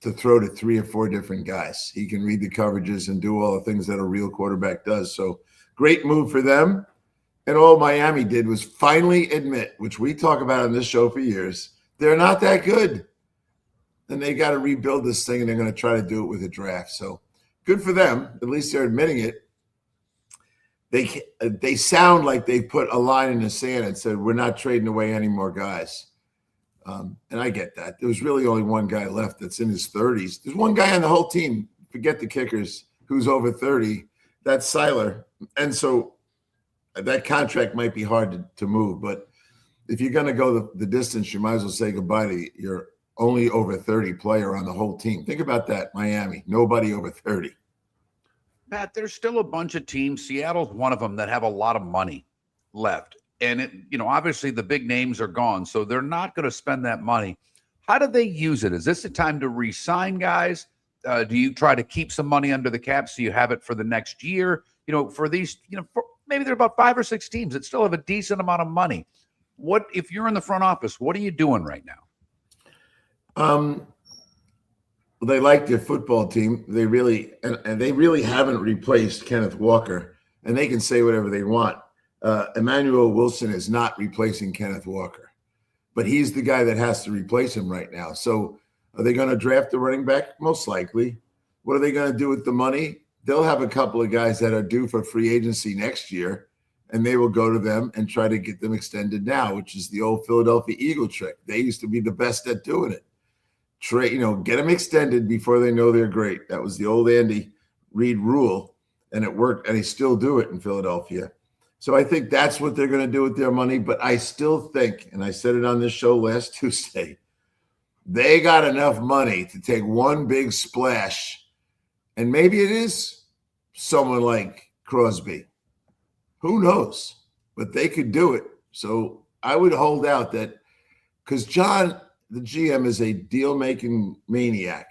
to throw to 3 or 4 different guys. He can read the coverages and do all the things that a real quarterback does. So great move for them. And all Miami did was finally admit, which we talk about on this show for years, they're not that good. And they got to rebuild this thing, and they're going to try to do it with a draft. So good for them. At least they're admitting it. They sound like they put a line in the sand and said, we're not trading away any more guys. And I get that. There was really only one guy left that's in his 30s. There's one guy on the whole team, forget the kickers, who's over 30. That's Seiler. And so that contract might be hard to move. But if you're going to go the distance, you might as well say goodbye to your only over 30 player on the whole team. Think about that, Miami. Nobody over 30. Pat, there's still a bunch of teams. Seattle's one of them that have a lot of money left. And, obviously the big names are gone, so they're not going to spend that money. How do they use it? Is this the time to re-sign guys? Do you try to keep some money under the cap so you have it for the next year? For these, maybe there are about 5 or 6 teams that still have a decent amount of money. What, if you're in the front office, what are you doing right now? They like their football team. They really and they really haven't replaced Kenneth Walker, and they can say whatever they want. Emmanuel Wilson is not replacing Kenneth Walker, but he's the guy that has to replace him right now. So are they going to draft the running back? Most likely. What are they going to do with the money? They'll have a couple of guys that are due for free agency next year, and they will go to them and try to get them extended now, which is the old Philadelphia Eagle trick. They used to be the best at doing it. Get them extended before they know they're great. That was the old Andy Reid rule, and it worked, and they still do it in Philadelphia. So I think that's what they're going to do with their money. But I still think, and I said it on this show last Tuesday, they got enough money to take one big splash, and maybe it is someone like Crosby. Who knows? But they could do it. So I would hold out that, because John, the GM, is a deal-making maniac,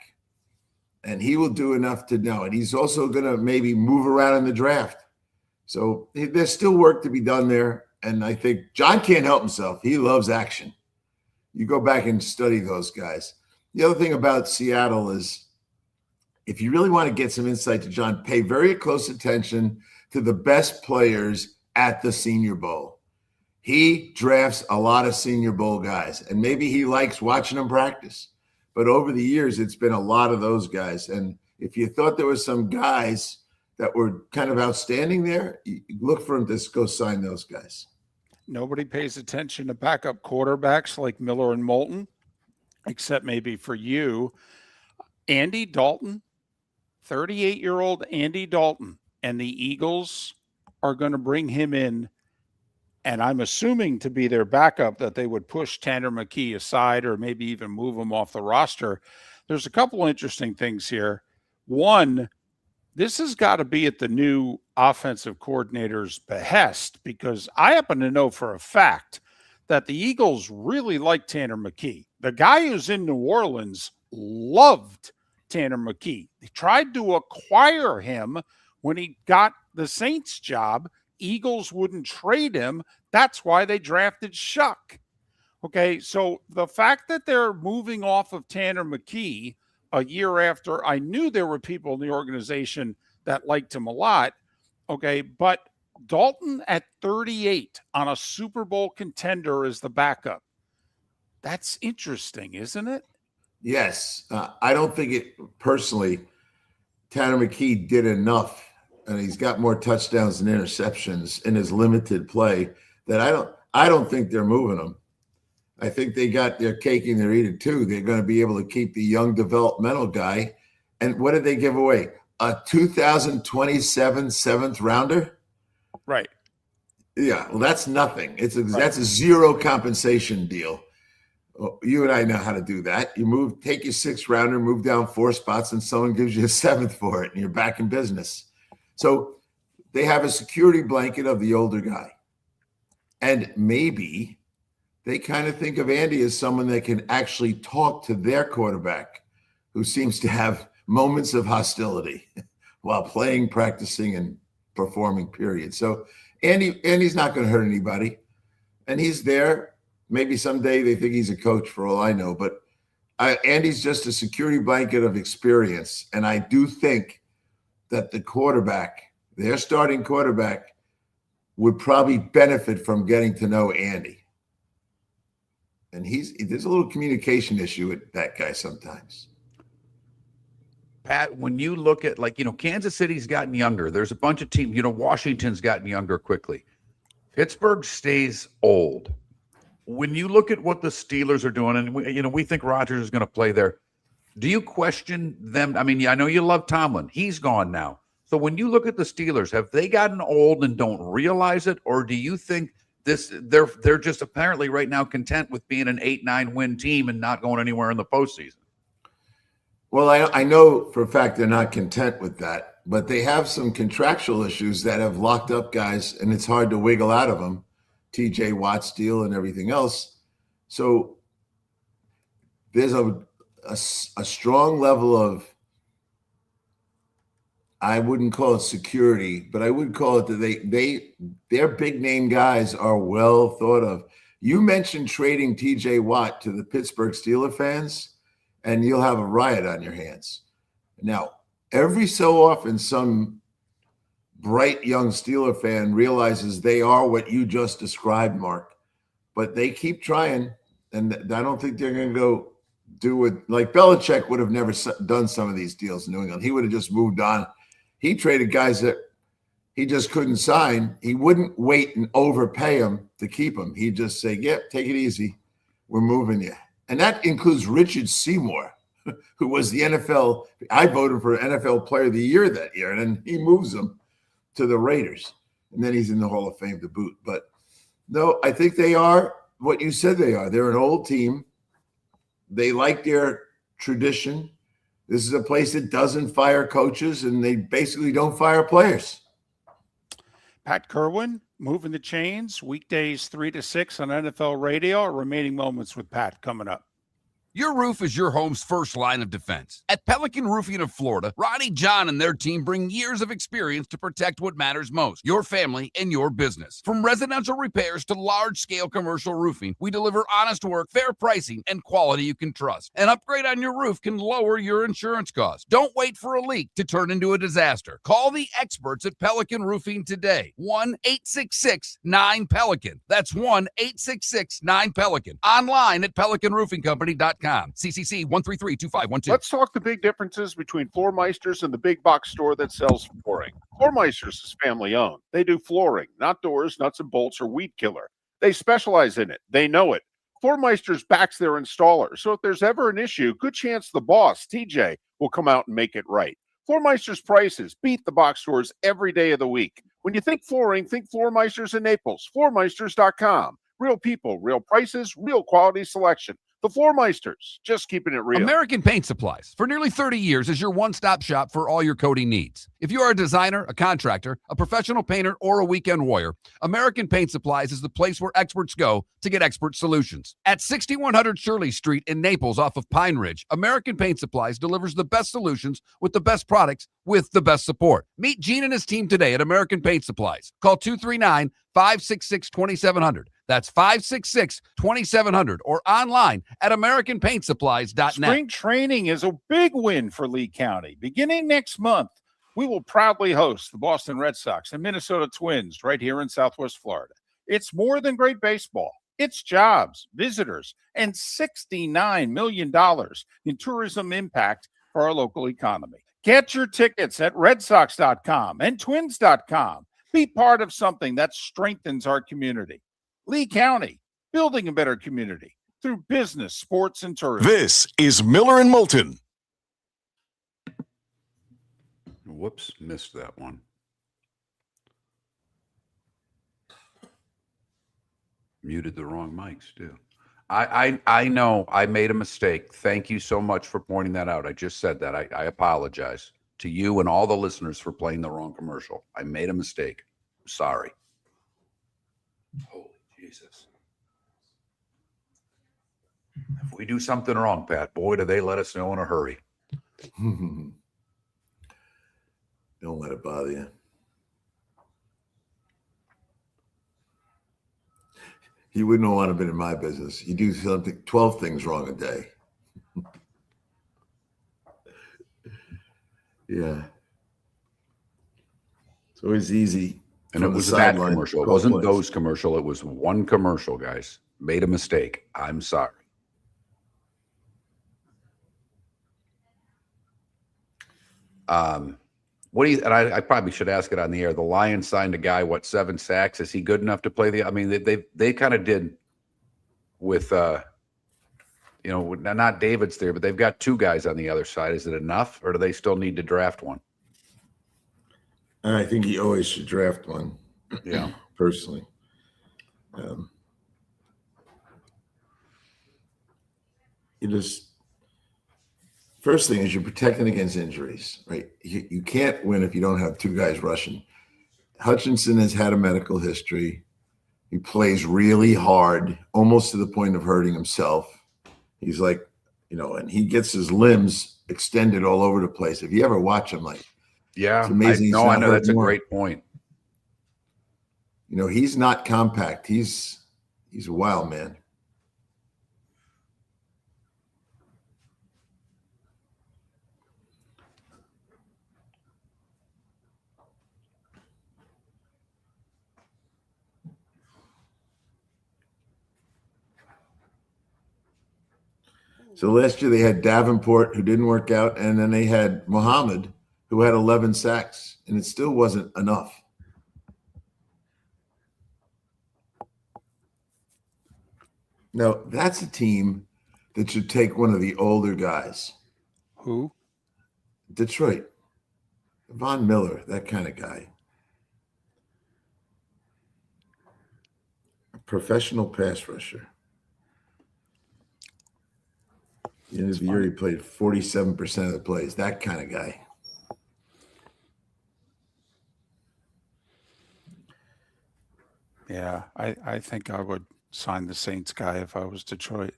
and he will do enough to know it. He's also going to maybe move around in the draft. So there's still work to be done there, and I think John can't help himself. He loves action. You go back and study those guys. The other thing about Seattle is, if you really want to get some insight to John, pay very close attention to the best players at the Senior Bowl. He drafts a lot of Senior Bowl guys, and maybe he likes watching them practice. But over the years, it's been a lot of those guys. And if you thought there were some guys that were kind of outstanding there, you look for him to go sign those guys. Nobody pays attention to backup quarterbacks like Miller and Moulton, except maybe for you. Andy Dalton, 38-year-old Andy Dalton, and the Eagles are going to bring him in, and I'm assuming to be their backup, that they would push Tanner McKee aside or maybe even move him off the roster. There's a couple interesting things here. One, this has got to be at the new offensive coordinator's behest, because I happen to know for a fact that the Eagles really like Tanner McKee. The guy who's in New Orleans loved Tanner McKee. They tried to acquire him when he got the Saints job. Eagles wouldn't trade him. That's why they drafted Shuck. Okay, so the fact that they're moving off of Tanner McKee a year after, I knew there were people in the organization that liked him a lot. Okay, but Dalton at 38 on a Super Bowl contender as the backup. That's interesting, isn't it? Yes. I don't think it personally, Tanner McKee did enough, and he's got more touchdowns than interceptions in his limited play that I don't think they're moving him. I think they got their cake and they're eating too. They're going to be able to keep the young developmental guy. And what did they give away? A 2027 seventh rounder? Right. Yeah, well, that's nothing. That's a zero compensation deal. Well, you and I know how to do that. You take your sixth rounder, move down 4 spots, and someone gives you a seventh for it, and you're back in business. So they have a security blanket of the older guy. And maybe they kind of think of Andy as someone that can actually talk to their quarterback, who seems to have moments of hostility while playing, practicing, and performing, period. So Andy's not going to hurt anybody. And he's there. Maybe someday they think he's a coach, for all I know. But Andy's just a security blanket of experience. And I do think that the quarterback, their starting quarterback, would probably benefit from getting to know Andy. And there's a little communication issue with that guy sometimes. Pat, when you look at, Kansas City's gotten younger. There's a bunch of teams, Washington's gotten younger quickly. Pittsburgh stays old. When you look at what the Steelers are doing, and we think Rodgers is going to play there, do you question them? I mean, I know you love Tomlin. He's gone now. So when you look at the Steelers, have they gotten old and don't realize it? Or do you think they're just apparently right now content with being an 8-9 win team and not going anywhere in the postseason? Well, I know for a fact they're not content with that, but they have some contractual issues that have locked up guys, and it's hard to wiggle out of them. TJ Watt's deal and everything else. So there's a strong level of, I wouldn't call it security, but I would call it that their big name guys are well thought of. You mentioned trading TJ Watt to the Pittsburgh Steelers fans, and you'll have a riot on your hands. Now, every so often, some bright young Steeler fan realizes they are what you just described, Mark, but they keep trying, and I don't think they're going to go do it. Like Belichick would have never done some of these deals in New England. He would have just moved on. He traded guys that he just couldn't sign. He wouldn't wait and overpay them to keep them. He'd just say, "Yep, take it easy. We're moving you." And that includes Richard Seymour, who was the NFL. I voted for NFL Player of the Year that year, and then he moves them to the Raiders, and then he's in the Hall of Fame to boot. But no, I think they are what you said they are. They're an old team. They like their tradition. This is a place that doesn't fire coaches, and they basically don't fire players. Pat Kirwan, moving the chains, weekdays 3 to 6 on NFL radio. Remaining moments with Pat coming up. Your roof is your home's first line of defense. At Pelican Roofing of Florida, Ronnie John and their team bring years of experience to protect what matters most, your family and your business. From residential repairs to large-scale commercial roofing, we deliver honest work, fair pricing, and quality you can trust. An upgrade on your roof can lower your insurance costs. Don't wait for a leak to turn into a disaster. Call the experts at Pelican Roofing today. 1-866-9-PELICAN. That's 1-866-9-PELICAN. Online at pelicanroofingcompany.com. CCC 1332512. Let's talk the big differences between Floor Meisters and the big box store that sells flooring. Floor Meisters is family owned. They do flooring, not doors, nuts and bolts, or weed killer. They specialize in it. They know it. Floor Meisters backs their installer. So if there's ever an issue, good chance the boss, TJ, will come out and make it right. Floor Meisters prices beat the box stores every day of the week. When you think flooring, think Floor Meisters in Naples. Floormeisters.com. Real people, real prices, real quality selection. The Floor Meisters, just keeping it real. American Paint Supplies, for nearly 30 years, is your one-stop shop for all your coating needs. If you are a designer, a contractor, a professional painter, or a weekend warrior, American Paint Supplies is the place where experts go to get expert solutions. At 6100 Shirley Street in Naples off of Pine Ridge, American Paint Supplies delivers the best solutions with the best products with the best support. Meet Gene and his team today at American Paint Supplies. Call 239-566-2700. That's 566-2700 or online at AmericanPaintSupplies.net. Spring training is a big win for Lee County. Beginning next month, we will proudly host the Boston Red Sox and Minnesota Twins right here in Southwest Florida. It's more than great baseball. It's jobs, visitors, and $69 million in tourism impact for our local economy. Get your tickets at redsox.com and twins.com. Be part of something that strengthens our community. Lee County, building a better community through business, sports, and tourism. This is Miller and Moulton. Whoops, missed that one. Muted the wrong mics too. I know I made a mistake. Thank you so much for pointing that out. I just said that. I apologize to you and all the listeners for playing the wrong commercial. I made a mistake. I'm sorry. Holy Jesus. If we do something wrong, Pat, boy, do they let us know in a hurry. Don't let it bother you. You wouldn't want to have been in my business. You do something, 12 things wrong a day. Yeah. It's always easy. And it was that commercial. It wasn't those commercial. It was one commercial, guys. Made a mistake. I'm sorry. What do you, and I probably should ask it on the air. The Lions signed a guy, 7 sacks? Is he good enough to play I mean, they kind of did with, not David's there, but they've got 2 guys on the other side. Is it enough, or do they still need to draft one? I think he always should draft one. Yeah. Personally. First thing is you're protecting against injuries, right? You can't win if you don't have 2 guys rushing. Hutchinson has had a medical history. He plays really hard, almost to the point of hurting himself. He's like, and he gets his limbs extended all over the place. If you ever watch him, yeah, it's amazing. I know that's a great point. He's not compact. He's a wild man. So last year they had Davenport, who didn't work out, and then they had Muhammad, who had 11 sacks, and it still wasn't enough. Now, that's a team that should take one of the older guys. Who? Detroit. Von Miller, that kind of guy. A professional pass rusher. The end of the year, he played 47% of the plays. That kind of guy. Yeah, I think I would sign the Saints guy if I was Detroit.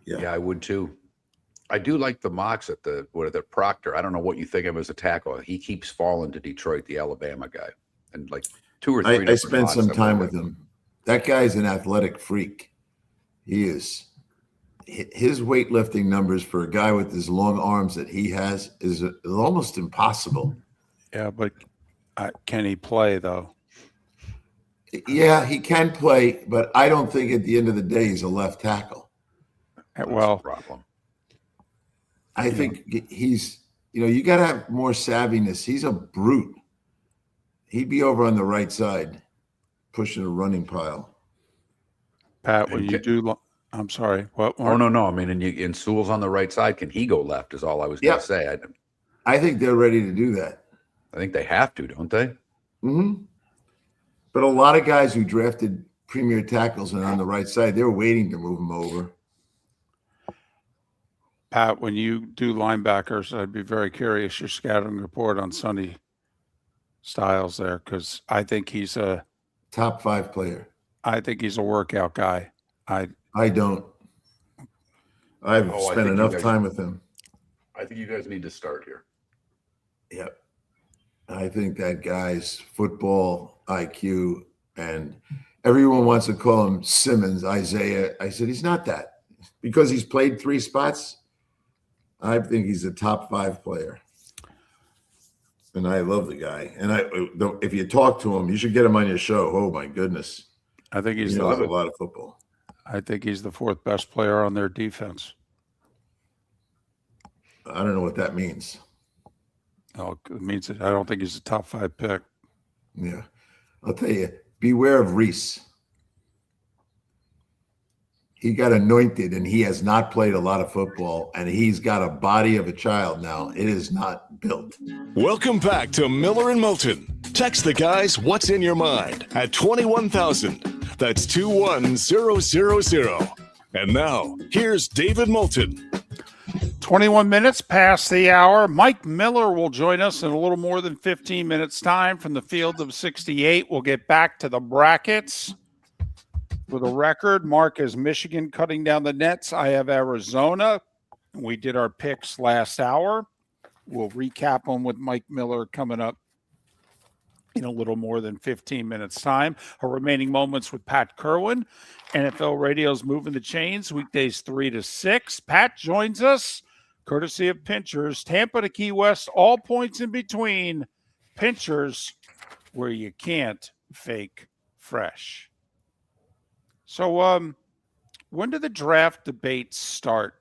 Yeah, I would too. I do like the mocks at the Proctor. I don't know what you think of him as a tackle. He keeps falling to Detroit, the Alabama guy, and 2 or 3. I spent some time with him. That guy's an athletic freak. He is. His weightlifting numbers for a guy with as long arms that he has is almost impossible. Yeah, but can he play though? Yeah, he can play, but I don't think at the end of the day he's a left tackle. Well, problem. I think he's, you got to have more savviness. He's a brute. He'd be over on the right side, pushing a running pile. Pat, when you do, I'm sorry. What? Oh, no. I mean, and Sewell's on the right side. Can he go left? Is all I was going to say. I think they're ready to do that. I think they have to, don't they? Mm-hmm. But a lot of guys who drafted premier tackles and on the right side, they're waiting to move them over. Pat, when you do linebackers, I'd be very curious your scouting report on Sonny Styles there, because I think he's a top 5 player. I think he's a workout guy. I don't. I've spent enough time with him. I think you guys need to start here. Yep. I think that guy's football IQ, and everyone wants to call him Simmons, Isaiah. I said, he's not that. Because he's played 3 spots, I think he's a top 5 player. And I love the guy. And if you talk to him, you should get him on your show. Oh, my goodness. I think he's He knows a lot of football. I think he's the fourth best player on their defense. I don't know what that means. Oh, it means that I don't think he's a top 5 pick. Yeah. I'll tell you, beware of Reese. He got anointed and he has not played a lot of football, and he's got a body of a child now. It is not built. Welcome back to Miller and Moulton. Text the guys what's in your mind at 21,000. That's 21000. And now, here's David Moulton. 21 minutes past the hour. Mike Miller will join us in a little more than 15 minutes' time from the field of 68. We'll get back to the brackets. For the record, Mark has Michigan cutting down the nets. I have Arizona. We did our picks last hour. We'll recap them with Mike Miller coming up in a little more than 15 minutes' time. Our remaining moments with Pat Kirwan. NFL Radio's moving the chains, weekdays 3 to 6. Pat joins us, courtesy of Pinchers. Tampa to Key West, all points in between. Pinchers, where you can't fake fresh. So when do the draft debates start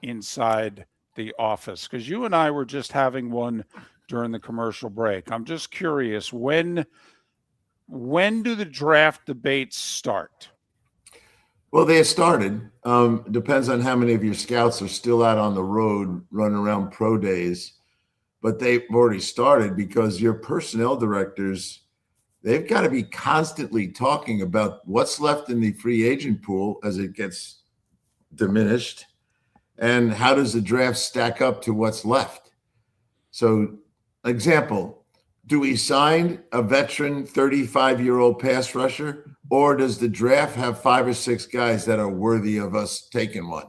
inside the office? Because you and I were just having one during the commercial break. I'm just curious, when do the draft debates start? Well, they have started. Depends on how many of your scouts are still out on the road running around pro days. But they've already started because your personnel directors, they've got to be constantly talking about what's left in the free agent pool as it gets diminished, and how does the draft stack up to what's left. So, example, do we sign a veteran 35-year-old pass rusher, or does the draft have 5 or 6 guys that are worthy of us taking one?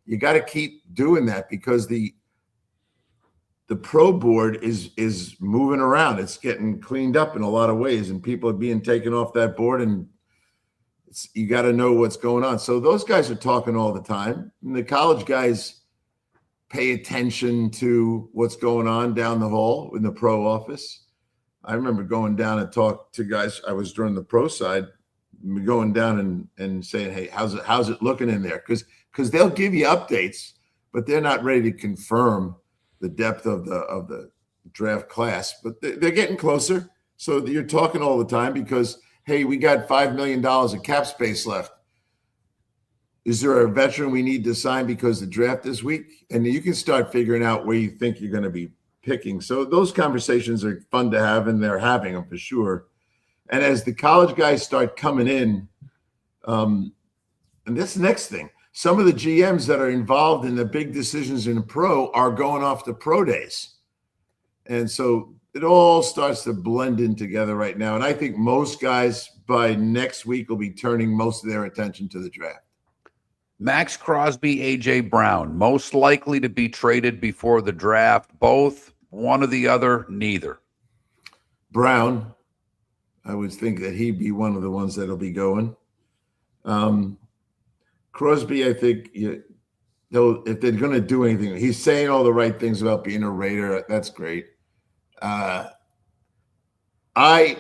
You got to keep doing that because the pro board is moving around. It's getting cleaned up in a lot of ways, and people are being taken off that board, and you got to know what's going on. So those guys are talking all the time. And the college guys pay attention to what's going on down the hall in the pro office. I remember going down and talk to guys. I was during the pro side, going down and saying, hey, how's it looking in there? Because they'll give you updates, but they're not ready to confirm the depth of the draft class, but they're getting closer. So you're talking all the time because, hey, we got $5 million of cap space left. Is there a veteran we need to sign because the draft this week? And you can start figuring out where you think you're going to be picking. So those conversations are fun to have, and they're having them for sure. And as the college guys start coming in, and that's the next thing, some of the GMs that are involved in the big decisions in the pro are going off to pro days. And so it all starts to blend in together right now. And I think most guys by next week will be turning most of their attention to the draft. Max Crosby, A.J. Brown, most likely to be traded before the draft. Both, one or the other, neither. Brown, I would think that he'd be one of the ones that'll be going. Crosby, I think, if they're going to do anything, he's saying all the right things about being a Raider. That's great. I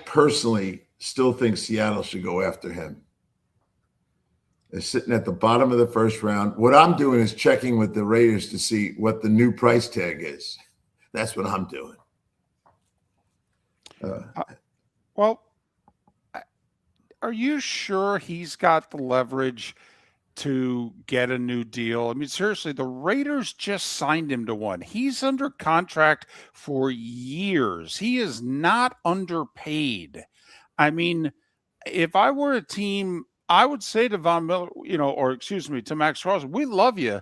personally still think Seattle should go after him. They're sitting at the bottom of the first round. What I'm doing is checking with the Raiders to see what the new price tag is. That's what I'm doing. Well, are you sure he's got the leverage to get a new deal? I mean, seriously, the Raiders just signed him to one. He's under contract for years. He is not underpaid. I mean, if I were a team, I would say to Von Miller, to Max Crosby, we love you.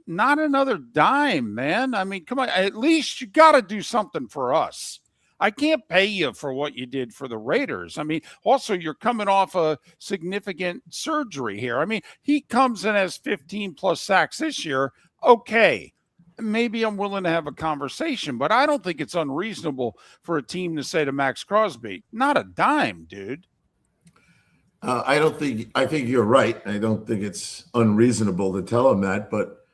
Not another dime, man. I mean, come on. At least you got to do something for us. I can't pay you for what you did for the Raiders. I mean, also, you're coming off a significant surgery here. I mean, he comes in as 15-plus sacks this year. Okay, maybe I'm willing to have a conversation, but I don't think it's unreasonable for a team to say to Max Crosby, not a dime, dude. I think you're right. I don't think it's unreasonable to tell him that, but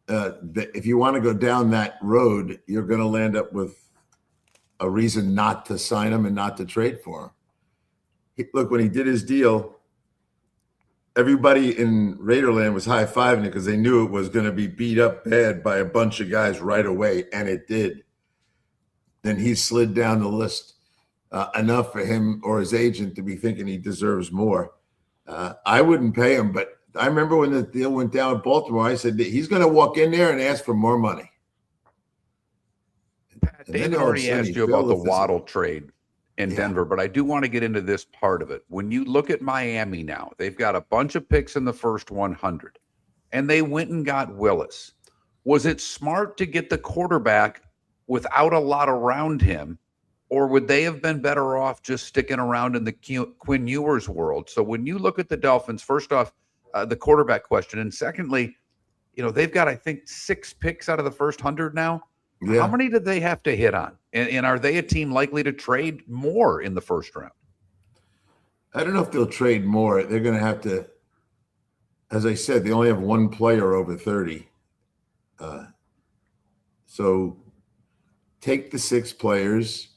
if you want to go down that road, you're going to land up with a reason not to sign him and not to trade for him. look, when he did his deal, everybody in Raiderland was high-fiving it because they knew it was going to be beat up bad by a bunch of guys right away, and it did. Then he slid down the list enough for him or his agent to be thinking he deserves more. I wouldn't pay him, but I remember when the deal went down with Baltimore, I said he's going to walk in there and ask for more money. Pat, David already asked you about the Waddle trade in Denver, but I do want to get into this part of it. When you look at Miami now, they've got a bunch of picks in the first 100, and they went and got Willis. Was it smart to get the quarterback without a lot around him, or would they have been better off just sticking around in the Quinn Ewers world? So when you look at the Dolphins, first off, the quarterback question, and secondly, they've got, I think, 6 picks out of the first 100 now. Yeah. How many did they have to hit on? And are they a team likely to trade more in the first round? I don't know if they'll trade more. They're going to have to, as I said, they only have one player over 30. So take the 6 players.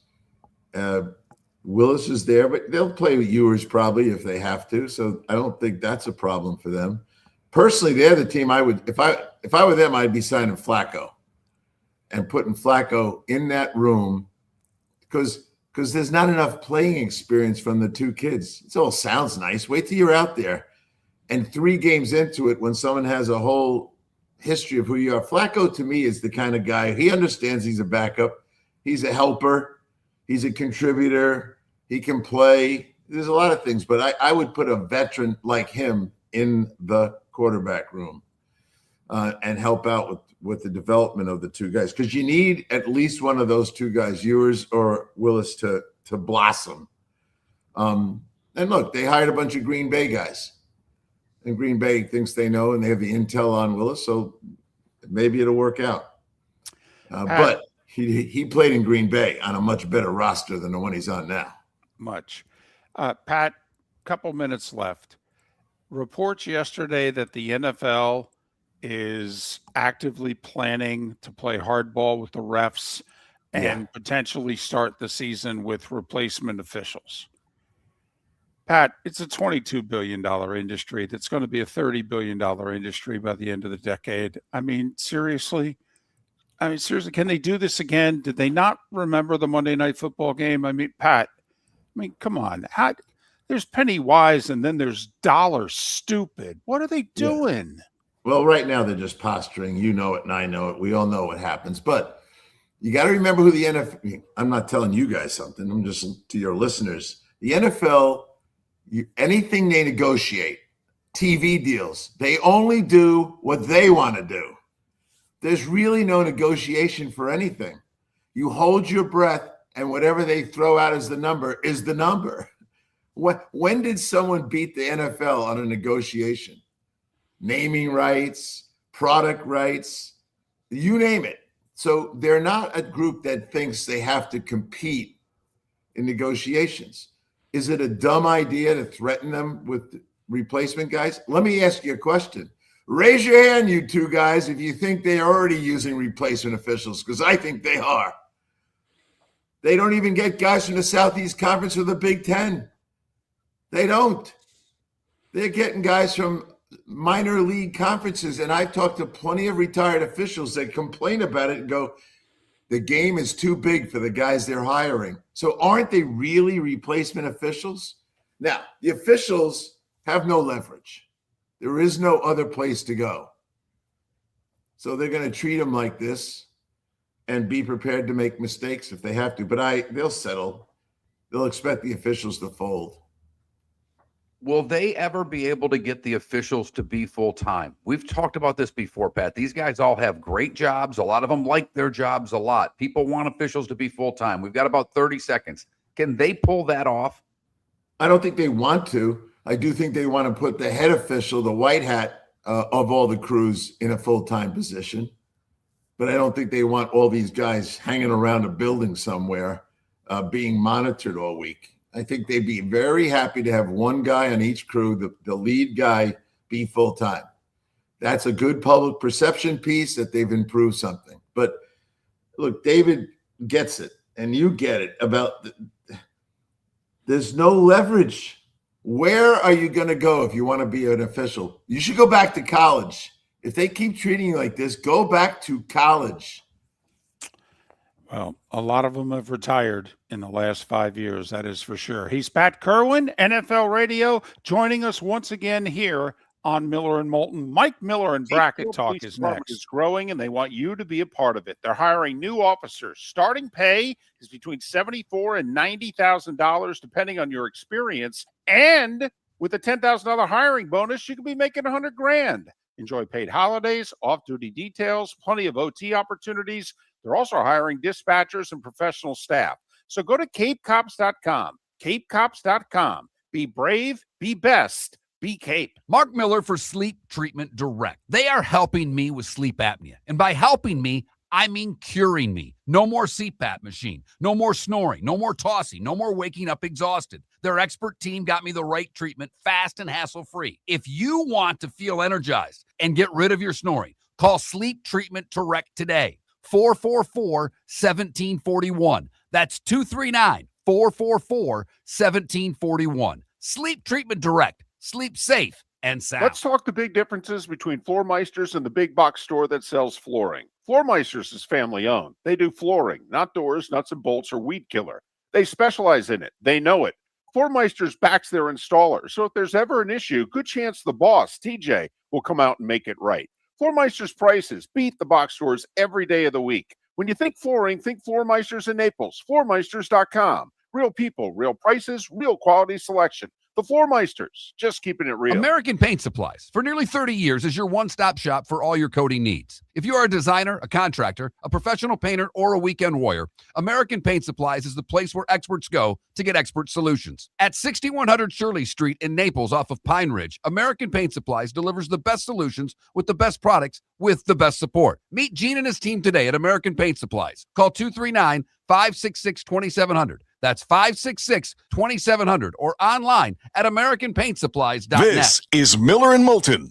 Willis is there, but they'll play with Ewers probably if they have to. So I don't think that's a problem for them. Personally, they're the team I would, if I were them, I'd be signing Flacco and putting Flacco in that room because there's not enough playing experience from the 2 kids. It all sounds nice. Wait till you're out there. And 3 games into it, when someone has a whole history of who you are, Flacco to me is the kind of guy, he understands he's a backup. He's a helper. He's a contributor. He can play. There's a lot of things, but I would put a veteran like him in the quarterback room and help out with the development of the 2 guys, because you need at least one of those 2 guys, Ewers or Willis, to blossom. And look, they hired a bunch of Green Bay guys, and Green Bay thinks they know, and they have the intel on Willis, so maybe it'll work out. But he played in Green Bay on a much better roster than the one he's on now. Much. Pat, couple minutes left. Reports yesterday that the NFL is actively planning to play hardball with the refs and potentially start the season with replacement officials. Pat, it's a $22 billion industry that's going to be a $30 billion industry by the end of the decade. I mean, seriously, can they do this again? Did they not remember the Monday Night Football game? I mean, Pat, come on. There's penny wise and then there's dollar stupid. What are they doing? Yeah. Well, right now they're just posturing. You know it and I know it. We all know what happens. But you got to remember who the NFL – I'm not telling you guys something. I'm just to your listeners. The NFL, anything they negotiate, TV deals, they only do what they want to do. There's really no negotiation for anything. You hold your breath, and whatever they throw out as the number is the number. When did someone beat the NFL on a negotiation? Naming rights, product rights, you name it. So they're not a group that thinks they have to compete in negotiations. Is it a dumb idea to threaten them with replacement guys? Let me ask you a question. Raise your hand, you 2 guys, if you think they're already using replacement officials, because I think they are. They don't even get guys from the Southeast Conference or the Big Ten. They don't. They're getting guys from minor league conferences, and I've talked to plenty of retired officials that complain about it and go, the game is too big for the guys they're hiring. So aren't they really replacement officials? Now, the officials have no leverage. There is no other place to go. So they're going to treat them like this and be prepared to make mistakes if they have to. But they'll settle. They'll expect the officials to fold. Will they ever be able to get the officials to be full-time? We've talked about this before, Pat. These guys all have great jobs. A lot of them like their jobs a lot. People want officials to be full-time. We've got about 30 seconds. Can they pull that off? I don't think they want to. I do think they want to put the head official, the white hat of all the crews, in a full-time position. But I don't think they want all these guys hanging around a building somewhere being monitored all week. I think they'd be very happy to have one guy on each crew, the lead guy, be full-time. That's a good public perception piece that they've improved something. But look, David gets it, and you get it about There's no leverage. Where are you going to go if you want to be an official? You should go back to college. If they keep treating you like this, go back to college. Well, a lot of them have retired in the last 5 years, that is for sure. He's Pat Kirwan, NFL Radio, joining us once again here on Miller and Moulton. Mike Miller and Bracket Talk is next. Is growing, and they want you to be a part of it. They're hiring new officers. Starting pay is between $74,000 and $90,000, depending on your experience. And with a $10,000 hiring bonus, you could be making $100,000. Enjoy paid holidays, off-duty details, plenty of OT opportunities. They're also hiring dispatchers and professional staff. So go to capecops.com. Capecops.com. Be brave, be best, be Cape. Mark Miller for Sleep Treatment Direct. They are helping me with sleep apnea. And by helping me, I mean curing me. No more CPAP machine. No more snoring. No more tossing. No more waking up exhausted. Their expert team got me the right treatment, fast and hassle-free. If you want to feel energized and get rid of your snoring, call Sleep Treatment Direct today. 444-1741. That's 239-444-1741. Sleep Treatment Direct. Sleep safe and sound. Let's talk the big differences between Floormeisters and the big box store that sells flooring. Floormeisters is family owned. They do flooring, not doors, nuts and bolts, or weed killer. They specialize in it. They know it. Floormeisters backs their installer. So if there's ever an issue, good chance the boss, TJ, will come out and make it right. Floormeister's prices beat the box stores every day of the week. When you think flooring, think Floormeisters in Naples. Floormeisters.com. Real people, real prices, real quality selection. The Floormeisters, just keeping it real. American Paint Supplies, for nearly 30 years, is your one-stop shop for all your coating needs. If you are a designer, a contractor, a professional painter, or a weekend warrior, American Paint Supplies is the place where experts go to get expert solutions. At 6100 Shirley Street in Naples off of Pine Ridge, American Paint Supplies delivers the best solutions with the best products with the best support. Meet Gene and his team today at American Paint Supplies. Call 239-566-2700. That's 566-2700 or online at AmericanPaintSupplies.net. This is Miller and Moulton.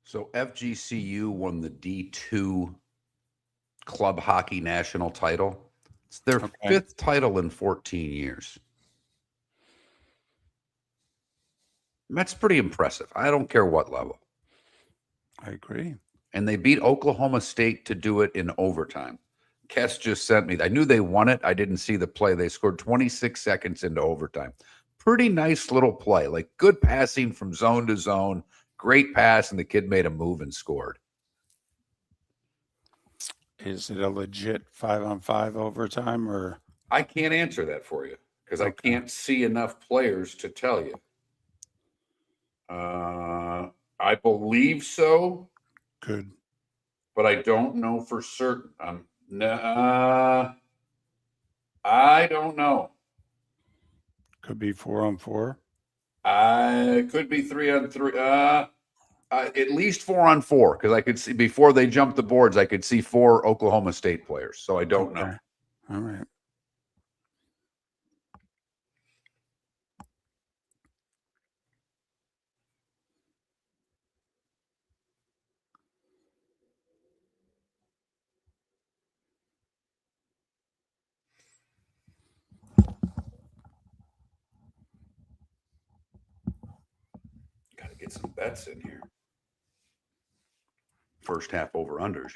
So FGCU won the D2 club hockey national title. It's their fifth title in 14 years. That's pretty impressive. I don't care what level. I agree. And they beat Oklahoma State to do it in overtime. Kess just sent me. I knew they won it. I didn't see the play. They scored 26 seconds into overtime. Pretty nice little play. Like good passing from zone to zone. Great pass, and the kid made a move and scored. Is it a legit 5-on-5 overtime, or? I can't answer that for you because I can't see enough players to tell you. I believe so. Good. But I don't know for certain. I don't know. Could be 4-on-4. It could be 3-on-3. At least 4-on-4, because I could see before they jumped the boards, I could see 4 Oklahoma State players. So I don't know. All right. Got to get some bets in here. First half over unders,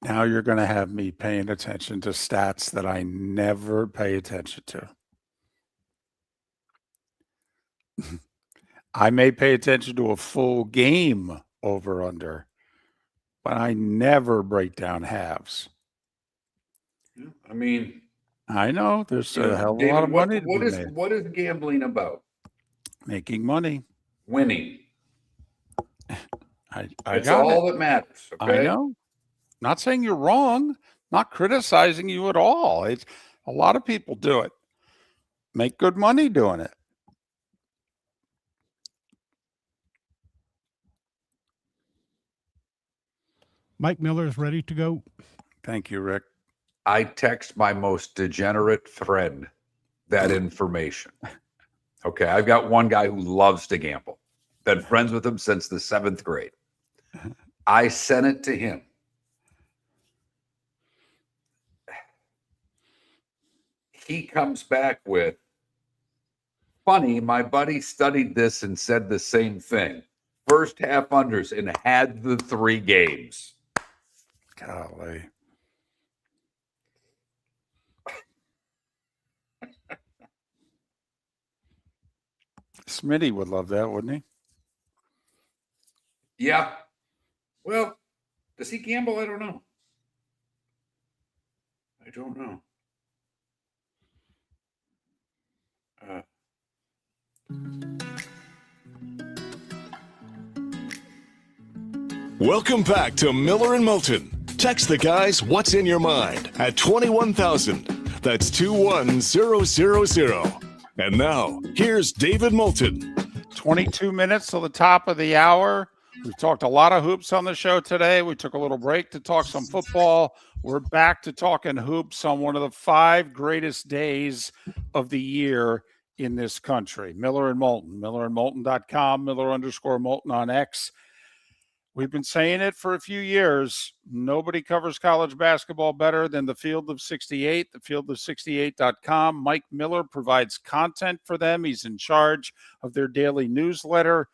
Now you're going to have me paying attention to stats that I never pay attention to. I may pay attention to a full game over under, but I never break down halves. I mean, I know there's a hell of a lot of money to be made. What is gambling about? Making money. Winning. I That's got all it. that matters. Okay? I know. Not saying you're wrong. Not criticizing you at all. It's a lot of people do it. Make good money doing it. Mike Miller is ready to go. Thank you, Rick. I text my most degenerate friend that information. Okay, I've got one guy who loves to gamble. Been friends with him since the 7th grade. I sent it to him. He comes back with, funny, my buddy studied this and said the same thing. First half unders and had the 3 games. Golly. Smitty would love that, wouldn't he? Yeah. Well, does he gamble? I don't know. I don't know. Welcome back to Miller and Moulton. Text the guys what's in your mind at 21,000. That's 21000. And now, here's David Moulton. 22 minutes till the top of the hour. We've talked a lot of hoops on the show today. We took a little break to talk some football. We're back to talking hoops on one of the 5 greatest days of the year in this country. Miller and Moulton, millerandmoulton.com, Miller_Moulton on X. We've been saying it for a few years. Nobody covers college basketball better than the Field of 68, thefieldof68.com. Mike Miller provides content for them. He's in charge of their daily newsletter.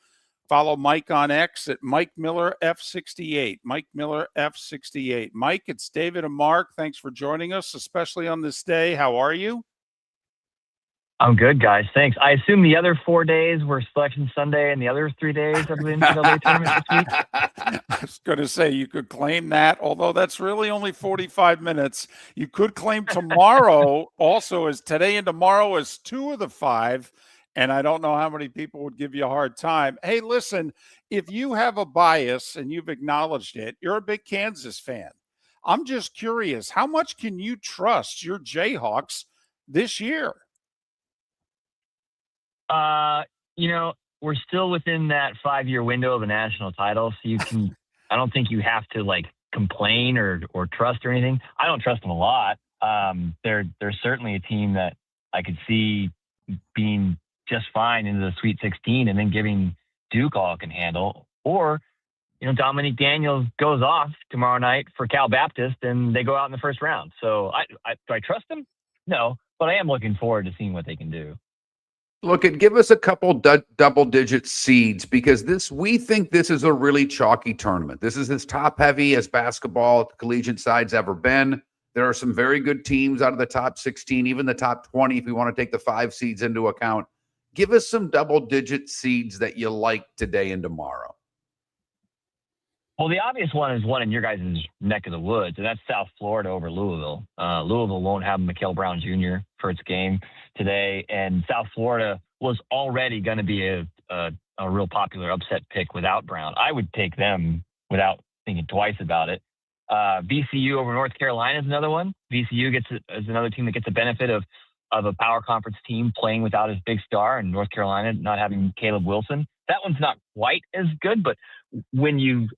Follow Mike on X at Mike Miller F68. Mike Miller F68. Mike, it's David and Mark. Thanks for joining us, especially on this day. How are you? I'm good, guys. Thanks. I assume the other 4 days were Selection Sunday and the other 3 days of the NCAA tournament this week? I was going to say you could claim that, although that's really only 45 minutes. You could claim tomorrow also as today and tomorrow as 2 of the 5. And I don't know how many people would give you a hard time. Hey, listen, if you have a bias and you've acknowledged it, you're a big Kansas fan. I'm just curious, how much can you trust your Jayhawks this year? We're still within that 5-year window of a national title. So I don't think you have to complain or trust or anything. I don't trust them a lot. They're certainly a team that I could see being just fine into the Sweet 16 and then giving Duke all it can handle. Or, Dominique Daniels goes off tomorrow night for Cal Baptist and they go out in the first round. So do I trust them? No, but I am looking forward to seeing what they can do. Look, give us a couple double-digit seeds because we think this is a really chalky tournament. This is as top-heavy as basketball collegiate side's ever been. There are some very good teams out of the top 16, even the top 20 if we want to take the 5 seeds into account. Give us some double-digit seeds that you like today and tomorrow. Well, the obvious one is one in your guys' neck of the woods, and that's South Florida over Louisville. Louisville won't have Mikael Brown Jr. for its game today, and South Florida was already going to be a real popular upset pick without Brown. I would take them without thinking twice about it. VCU over North Carolina is another one. VCU is another team that gets the benefit of a power conference team playing without his big star, and North Carolina not having Caleb Wilson. That one's not quite as good, but when you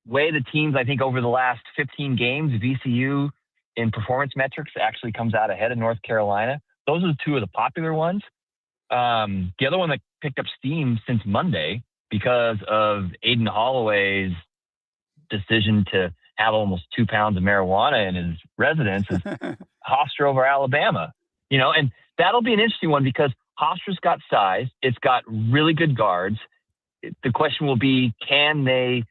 weigh the teams, I think over the last 15 games, VCU in performance metrics actually comes out ahead of North Carolina. Those are two of the popular ones. The other one that picked up steam since Monday because of Aiden Holloway's decision to have almost 2 pounds of marijuana in his residence is Hofstra over Alabama. And that'll be an interesting one because Hofstra's got size. It's got really good guards. The question will be, can they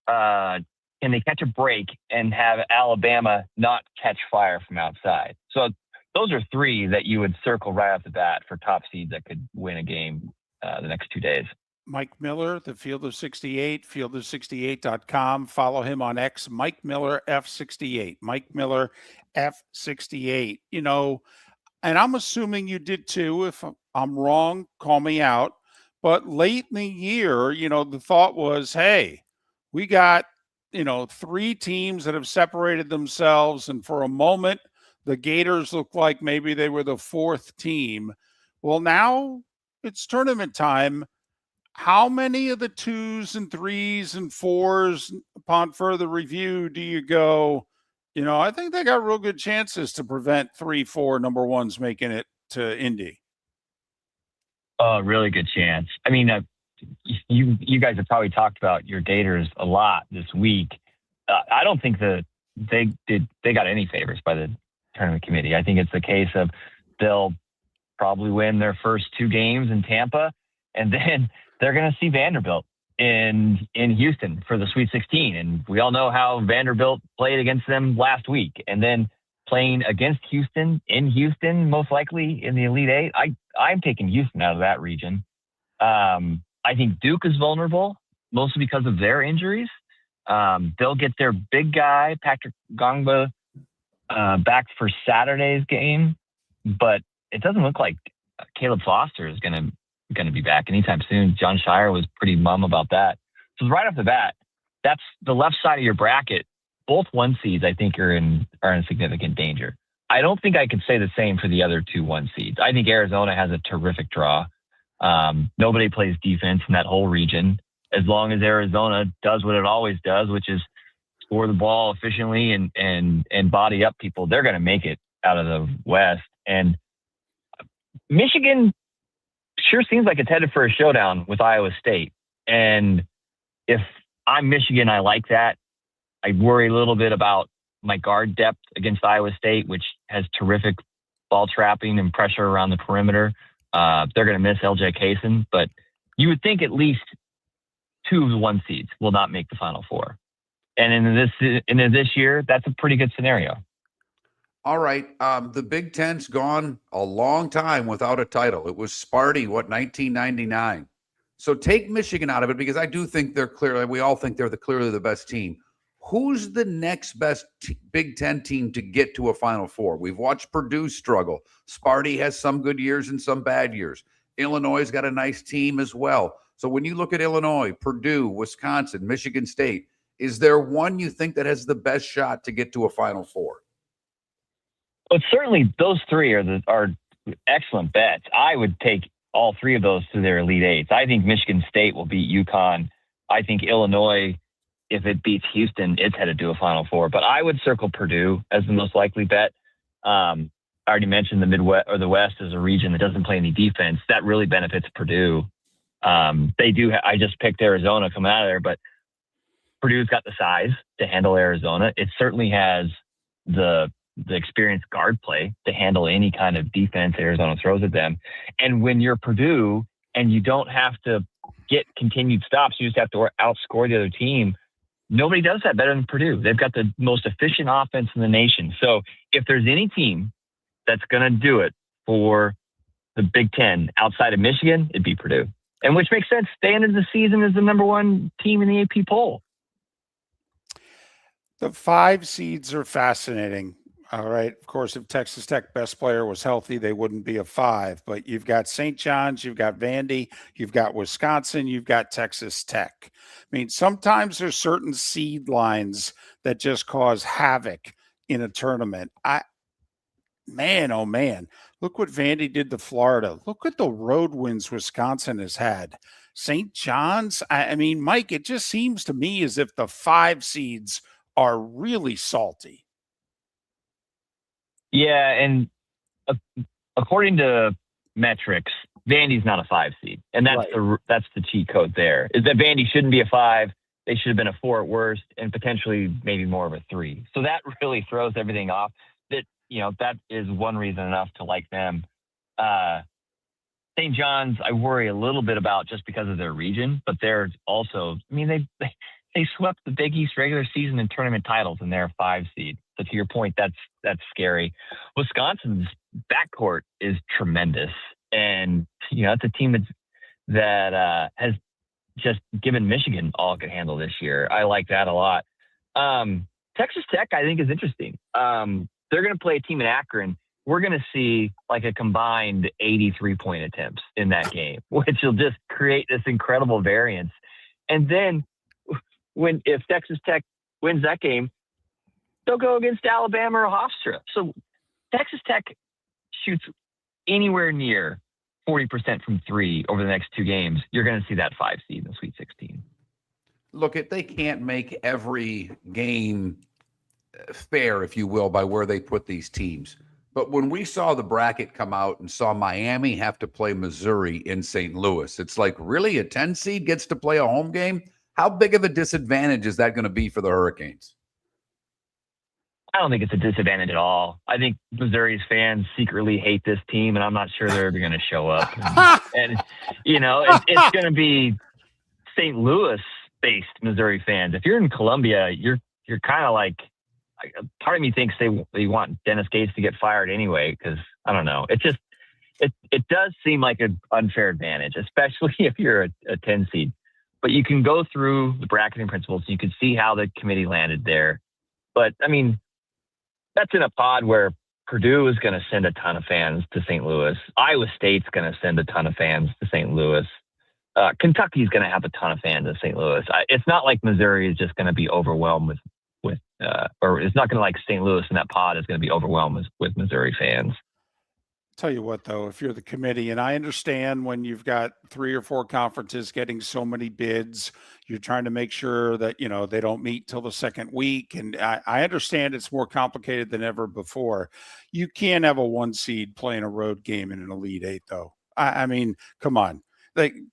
catch a break and have Alabama not catch fire from outside? So those are three that you would circle right off the bat for top seeds that could win a game the next 2 days. Mike Miller, the Field of 68, fieldof68.com. Follow him on X, Mike Miller F68. Mike Miller F68. And I'm assuming you did too. If I'm wrong, call me out. But late in the year, the thought was, hey, we got, 3 teams that have separated themselves. And for a moment, the Gators looked like maybe they were the 4th team. Well, now it's tournament time. How many of the 2s and 3s and 4s upon further review do you go, I think they got real good chances to prevent 3-4 number ones making it to Indy? Oh, really good chance. I mean, you guys have probably talked about your Gators a lot this week. I don't think that they got any favors by the tournament committee. I think it's the case of they'll probably win their first 2 games in Tampa, and then they're going to see Vanderbilt in Houston for the Sweet 16. And we all know how Vanderbilt played against them last week. And then playing against Houston in Houston, most likely in the Elite Eight, I'm taking Houston out of that region. I think Duke is vulnerable, mostly because of their injuries. They'll get their big guy, Patrick Gongba, back for Saturday's game, but it doesn't look like Caleb Foster is going to be back anytime soon. John Shire was pretty mum about that. So right off the bat, that's the left side of your bracket. Both 1 seeds, I think, are in significant danger. I don't think I could say the same for the other 2 1 seeds. I think Arizona has a terrific draw. Nobody plays defense in that whole region. As long as Arizona does what it always does, which is score the ball efficiently and body up people, they're going to make it out of the West. And Michigan sure seems like it's headed for a showdown with Iowa State. And if I'm Michigan, I like that. I worry a little bit about my guard depth against Iowa State, which has terrific ball trapping and pressure around the perimeter. They're going to miss LJ Kaysen, but you would think at least 2 of the 1 seeds will not make the Final Four. And in this year, that's a pretty good scenario. All right. The Big Ten's gone a long time without a title. It was Sparty, 1999. So take Michigan out of it because I do think we all think they're clearly the best team. Who's the next best Big Ten team to get to a Final Four? We've watched Purdue struggle. Sparty has some good years and some bad years. Illinois got a nice team as well. So when you look at Illinois, Purdue, Wisconsin, Michigan State, is there one you think that has the best shot to get to a Final Four? But certainly those 3 are excellent bets. I would take all 3 of those to their Elite Eights. I think Michigan State will beat UConn. I think Illinois, if it beats Houston, it's headed to a Final Four. But I would circle Purdue as the most likely bet. I already mentioned the Midwest or the West as a region that doesn't play any defense. That really benefits Purdue. They do. I just picked Arizona coming out of there, but Purdue's got the size to handle Arizona. It certainly has the experienced guard play to handle any kind of defense Arizona throws at them. And when you're Purdue and you don't have to get continued stops, you just have to outscore the other team. Nobody does that better than Purdue. They've got the most efficient offense in the nation. So if there's any team that's going to do it for the Big Ten outside of Michigan, it'd be Purdue. And which makes sense. They ended the season as the number 1 team in the AP poll. The 5 seeds are fascinating. All right. Of course, if Texas Tech best player was healthy, they wouldn't be a 5. But you've got St. John's, you've got Vandy, you've got Wisconsin, you've got Texas Tech. I mean, sometimes there's certain seed lines that just cause havoc in a tournament. Man, oh man, look what Vandy did to Florida. Look at the road wins Wisconsin has had. St. John's, I mean, Mike, it just seems to me as if the 5 seeds are really salty. Yeah, and according to metrics, Vandy's not a 5 seed, and that's the cheat code there. Is that Vandy shouldn't be a 5? They should have been a 4 at worst, and potentially maybe more of a 3. So that really throws everything off. That is one reason enough to like them. St. John's, I worry a little bit about just because of their region, but they're also, I mean, they swept the Big East regular season and tournament titles, and they're a 5 seed. So to your point, that's scary. Wisconsin's backcourt is tremendous, and it's a team that has just given Michigan all it could handle this year. I like that a lot. Texas Tech, I think, is interesting. They're going to play a team in Akron. We're going to see like a combined 83-point attempts in that game, which will just create this incredible variance. And then if Texas Tech wins that game, they'll go against Alabama or Hofstra. So Texas Tech shoots anywhere near 40% from 3 over the next 2 games. You're going to see that 5 seed in the Sweet 16. Look, they can't make every game fair, if you will, by where they put these teams. But when we saw the bracket come out and saw Miami have to play Missouri in St. Louis, it's like, really, a 10 seed gets to play a home game? How big of a disadvantage is that going to be for the Hurricanes? I don't think it's a disadvantage at all. I think Missouri's fans secretly hate this team, and I'm not sure they're ever going to show up. And it's going to be St. Louis-based Missouri fans. If you're in Columbia, you're kind of like, part of me thinks they want Dennis Gates to get fired anyway, because I don't know. It does seem like an unfair advantage, especially if you're a 10 seed. But you can go through the bracketing principles. You can see how the committee landed there. But I mean, that's in a pod where Purdue is going to send a ton of fans to St. Louis. Iowa State's going to send a ton of fans to St. Louis. Kentucky's going to have a ton of fans in St. Louis. It's not like Missouri is just going to be overwhelmed or it's not going to like St. Louis in that pod is going to be overwhelmed with Missouri fans. Tell you what, though, if you're the committee, and I understand when you've got 3 or 4 conferences getting so many bids, you're trying to make sure that, they don't meet till the second week. And I understand it's more complicated than ever before. You can't have a 1 seed playing a road game in an Elite 8, though. I mean, come on.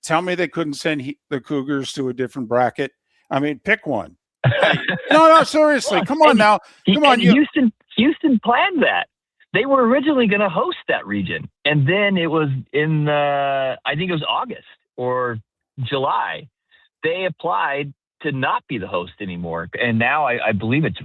Tell me they couldn't send the Cougars to a different bracket. I mean, pick one. No, seriously. Come on now. Come on. Houston planned that. They were originally going to host that region. And then it was I think it was August or July. They applied to not be the host anymore. And now I believe it's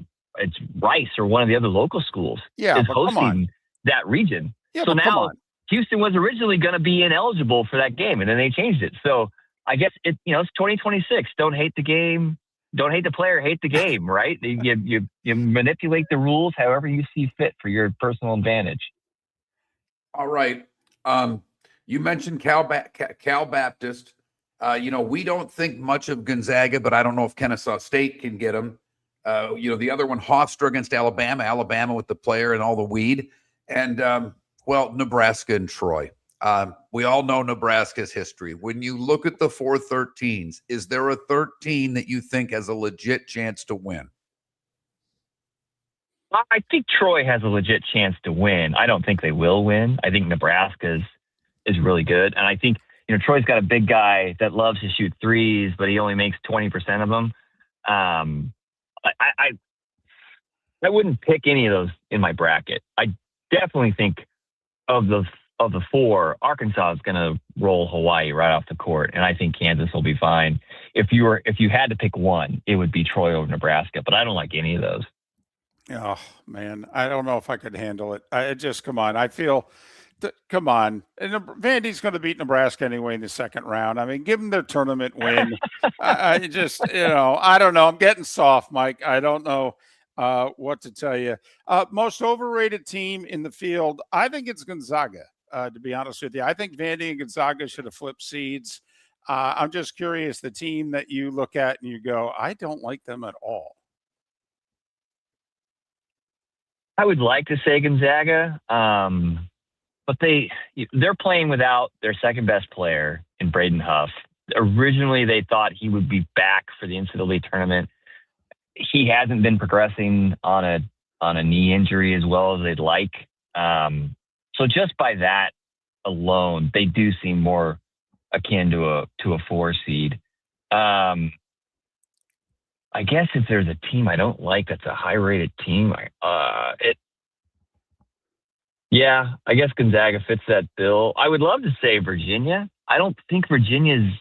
Rice or one of the other local schools is hosting that region. Yeah, so now Houston was originally going to be ineligible for that game, and then they changed it. So I guess it's 2026. Don't hate the game. Don't hate the player, hate the game, right? You manipulate the rules however you see fit for your personal advantage. All right. You mentioned Cal Baptist. We don't think much of Gonzaga, but I don't know if Kennesaw State can get them. The other one, Hofstra against Alabama with the player and all the weed. And, Nebraska and Troy. We all know Nebraska's history. When you look at the 4 13s, is there a 13 that you think has a legit chance to win? I think Troy has a legit chance to win. I don't think they will win. I think Nebraska is really good. And I think, Troy's got a big guy that loves to shoot threes, but he only makes 20% of them. I wouldn't pick any of those in my bracket. I definitely think of the 4, Arkansas is going to roll Hawaii right off the court, and I think Kansas will be fine. If you had to pick one, it would be Troy over Nebraska, but I don't like any of those. Oh man, I don't know if I could handle it. Come on. I feel, come on. And Vandy's going to beat Nebraska anyway in the second round. I mean, give them their tournament win. I don't know. I'm getting soft, Mike. I don't know. what to tell you. Most overrated team in the field, I think it's Gonzaga, to be honest with you. I think Vandy and Gonzaga should have flipped seeds. I'm just curious, the team that you look at and you go, I don't like them at all. I would like to say Gonzaga, but they're playing without their second best player in Braden Huff. Originally, they thought he would be back for the NCAA tournament. He hasn't been progressing on a knee injury as well as they'd like. So just by that alone, they do seem more akin to a 4 seed. I guess if there's a team I don't like that's a high-rated team, I guess Gonzaga fits that bill. I would love to say Virginia. I don't think Virginia's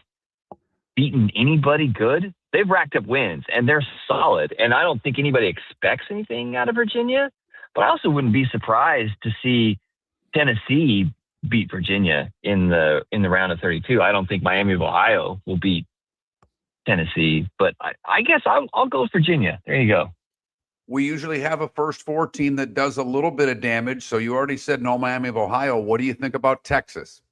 beaten anybody good. They've racked up wins, and they're solid, and I don't think anybody expects anything out of Virginia. But I also wouldn't be surprised to see Tennessee beat Virginia in the round of 32. I don't think Miami of Ohio will beat Tennessee, but I guess I'll go with Virginia. There you go. We usually have a first 4 team that does a little bit of damage. So you already said no Miami of Ohio. What do you think about Texas?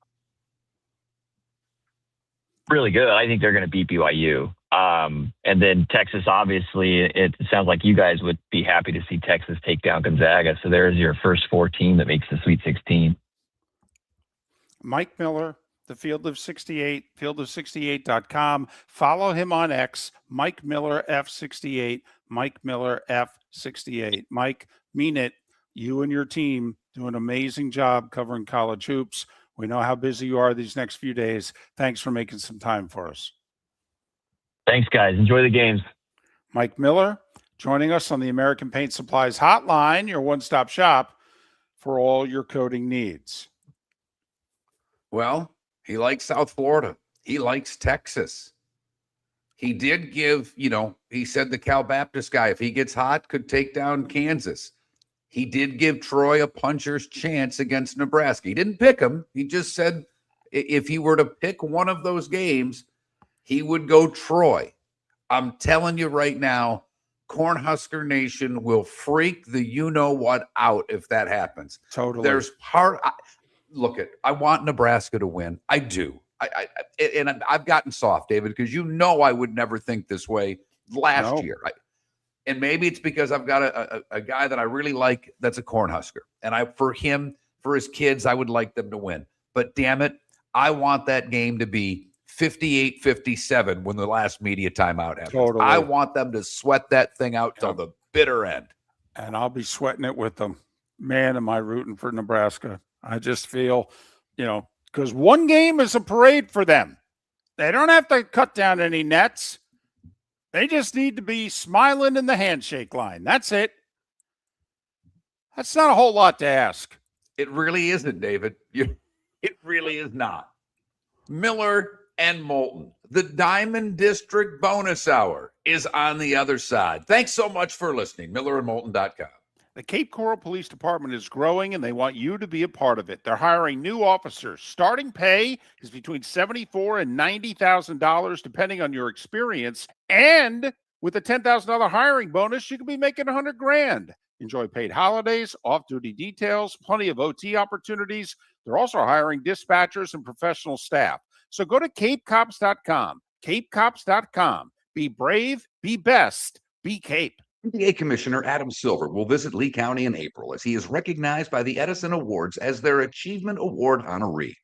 Really good. I think they're going to beat BYU. And then Texas, obviously, it sounds like you guys would be happy to see Texas take down Gonzaga. So there's your first 4 team that makes the Sweet 16. Mike Miller, the Field of 68, fieldof68.com. Follow him on X, Mike Miller F68, Mike Miller F68. Mike, mean it. You and your team do an amazing job covering college hoops. We know how busy you are these next few days. Thanks for making some time for us. Thanks, guys. Enjoy the games. Mike Miller joining us on the American Paint Supplies Hotline, your one-stop shop for all your coating needs. Well, he likes South Florida. He likes Texas. He did give, he said the Cal Baptist guy, if he gets hot, could take down Kansas. He did give Troy a puncher's chance against Nebraska. He didn't pick him. He just said if he were to pick one of those games, he would go Troy. I'm telling you right now, Cornhusker Nation will freak the you-know-what out if that happens. Totally. Look, I want Nebraska to win. I do. And I've gotten soft, David, because I would never think this way last year. And maybe it's because I've got a guy that I really like that's a Cornhusker. And for his kids, I would like them to win. But damn it, I want that game to be 58-57 when the last media timeout happens. Totally. I want them to sweat that thing out till the bitter end. And I'll be sweating it with them. Man, am I rooting for Nebraska. I just feel, because one game is a parade for them. They don't have to cut down any nets. They just need to be smiling in the handshake line. That's it. That's not a whole lot to ask. It really isn't, David. It really is not. Miller and Moulton, the Diamond District bonus hour is on the other side. Thanks so much for listening. MillerandMoulton.com. The Cape Coral Police Department is growing, and they want you to be a part of it. They're hiring new officers. Starting pay is between $74,000 and $90,000, depending on your experience. And with a $10,000 hiring bonus, you could be making $100,000. Enjoy paid holidays, off-duty details, plenty of OT opportunities. They're also hiring dispatchers and professional staff. So go to CapeCops.com. CapeCops.com. Be brave, be best, be Cape. NCAA Commissioner Adam Silver will visit Lee County in April as he is recognized by the Edison Awards as their Achievement Award honoree.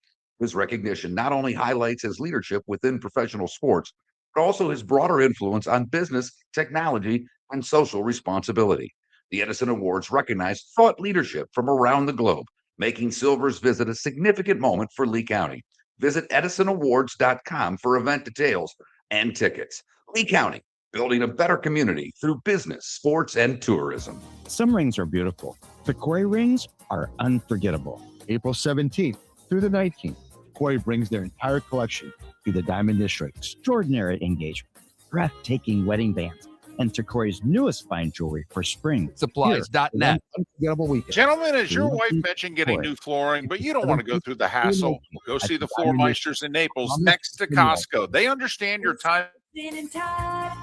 His recognition not only highlights his leadership within professional sports, but also his broader influence on business, technology, and social responsibility. The Edison Awards recognize thought leadership from around the globe, making Silver's visit a significant moment for Lee County. Visit EdisonAwards.com for event details and tickets. Lee County, building a better community through business, sports, and tourism. Some rings are beautiful. The Koi rings are unforgettable. April 17th through the 19th, Koi brings their entire collection to the Diamond District. Extraordinary engagement, breathtaking wedding bands, and Koi's newest fine jewelry for spring. Supplies.net. Unforgettable weekend. Gentlemen, as your wife mentioned getting new flooring, but you don't want to go through the hassle, go see the Floor Meisters in Naples next to Costco. They understand your time. In time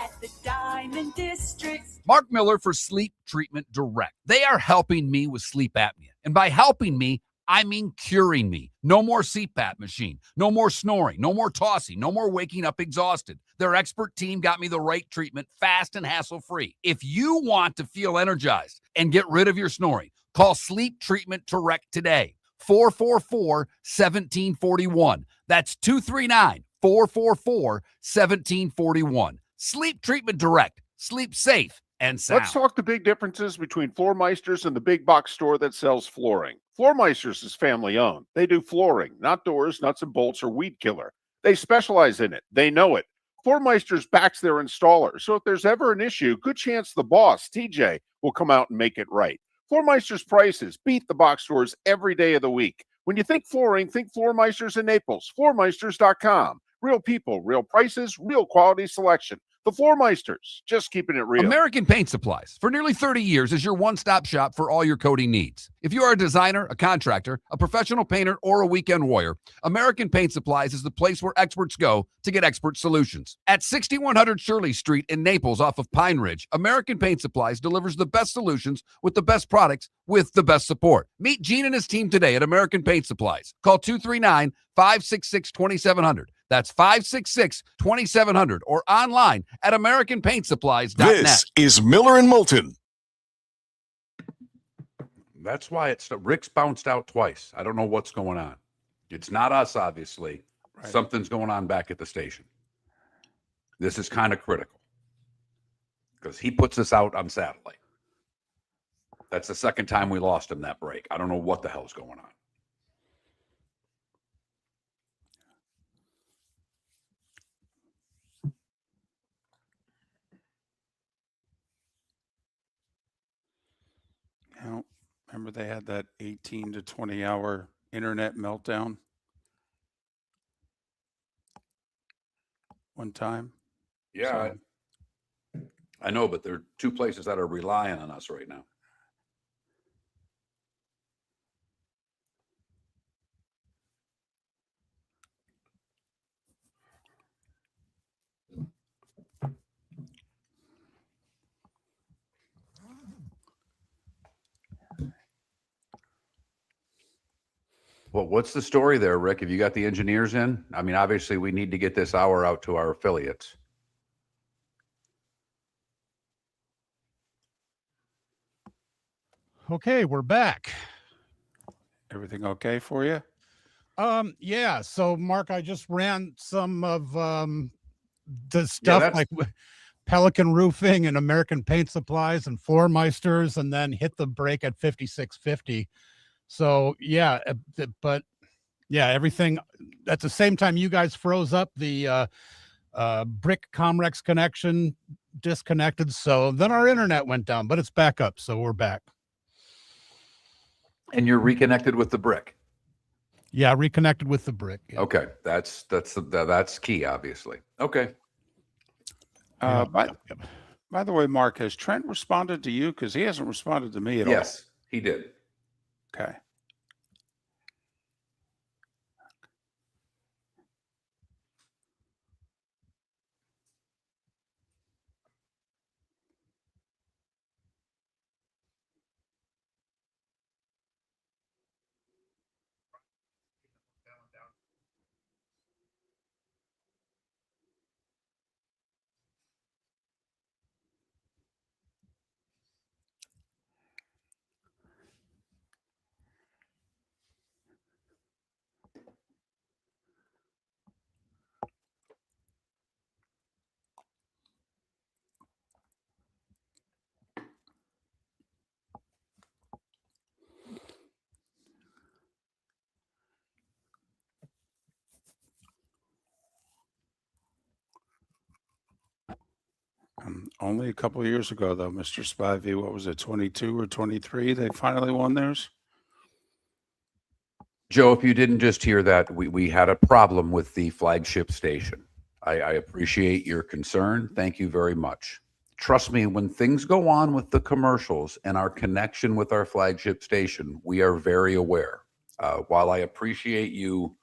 at the Diamond District. Mark Miller for Sleep Treatment Direct. They are helping me with sleep apnea. And by helping me, I mean curing me. No more CPAP machine, no more snoring, no more tossing, no more waking up exhausted. Their expert team got me the right treatment fast and hassle-free. If you want to feel energized and get rid of your snoring, call Sleep Treatment Direct today. 444-1741. That's 239-444-1741. Sleep Treatment Direct. Sleep safe and sound. Let's talk the big differences between Floor Meisters and the big box store that sells flooring. Floor Meisters is family owned. They do flooring, not doors, nuts and bolts, or weed killer. They specialize in it. They know it. Floor Meisters backs their installer. So if there's ever an issue, good chance the boss, TJ, will come out and make it right. Floor Meisters prices beat the box stores every day of the week. When you think flooring, think Floor Meisters in Naples. Floormeisters.com. Real people, real prices, real quality selection. The Floor Meisters, just keeping it real. American Paint Supplies, for nearly 30 years, is your one-stop shop for all your coating needs. If you are a designer, a contractor, a professional painter, or a weekend warrior, American Paint Supplies is the place where experts go to get expert solutions. At 6100 Shirley Street in Naples off of Pine Ridge, American Paint Supplies delivers the best solutions with the best products with the best support. Meet Gene and his team today at American Paint Supplies. Call 239-566-2700. That's 566-2700 or online at AmericanPaintSupplies.net. This is Miller and Moulton. That's why Rick's bounced out twice. I don't know what's going on. It's not us, obviously. Right. Something's going on back at the station. This is kind of critical because he puts us out on satellite. That's the second time we lost him that break. I don't know what the hell's going on. Now, remember they had that 18 to 20 hour internet meltdown one time? Yeah, I know, but there are two places that are relying on us right now. Well, what's the story there, Rick? Have you got the engineers in? I mean, obviously, we need to get this hour out to our affiliates. Okay, we're back. Everything okay for you? Yeah. So, Mark, I just ran some of the stuff like Pelican Roofing and American Paint Supplies and Floor Meisters, and then hit the break at 5650. So, yeah, but yeah, everything at the same time you guys froze up. The brick Comrex connection disconnected. So then our internet went down, but it's back up. So we're back. And you're reconnected with the brick. Yeah, reconnected with the brick. Yeah. Okay, that's key, obviously. Okay. By the way, Mark, has Trent responded to you? Because he hasn't responded to me at all. Yes, he did. Okay. Only a couple of years ago, though, Mr. Spivey, what was it, 22 or 23? They finally won theirs? Joe, if you didn't just hear that, we had a problem with the flagship station. I appreciate your concern. Thank you very much. Trust me, when things go on with the commercials and our connection with our flagship station, we are very aware. While I appreciate you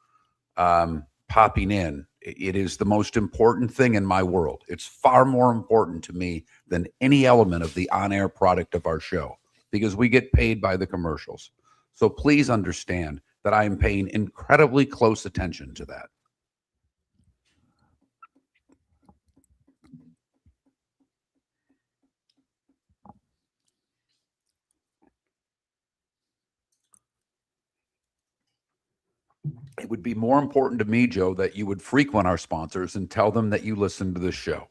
popping in It is the most important thing in my world. It's far more important to me than any element of the on-air product of our show because we get paid by the commercials. So please understand that I am paying incredibly close attention to that. It would be more important to me, Joe, that you would frequent our sponsors and tell them that you listen to the show.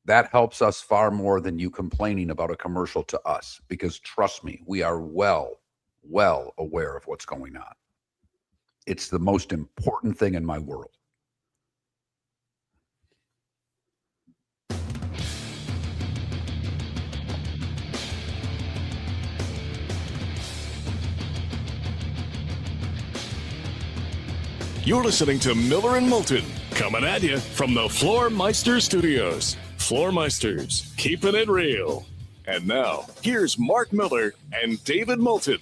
That helps us far more than you complaining about a commercial to us, because trust me, we are well aware of what's going on. It's the most important thing in my world. You're listening to Miller and Moulton, coming at you from the Floor Meister Studios. Floor Meisters, keeping it real. And now, here's Mark Miller and David Moulton.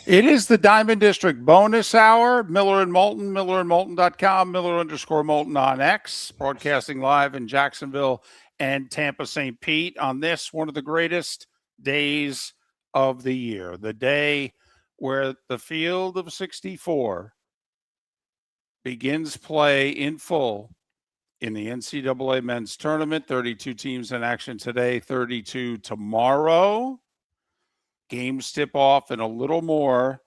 It is the Diamond District bonus hour. Miller and Moulton, millerandmoulton.com, Miller_Moulton on X, broadcasting live in Jacksonville and Tampa St. Pete on this, one of the greatest days of the year, the day where the field of 64 begins play in full in the NCAA men's tournament. 32 teams in action today, 32 tomorrow. Games tip off in a little more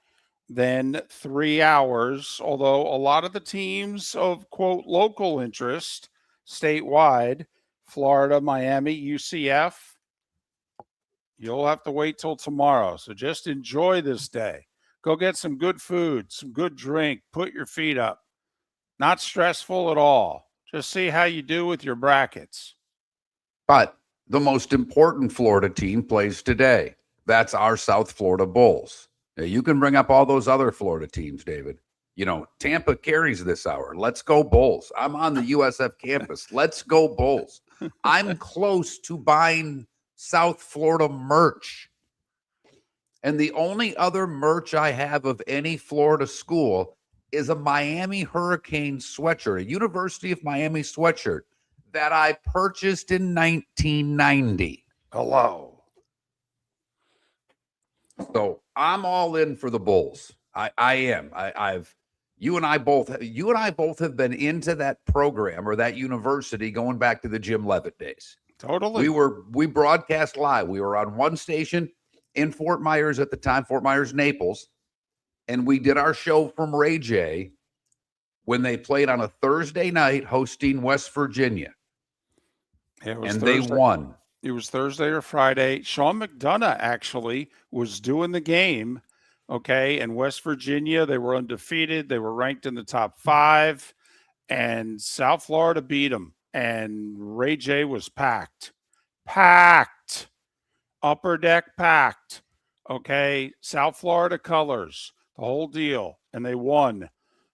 than 3 hours, although a lot of the teams of, quote, local interest statewide, Florida, Miami, UCF, you'll have to wait till tomorrow. So just enjoy this day. Go get some good food, some good drink, put your feet up. Not stressful at all. Just see how you do with your brackets. But the most important Florida team plays today. That's our South Florida Bulls. Now, you can bring up all those other Florida teams, David. You know, Tampa carries this hour. Let's go Bulls. I'm on the USF campus. Let's go Bulls. I'm close to buying South Florida merch. And the only other merch I have of any Florida school is a Miami Hurricane sweatshirt, a University of Miami sweatshirt that I purchased in 1990. Hello. So I'm all in for the Bulls. I am. You and I both have been into that program or that university going back to the Jim Levitt days. Totally. We broadcast live. We were on one station in Fort Myers at the time, Fort Myers, Naples. And we did our show from Ray J when they played on a Thursday night hosting West Virginia. It was and Thursday. They won. It was Thursday or Friday. Sean McDonough actually was doing the game. Okay. And West Virginia, they were undefeated. They were ranked in the top 5. And South Florida beat them. And Ray J was packed. Upper deck packed. Okay. South Florida colors. The whole deal. And they won.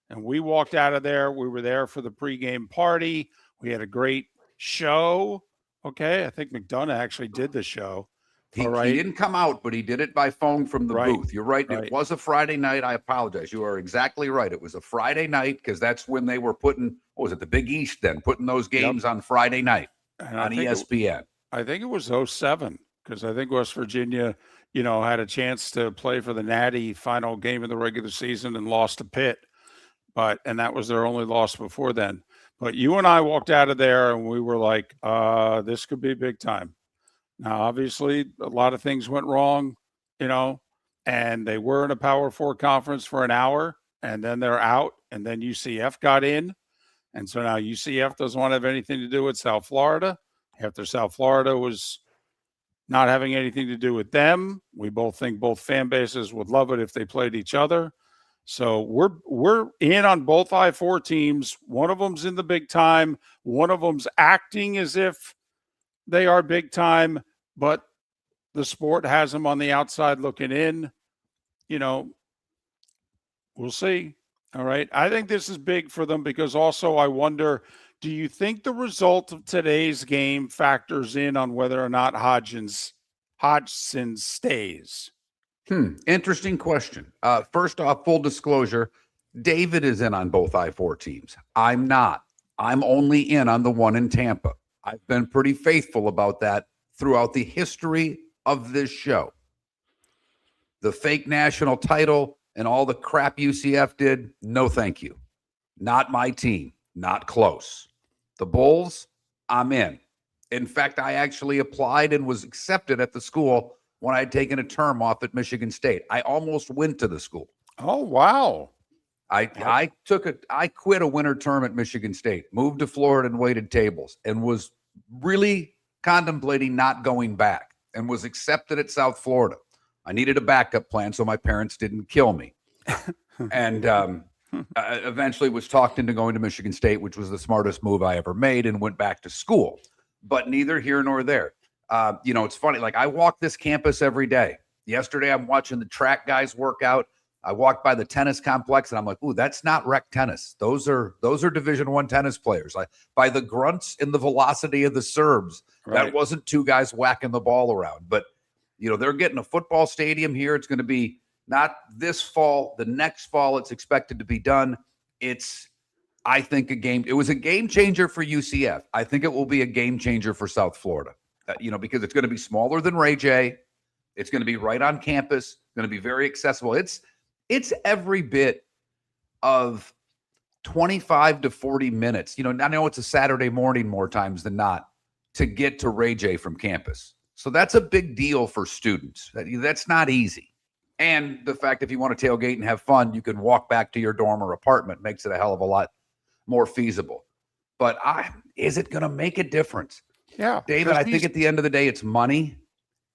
And we walked out of there. We were there for the pregame party. We had a great show. Okay. I think McDonough actually did the show. He didn't come out, but he did it by phone from the booth. You're right. It was a Friday night. I apologize. You are exactly right. It was a Friday night because that's when they were putting, what was it, the Big East then, putting those games on Friday night on ESPN. I think it was 07 because I think West Virginia, had a chance to play for the Natty final game of the regular season and lost to Pitt. And that was their only loss before then. But you and I walked out of there and we were like, this could be big time. Now, obviously, a lot of things went wrong, and they were in a Power 4 conference for an hour, and then they're out, and then UCF got in. And so now UCF doesn't want to have anything to do with South Florida. After South Florida was not having anything to do with them, we both think both fan bases would love it if they played each other. So we're in on both I-4 teams. One of them's in the big time. One of them's acting as if they are big time, but the sport has them on the outside looking in. We'll see. All right. I think this is big for them because also I wonder, do you think the result of today's game factors in on whether or not Hodgson stays? Interesting question. First off, full disclosure, David is in on both I-4 teams. I'm not. I'm only in on the one in Tampa. I've been pretty faithful about that throughout the history of this show. The fake national title and all the crap UCF did, no thank you. Not my team. Not close. The Bulls, I'm in. In fact, I actually applied and was accepted at the school when I had taken a term off at Michigan State. I almost went to the school. Oh, wow. I quit a winter term at Michigan State, moved to Florida and waited tables, and was really contemplating not going back, and was accepted at South Florida. I needed a backup plan so my parents didn't kill me. And eventually was talked into going to Michigan State, which was the smartest move I ever made, and went back to school. But neither here nor there. It's funny. Like, I walk this campus every day. Yesterday, I'm watching the track guys work out. I walked by the tennis complex and I'm like, ooh, that's not rec tennis. Those are Division I tennis players. By the grunts and the velocity of the serves, Right. that wasn't two guys whacking the ball around. But, they're getting a football stadium here. It's going to be not this fall, the next fall it's expected to be done. It's, I think, it was a game changer for UCF. I think it will be a game changer for South Florida, because it's going to be smaller than Ray J. It's going to be right on campus, going to be very accessible. It's every bit of 25 to 40 minutes. I know it's a Saturday morning more times than not to get to Ray J from campus. So that's a big deal for students. That's not easy. And the fact if you want to tailgate and have fun, you can walk back to your dorm or apartment makes it a hell of a lot more feasible. But is it going to make a difference? Yeah. David, I think at the end of the day, it's money,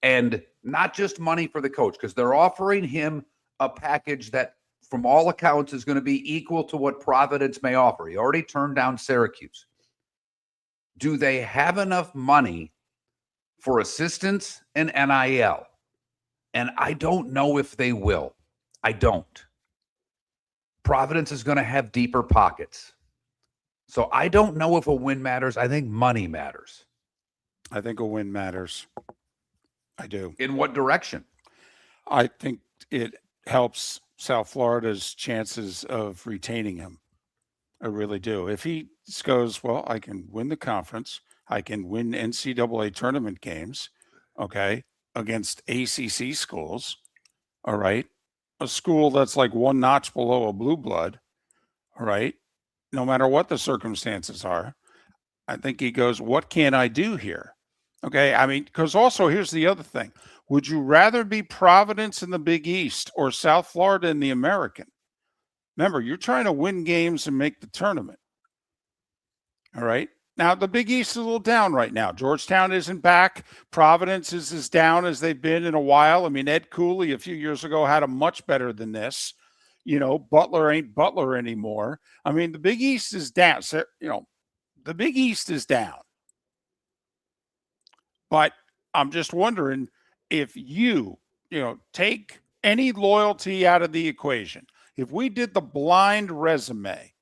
and not just money for the coach, because they're offering him a package that, from all accounts, is going to be equal to what Providence may offer. He already turned down Syracuse. Do they have enough money for assistants and NIL? And I don't know if they will. I don't. Providence is going to have deeper pockets. So I don't know if a win matters. I think money matters. I think a win matters. I do. In what direction? I think it helps South Florida's chances of retaining him. I really do. If he goes, well, I can win the conference, I can win NCAA tournament games, okay, against ACC schools, all right, a school that's like one notch below a blue blood, all right, no matter what the circumstances are, I think he goes, what can I do here? Okay, I mean, because also here's the other thing. Would you rather be Providence in the Big East or South Florida in the American? Remember, you're trying to win games and make the tournament. All right. Now, the Big East is a little down right now. Georgetown isn't back. Providence is as down as they've been in a while. I mean, Ed Cooley a few years ago had a much better than this. Butler ain't Butler anymore. I mean, the Big East is down. So, the Big East is down. But I'm just wondering if you take any loyalty out of the equation. If we did the blind resume,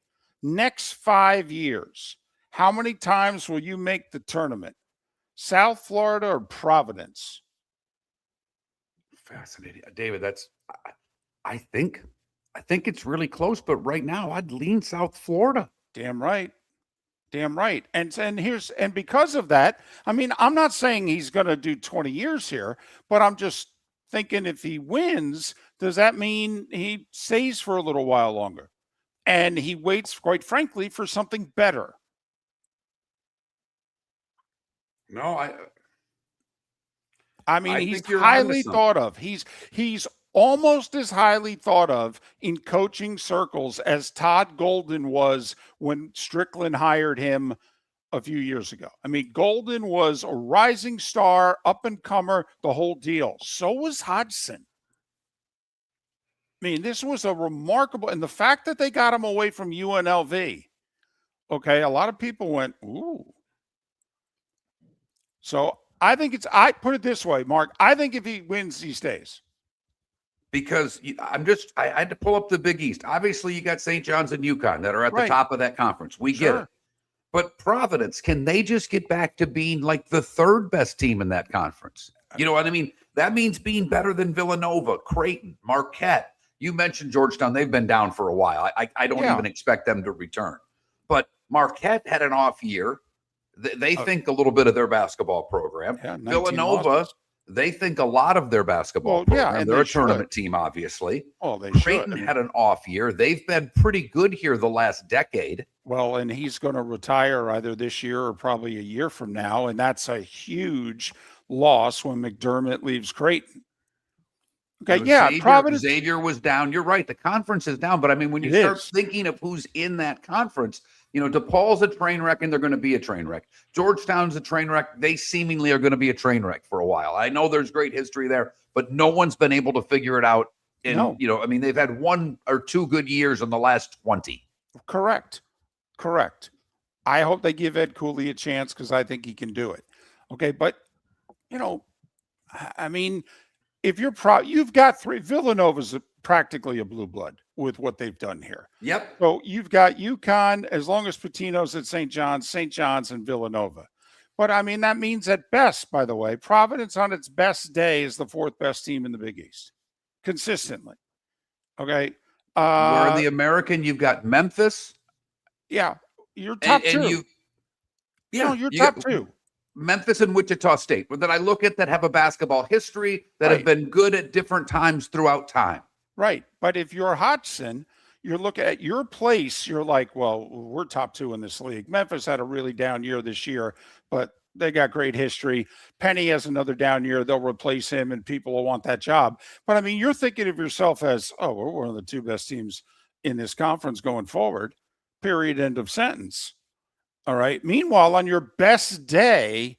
next 5 years, how many times will you make the tournament? South Florida or Providence? Fascinating. David, I think it's really close, but right now I'd lean South Florida. Damn right. Damn right. And because of that, I mean, I'm not saying he's going to do 20 years here, but I'm just thinking if he wins, does that mean he stays for a little while longer? And he waits, quite frankly, for something better. No, I mean, he's highly thought of. He's almost as highly thought of in coaching circles as Todd Golden was when Strickland hired him a few years ago. I mean, Golden was a rising star, up-and-comer, the whole deal. So was Hodgson. I mean, this was a remarkable, and the fact that they got him away from UNLV, okay, a lot of people went, ooh. So I put it this way, Mark, I think if he wins, he stays. Because I had to pull up the Big East. Obviously, you got St. John's and UConn that are at the top of that conference. We get it. But Providence, can they just get back to being like the third best team in that conference? You know what I mean? That means being better than Villanova, Creighton, Marquette. You mentioned Georgetown. They've been down for a while. I don't even expect them to return. But Marquette had an off year. They think a little bit of their basketball program. Yeah, 19 Villanova, losses. they think a lot of their basketball program. And they're they a tournament team, obviously. Well, they Creighton should. had an off year. They've been pretty good here the last decade. Well, and he's going to retire either this year or probably a year from now, and that's a huge loss when McDermott leaves Creighton. Okay, Providence. Xavier was down. You're right. The conference is down. But I mean, when you start thinking of who's in that conference, DePaul's a train wreck and they're going to be a train wreck. Georgetown's a train wreck. They seemingly are going to be a train wreck for a while. I know there's great history there, but no one's been able to figure it out. And, they've had 1 or 2 good years in the last 20. Correct. I hope they give Ed Cooley a chance because I think he can do it. Okay, but, I mean, if you're you've got 3. Villanova's practically a blue blood with what they've done here. Yep. So you've got UConn, as long as Pitino's at St. John's, and Villanova. But I mean, that means at best, by the way, Providence on its best day is the 4th best team in the Big East, consistently. Okay. Where in the American, you've got Memphis. Yeah, you're top 2. You're top 2. Memphis and Wichita State, that I look at that have a basketball history that have been good at different times throughout time. Right. But if you're Hodgson, you're looking at your place, you're like, well, we're top 2 in this league. Memphis had a really down year this year, but they got great history. Penny has another down year. They'll replace him and people will want that job. But I mean, you're thinking of yourself as, we're one of the 2 best teams in this conference going forward, period, end of sentence. All right. Meanwhile, on your best day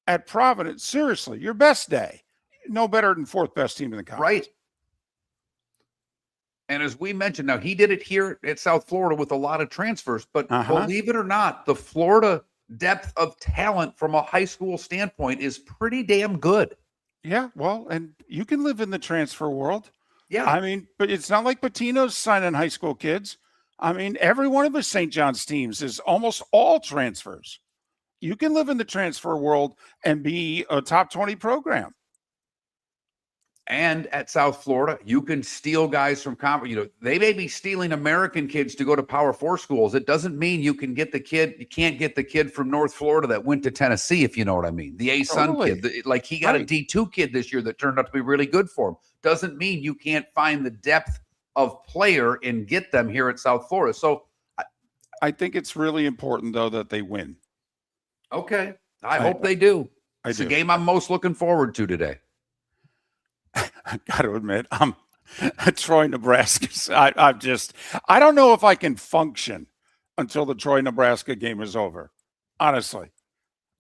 at Providence, seriously, your best day, no better than 4th best team in the conference. Right. And as we mentioned, now he did it here at South Florida with a lot of transfers, but believe it or not, the Florida depth of talent from a high school standpoint is pretty damn good. Yeah. Well, and you can live in the transfer world. Yeah. I mean, but it's not like Pitino's signing high school kids. I mean, every one of his St. John's teams is almost all transfers. You can live in the transfer world and be a top 20 program. And at South Florida, you can steal guys from conference. They may be stealing American kids to go to Power 4 schools. It doesn't mean you can get the kid. You can't get the kid from North Florida that went to Tennessee, if you know what I mean. The A-Sun kid. Like he got a D2 kid this year that turned out to be really good for him. Doesn't mean you can't find the depth of player and get them here at South Florida. So I think it's really important, though, that they win. Okay. I hope they do. It's the game I'm most looking forward to today. I got to admit, I'm Troy, Nebraska. I don't know if I can function until the Troy, Nebraska game is over. Honestly,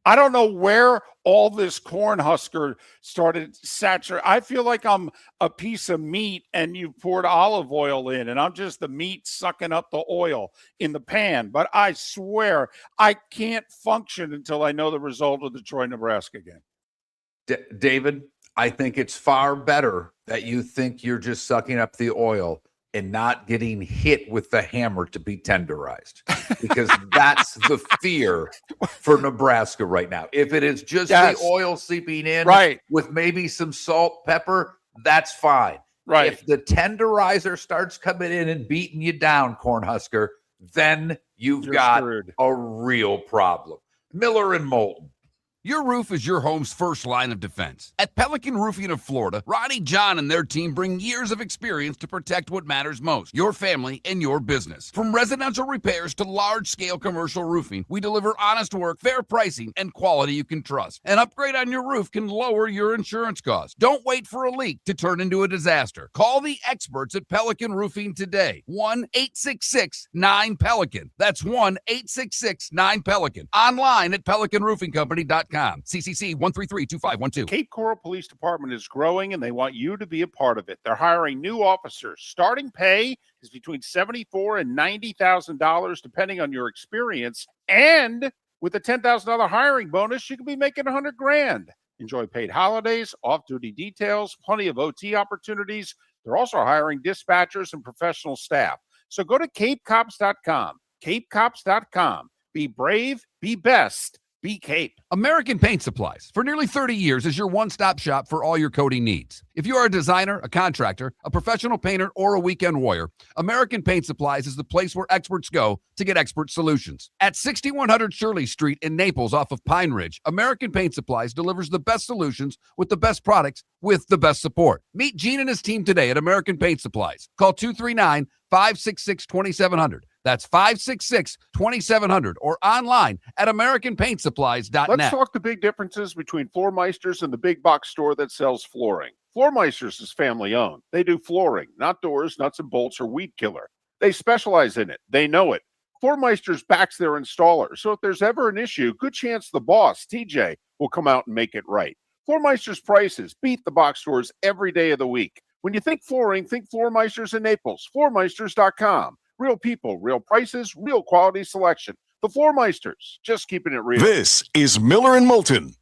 I don't know where all this Cornhusker started saturating. I feel like I'm a piece of meat and you poured olive oil in and I'm just the meat sucking up the oil in the pan. But I swear I can't function until I know the result of the Troy, Nebraska game. David, I think it's far better that you think you're just sucking up the oil and not getting hit with the hammer to be tenderized, because that's the fear for Nebraska right now. If it is just the oil seeping in with maybe some salt, pepper, that's fine. Right. If the tenderizer starts coming in and beating you down, Cornhusker, then you're got screwed. A real problem. Miller and Moulton. Your roof is your home's first line of defense. At Pelican Roofing of Florida, Ronnie John and their team bring years of experience to protect what matters most, your family and your business. From residential repairs to large-scale commercial roofing, we deliver honest work, fair pricing, and quality you can trust. An upgrade on your roof can lower your insurance costs. Don't wait for a leak to turn into a disaster. Call the experts at Pelican Roofing today. 1-866-9-PELICAN. That's 1-866-9-PELICAN. Online at pelicanroofingcompany.com. CCC 1332512. Cape Coral Police Department is growing and they want you to be a part of it. They're hiring new officers. Starting pay is between $74,000 and $90,000 depending on your experience. And with a $10,000 hiring bonus, you can be making $100,000. Enjoy paid holidays, off-duty details, plenty of OT opportunities. They're also hiring dispatchers and professional staff. So go to capecops.com. capecops.com. Be brave, be best. Be Cape. American Paint Supplies, for nearly 30 years, is your one-stop shop for all your coating needs. If you are a designer, a contractor, a professional painter, or a weekend warrior, American Paint Supplies is the place where experts go to get expert solutions. At 6100 Shirley Street in Naples off of Pine Ridge, American Paint Supplies delivers the best solutions with the best products with the best support. Meet Gene and his team today at American Paint Supplies. Call 239-566-2700. That's 566-2700 or online at AmericanPaintSupplies.net. Let's talk the big differences between Floor Meisters and the big box store that sells flooring. Floor Meisters is family owned. They do flooring, not doors, nuts and bolts, or weed killer. They specialize in it. They know it. Floor Meisters backs their installer. So if there's ever an issue, good chance the boss, TJ, will come out and make it right. Floor Meisters prices beat the box stores every day of the week. When you think flooring, think Floor Meisters in Naples. FloorMeisters.com. Real people, real prices, real quality selection. The Floor Meisters, just keeping it real. This is Miller and Moulton.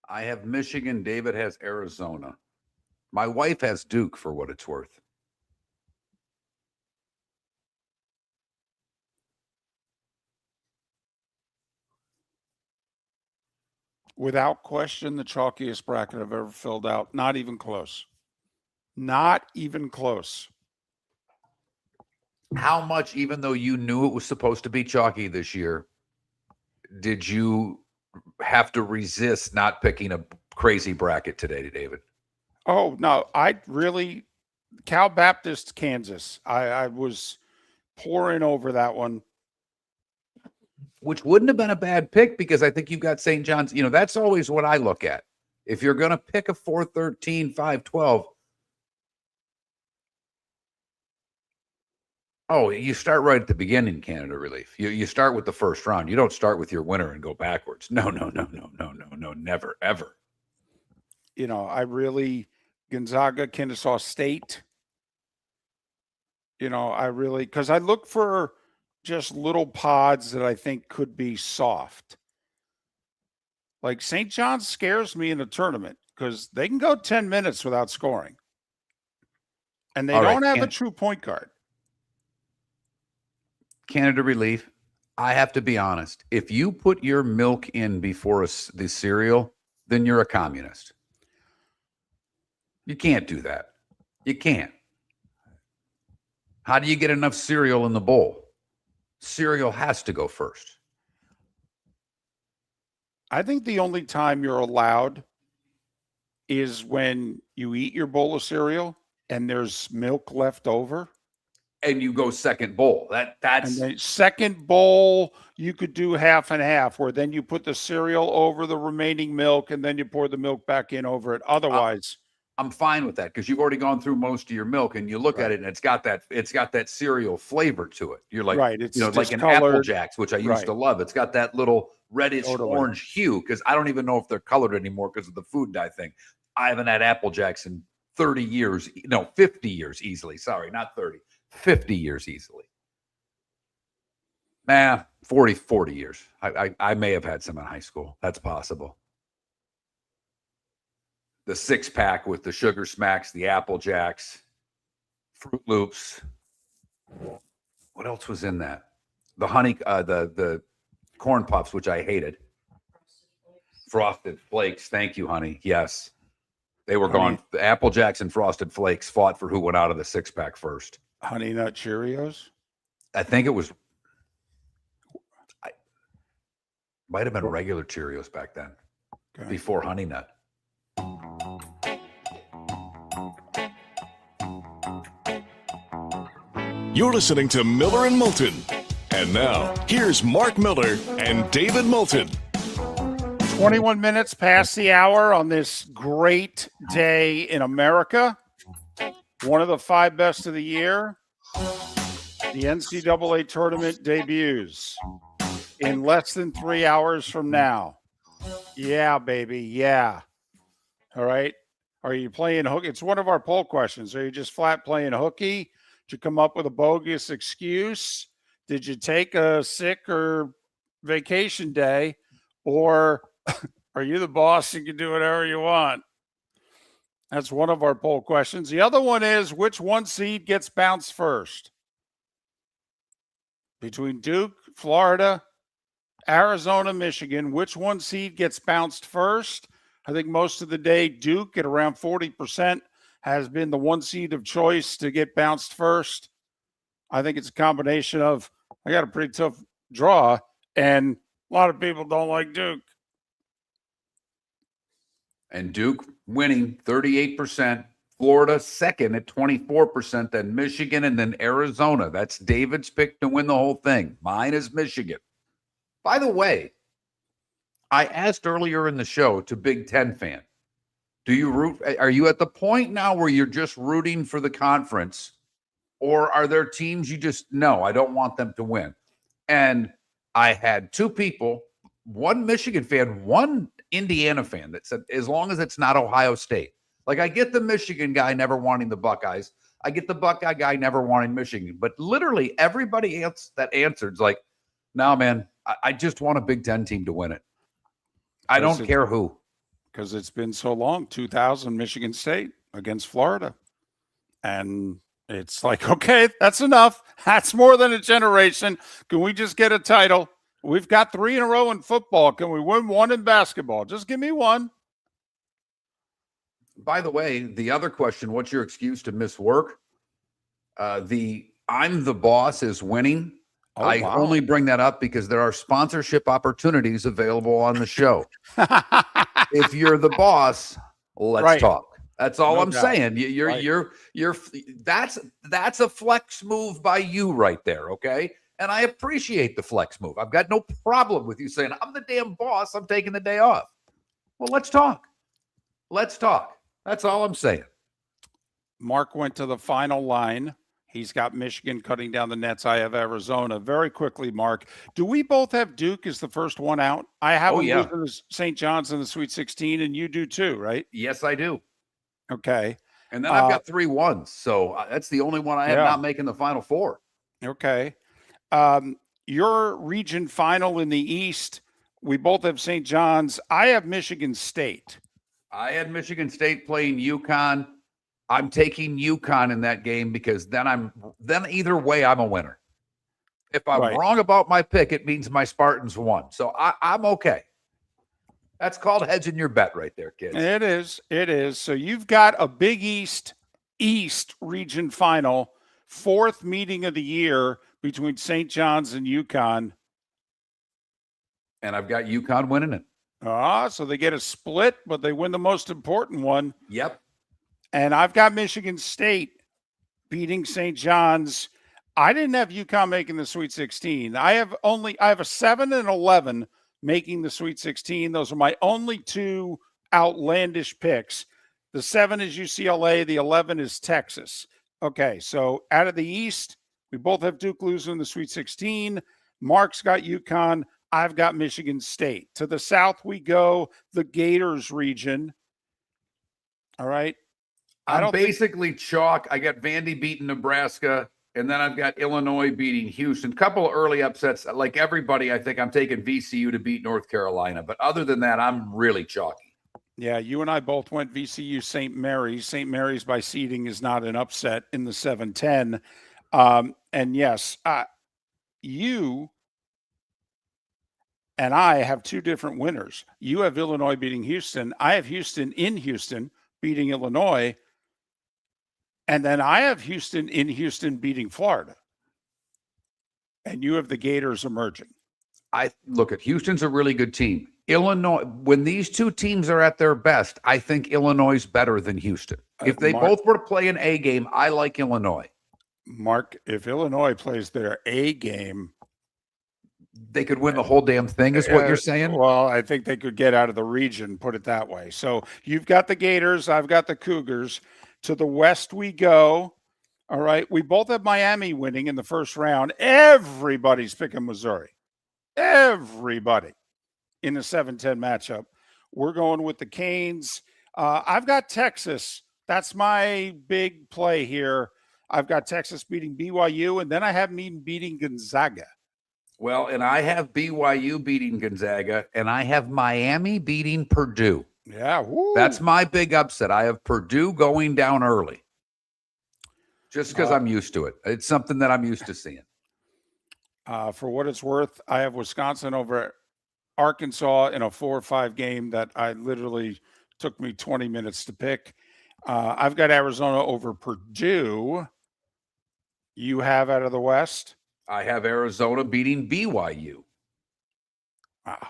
I have Michigan. David has Arizona. My wife has Duke, for what it's worth. Without question, the chalkiest bracket I've ever filled out. Not even close. Not even close. How much, even though you knew it was supposed to be chalky this year, did you have to resist not picking a crazy bracket today, David? Oh, no. I really, Cal Baptist, Kansas. I was pouring over that one. Which wouldn't have been a bad pick because I think you've got St. John's. You know, that's always what I look at. If you're going to pick a 4-13, 5-12, oh, you start right at the beginning, Canada Relief. You start with the first round. You don't start with your winner and go backwards. No, never, ever. You know, I really, Gonzaga, Kennesaw State. You know, I really, because I look for just little pods that I think could be soft. Like St. John's scares me in a tournament because they can go 10 minutes without scoring. And they don't have a true point guard. Canada Relief, I have to be honest. If you put your milk in before the cereal, then you're a communist. You can't do that. You can't. How do you get enough cereal in the bowl? Cereal has to go first. I think the only time you're allowed is when you eat your bowl of cereal and there's milk left over. And you go second bowl. That's and then second bowl, you could do half and half, where then you put the cereal over the remaining milk and then you pour the milk back in over it. Otherwise, I'm fine with that because you've already gone through most of your milk, and you look at it and it's got that cereal flavor to it. You're like, right. It's like an discolored. Apple Jacks, which I used to love. It's got that little reddish orange hue because I don't even know if they're colored anymore because of the food dye thing. I haven't had Apple Jacks in 30 years. No, 50 years easily. Sorry, not 30. 50 years easily. 40 years. I may have had some in high school. That's possible. The 6-pack with the Sugar Smacks, the Apple Jacks, Fruit Loops. What else was in that? The honey, the corn puffs, which I hated. Frosted Flakes. Thank you, honey. Yes. They were gone. The Apple Jacks and Frosted Flakes fought for who went out of the 6-pack first. Honey Nut Cheerios? I think it was. Might have been regular Cheerios back then, before Honey Nut. You're listening to Miller and Moulton. And now, here's Mark Miller and David Moulton. 21 minutes past the hour on this great day in America. One of the 5 best of the year. The NCAA tournament debuts in less than 3 hours from now. Yeah, baby. Yeah. All right. Are you playing hooky? It's one of our poll questions. Are you just flat playing hooky? Did you come up with a bogus excuse? Did you take a sick or vacation day? Or are you the boss? You can do whatever you want. That's one of our poll questions. The other one is, which 1 seed gets bounced first? Between Duke, Florida, Arizona, Michigan, which 1 seed gets bounced first? I think most of the day, Duke at around 40% has been the 1 seed of choice to get bounced first. I think it's a combination of, I got a pretty tough draw, and a lot of people don't like Duke. And Duke winning 38%, Florida second at 24%, then Michigan, and then Arizona. That's David's pick to win the whole thing. Mine is Michigan. By the way, I asked earlier in the show to Big Ten fan, are you at the point now where you're just rooting for the conference, or are there teams you just, no, I don't want them to win? And I had 2 people, one Michigan fan, one Indiana fan, that said, as long as it's not Ohio State. Like, I get the Michigan guy never wanting the Buckeyes. I get the Buckeye guy never wanting Michigan. But literally everybody else that answered's like, no, man, I just want a Big Ten team to win it. I don't care who. Because it's been so long. 2000 Michigan State against Florida. And it's like, okay, that's enough. That's more than a generation. Can we just get a title? We've got 3 in a row in football. Can we win 1 in basketball? Just give me 1. By the way, the other question, what's your excuse to miss work? I'm the boss is winning. I only bring that up because there are sponsorship opportunities available on the show. If you're the boss, let's talk. That's all I'm saying. That's a flex move by you right there, okay? And I appreciate the flex move. I've got no problem with you saying, I'm the damn boss. I'm taking the day off. Well, let's talk. Let's talk. That's all I'm saying. Mark went to the final line. He's got Michigan cutting down the nets. I have Arizona. Very quickly, Mark, do we both have Duke as the first one out? I have losing to St. John's in the Sweet 16, and you do too, right? Yes, I do. Okay. And then I've got 3 1s. So that's the only one I have not making the Final Four. Okay. Your region final in the East, we both have St. John's. I have Michigan State. I had Michigan State playing UConn. I'm taking UConn in that game because then either way, I'm a winner. If I'm wrong about my pick, it means my Spartans won. So I'm okay. That's called hedging your bet right there, kids. It is. It is. So you've got a Big East region final, 4th meeting of the year between St. John's and UConn. And I've got UConn winning it. So they get a split, but they win the most important one. Yep. And I've got Michigan State beating St. John's. I didn't have UConn making the Sweet 16. I have a 7 and 11 making the Sweet 16. Those are my only 2 outlandish picks. The 7 is UCLA. The 11 is Texas. Okay, so out of the East, we both have Duke losing in the Sweet 16. Mark's got UConn. I've got Michigan State. To the South we go, the Gators region. All right. I'm basically chalk. I got Vandy beating Nebraska, and then I've got Illinois beating Houston. Couple of early upsets. Like everybody, I think I'm taking VCU to beat North Carolina. But other than that, I'm really chalky. Yeah, you and I both went VCU St. Mary's. St. Mary's by seeding is not an upset in the 7-10. And yes, you and I have two different winners. You have Illinois beating Houston. I have Houston in Houston beating Illinois. And then I have Houston in Houston beating Florida. And you have the Gators emerging. I look at Houston's a really good team. Illinois, when these two teams are at their best, I think Illinois is better than Houston. If they both were to play an A game, I like Illinois. Mark, if Illinois plays their A game, they could win the whole damn thing, is what you're saying? Well, I think they could get out of the region, put it that way. So you've got the Gators, I've got the Cougars. To the West we go. All right. We both have Miami winning in the first round. Everybody's picking Missouri. Everybody in the 7-10 matchup. We're going with the Canes. I've got Texas. That's my big play here. I've got Texas beating BYU, and then I have them beating Gonzaga. Well, and I have BYU beating Gonzaga, and I have Miami beating Purdue. Yeah. Woo. That's my big upset. I have Purdue going down early. Just because I'm used to it. It's something that I'm used to seeing. For what it's worth, I have Wisconsin over Arkansas in a 4-5 game that I literally took me 20 minutes to pick. I've got Arizona over Purdue. You have out of the West? I have Arizona beating BYU. Wow,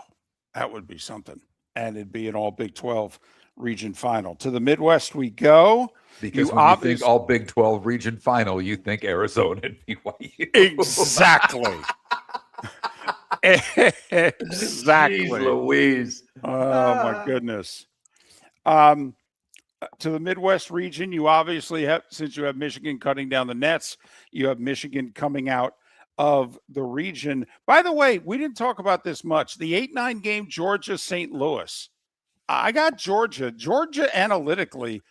that would be something. And it'd be an all Big 12 region final. To the Midwest we go. Because when you think all Big 12 region final, you think Arizona and BYU. Exactly. Exactly. Jeez Louise. Oh, my goodness. To the Midwest region, you obviously have, since you have Michigan cutting down the nets, you have Michigan coming out of the region. By the way, we didn't talk about this much. The 8-9 game, Georgia-St. Louis. I got Georgia. Georgia analytically,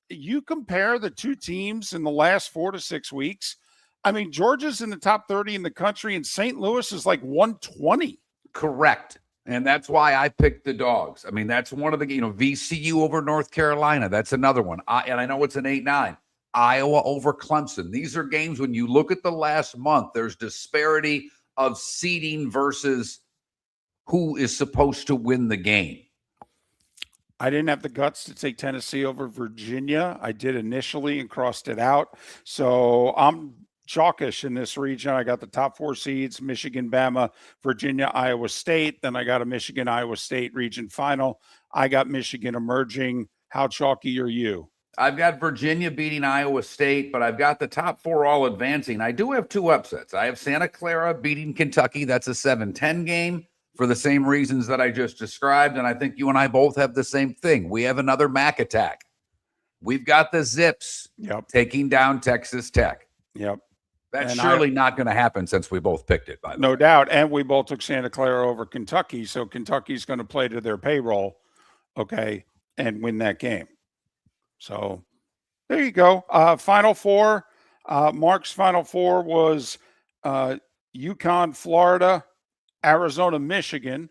you compare the two teams in the last 4 to 6 weeks. I mean, Georgia's in the top 30 in the country, and St. Louis is like 120. Correct. And that's why I picked the dogs. I mean, that's one of the, VCU over North Carolina. That's another one. And I know it's an 8-9. Iowa over Clemson. These are games when you look at the last month, there's disparity of seeding versus who is supposed to win the game. I didn't have the guts to take Tennessee over Virginia. I did initially and crossed it out. So I'm chalkish in this region. I got the top 4 seeds, Michigan, Bama, Virginia, Iowa State. Then I got a Michigan, Iowa State region final. I got Michigan emerging. How chalky are you? I've got Virginia beating Iowa State, but I've got the top 4 all advancing. I do have 2 upsets. I have Santa Clara beating Kentucky. That's a 7-10 game for the same reasons that I just described. And I think you and I both have the same thing. We have another MAC attack. We've got the Zips taking down Texas Tech. Yep. That's surely not going to happen since we both picked it, by the way. No doubt. And we both took Santa Clara over Kentucky. So Kentucky's going to play to their payroll, okay, and win that game. So there you go. Final 4. Mark's Final 4 was UConn, Florida, Arizona, Michigan.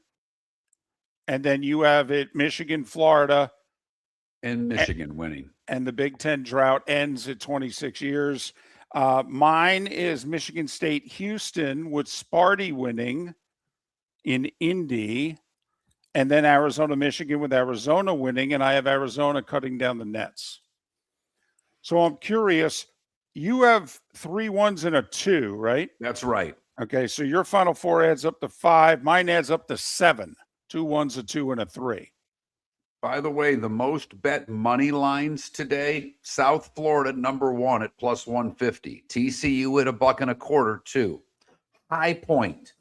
And then you have it Michigan, Florida. And Michigan winning. And the Big Ten drought ends at 26 years. Mine is Michigan State, Houston, with Sparty winning in Indy. And then Arizona, Michigan with Arizona winning. And I have Arizona cutting down the nets. So I'm curious. You have 3 1s and a 2, right? That's right. Okay. So your Final 4 adds up to 5. Mine adds up to 7. 2 1s, a 2, and a 3. By the way, the most bet money lines today, South Florida, number 1 at plus 150. TCU at $1.25, too. High Point,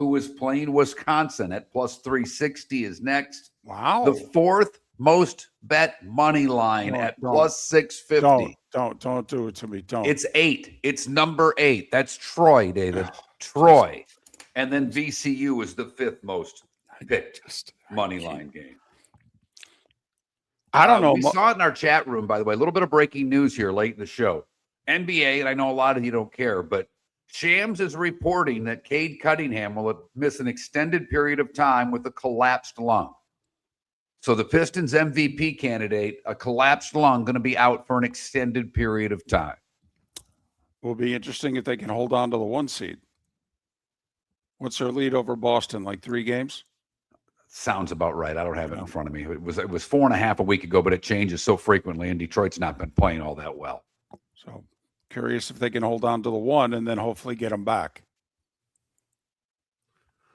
who is playing Wisconsin at plus 360 is next. Wow. The 4th most bet money line at plus 650. Don't do it to me. Don't. It's 8. It's number 8. That's Troy, David. Troy. And then VCU is the 5th most picked money line game. I don't know. We saw it in our chat room, by the way. A little bit of breaking news here late in the show. NBA, and I know a lot of you don't care, but Shams is reporting that Cade Cunningham will miss an extended period of time with a collapsed lung. So the Pistons MVP candidate, a collapsed lung, going to be out for an extended period of time. Will be interesting if they can hold on to the 1 seed. What's their lead over Boston? Like 3 games? Sounds about right. I don't have it in front of me. It was 4.5 a week ago, but it changes so frequently, and Detroit's not been playing all that well. So curious if they can hold on to the 1 and then hopefully get them back.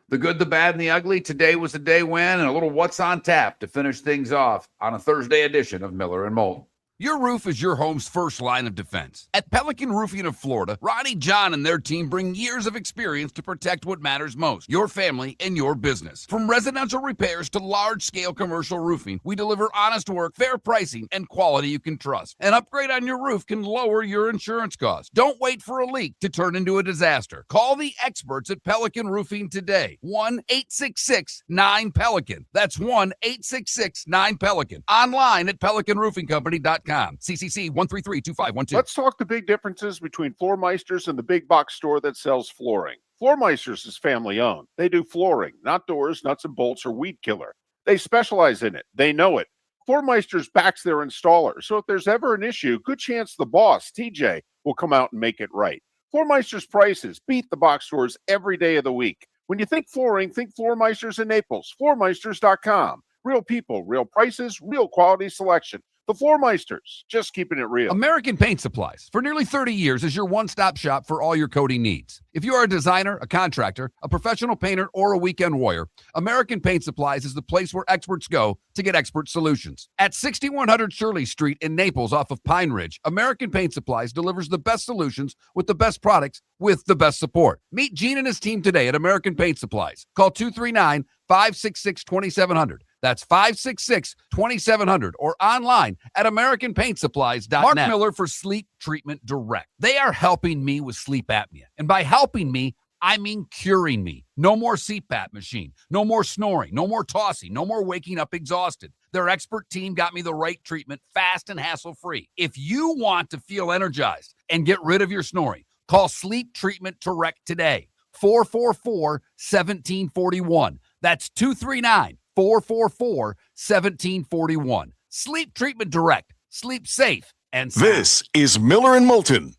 The good, the bad, and the ugly. Today was a day win, and a little what's on tap to finish things off on a Thursday edition of Miller and Moulton. Your roof is your home's first line of defense. At Pelican Roofing of Florida, Ronnie John and their team bring years of experience to protect what matters most, your family and your business. From residential repairs to large-scale commercial roofing, we deliver honest work, fair pricing, and quality you can trust. An upgrade on your roof can lower your insurance costs. Don't wait for a leak to turn into a disaster. Call the experts at Pelican Roofing today. 1-866-9-PELICAN. That's 1-866-9-PELICAN. Online at pelicanroofingcompany.com. CCC 1332512. Let's talk the big differences between Floor Meisters and the big box store that sells flooring. Floor Meisters is family owned. They do flooring, not doors, nuts and bolts, or weed killer. They specialize in it. They know it. Floor Meisters backs their installer. So if there's ever an issue, good chance the boss, TJ, will come out and make it right. Floor Meisters prices beat the box stores every day of the week. When you think flooring, think Floor Meisters in Naples. Floormeisters.com. Real people, real prices, real quality selection. The Floor Meisters, just keeping it real. American Paint Supplies, for nearly 30 years, is your one-stop shop for all your coating needs. If you are a designer, a contractor, a professional painter, or a weekend warrior, American Paint Supplies is the place where experts go to get expert solutions. At 6100 Shirley Street in Naples off of Pine Ridge, American Paint Supplies delivers the best solutions with the best products with the best support. Meet Gene and his team today at American Paint Supplies. Call 239-566-2700. That's 566-2700 or online at AmericanPaintSupplies.net. Mark Miller for Sleep Treatment Direct. They are helping me with sleep apnea. And by helping me, I mean curing me. No more CPAP machine. No more snoring. No more tossing. No more waking up exhausted. Their expert team got me the right treatment fast and hassle-free. If you want to feel energized and get rid of your snoring, call Sleep Treatment Direct today. 444-1741. That's 239-444-1741. Sleep Treatment Direct. Sleep safe and sound. This is Miller and Moulton.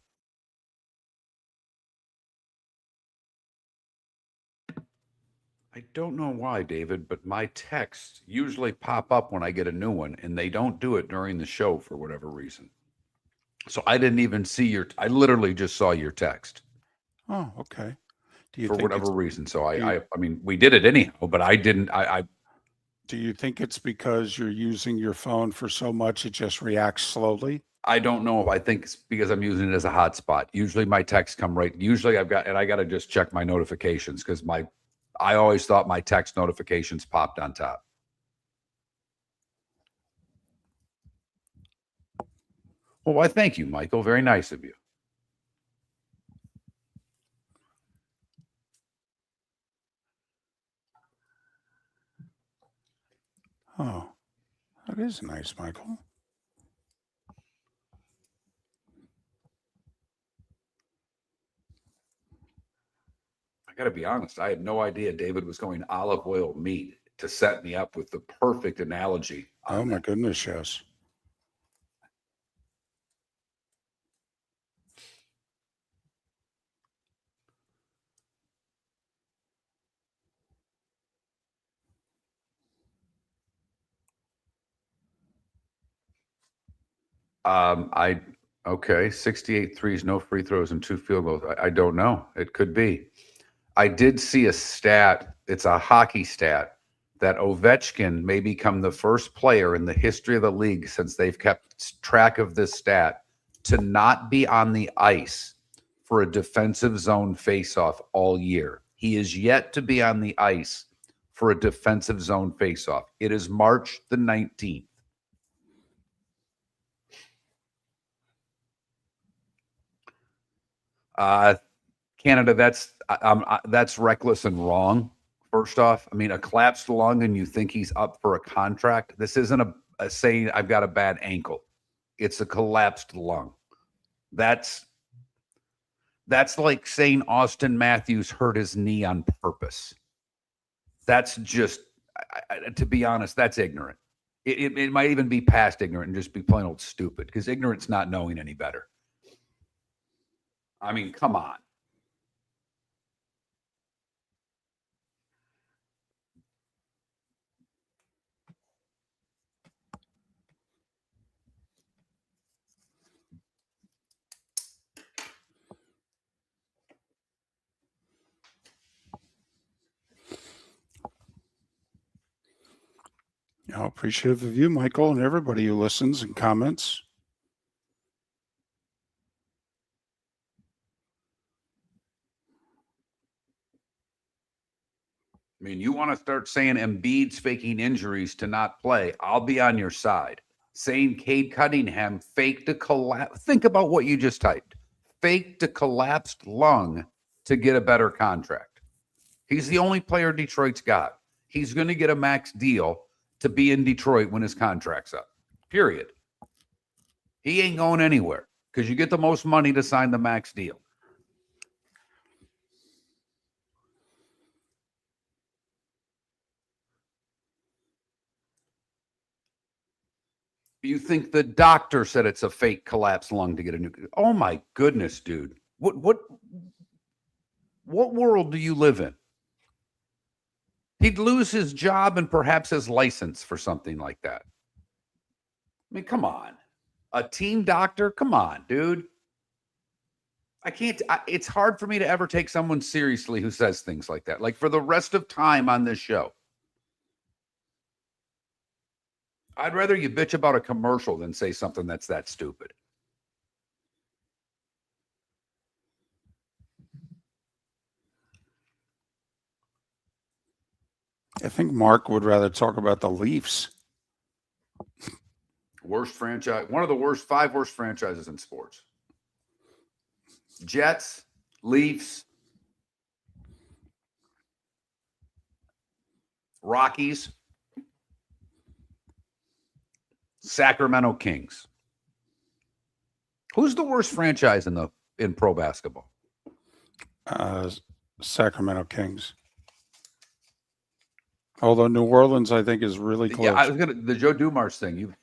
I don't know why, David, but my texts usually pop up when I get a new one, and they don't do it during the show for whatever reason. So I didn't even see I literally just saw your text. Oh, okay. For whatever reason. So I mean, we did it anyhow, but I didn't. Do you think it's because you're using your phone for so much it just reacts slowly? I don't know. I think it's because I'm using it as a hotspot. Usually my texts come right. Usually I got to just check my notifications because I always thought my text notifications popped on top. Well, why, thank you, Michael. Very nice of you. Oh, that is nice, Michael. I got to be honest. I had no idea David was going olive oil meat to set me up with the perfect analogy. Oh, my goodness, yes. Okay, 68 threes, no free throws, and 2 field goals. I don't know. It could be. I did see a stat. It's a hockey stat that Ovechkin may become the first player in the history of the league since they've kept track of this stat to not be on the ice for a defensive zone faceoff all year. He is yet to be on the ice for a defensive zone faceoff. It is March the 19th. Canada, that's reckless and wrong. First off, I mean, a collapsed lung and you think he's up for a contract. This isn't a saying I've got a bad ankle. It's a collapsed lung. That's like saying Austin Matthews hurt his knee on purpose. That's just, to be honest, that's ignorant. It might even be past ignorant and just be plain old stupid, because ignorance not knowing any better. I mean, come on. Appreciative of you, Michael, and everybody who listens and comments. I mean, you want to start saying Embiid's faking injuries to not play, I'll be on your side. Saying Cade Cunningham faked a collapse. Think about what you just typed. Faked a collapsed lung to get a better contract. He's the only player Detroit's got. He's going to get a max deal to be in Detroit when his contract's up. Period. He ain't going anywhere because you get the most money to sign the max deal. You think the doctor said it's a fake collapsed lung to get a new? Oh my goodness, dude! What world do you live in? He'd lose his job and perhaps his license for something like that. I mean, come on, a team doctor? Come on, dude. I can't. It's hard for me to ever take someone seriously who says things like that. Like for the rest of time on this show. I'd rather you bitch about a commercial than say something that's that stupid. I think Mark would rather talk about the Leafs. Worst franchise, one of the worst, 5 worst franchises in sports. Jets, Leafs, Rockies, Sacramento Kings. Who's the worst franchise in pro basketball? Sacramento Kings. Although New Orleans, I think, is really close. Yeah, the Joe Dumars thing.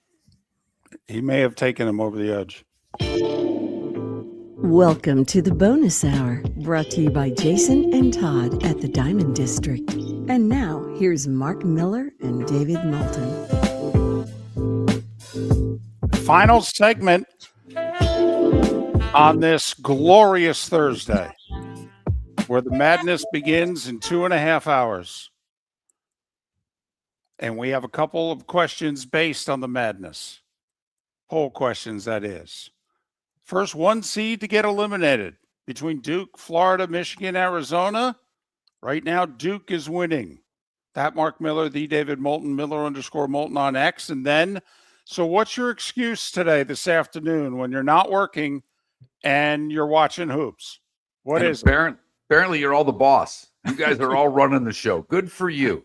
He may have taken him over the edge. Welcome to the bonus hour, brought to you by Jason and Todd at the Diamond District. And now, here's Mark Miller and David Moulton. Final segment on this glorious Thursday, where the madness begins in 2.5 hours. And we have a couple of questions based on the madness. Poll questions, that is. First 1 seed to get eliminated between Duke, Florida, Michigan, Arizona. Right now, Duke is winning. That Mark Miller, the David Moulton, Miller_Moulton on X. And then, so what's your excuse today, this afternoon, when you're not working and you're watching hoops? What is it? Apparently, you're all the boss. You guys are all running the show. Good for you.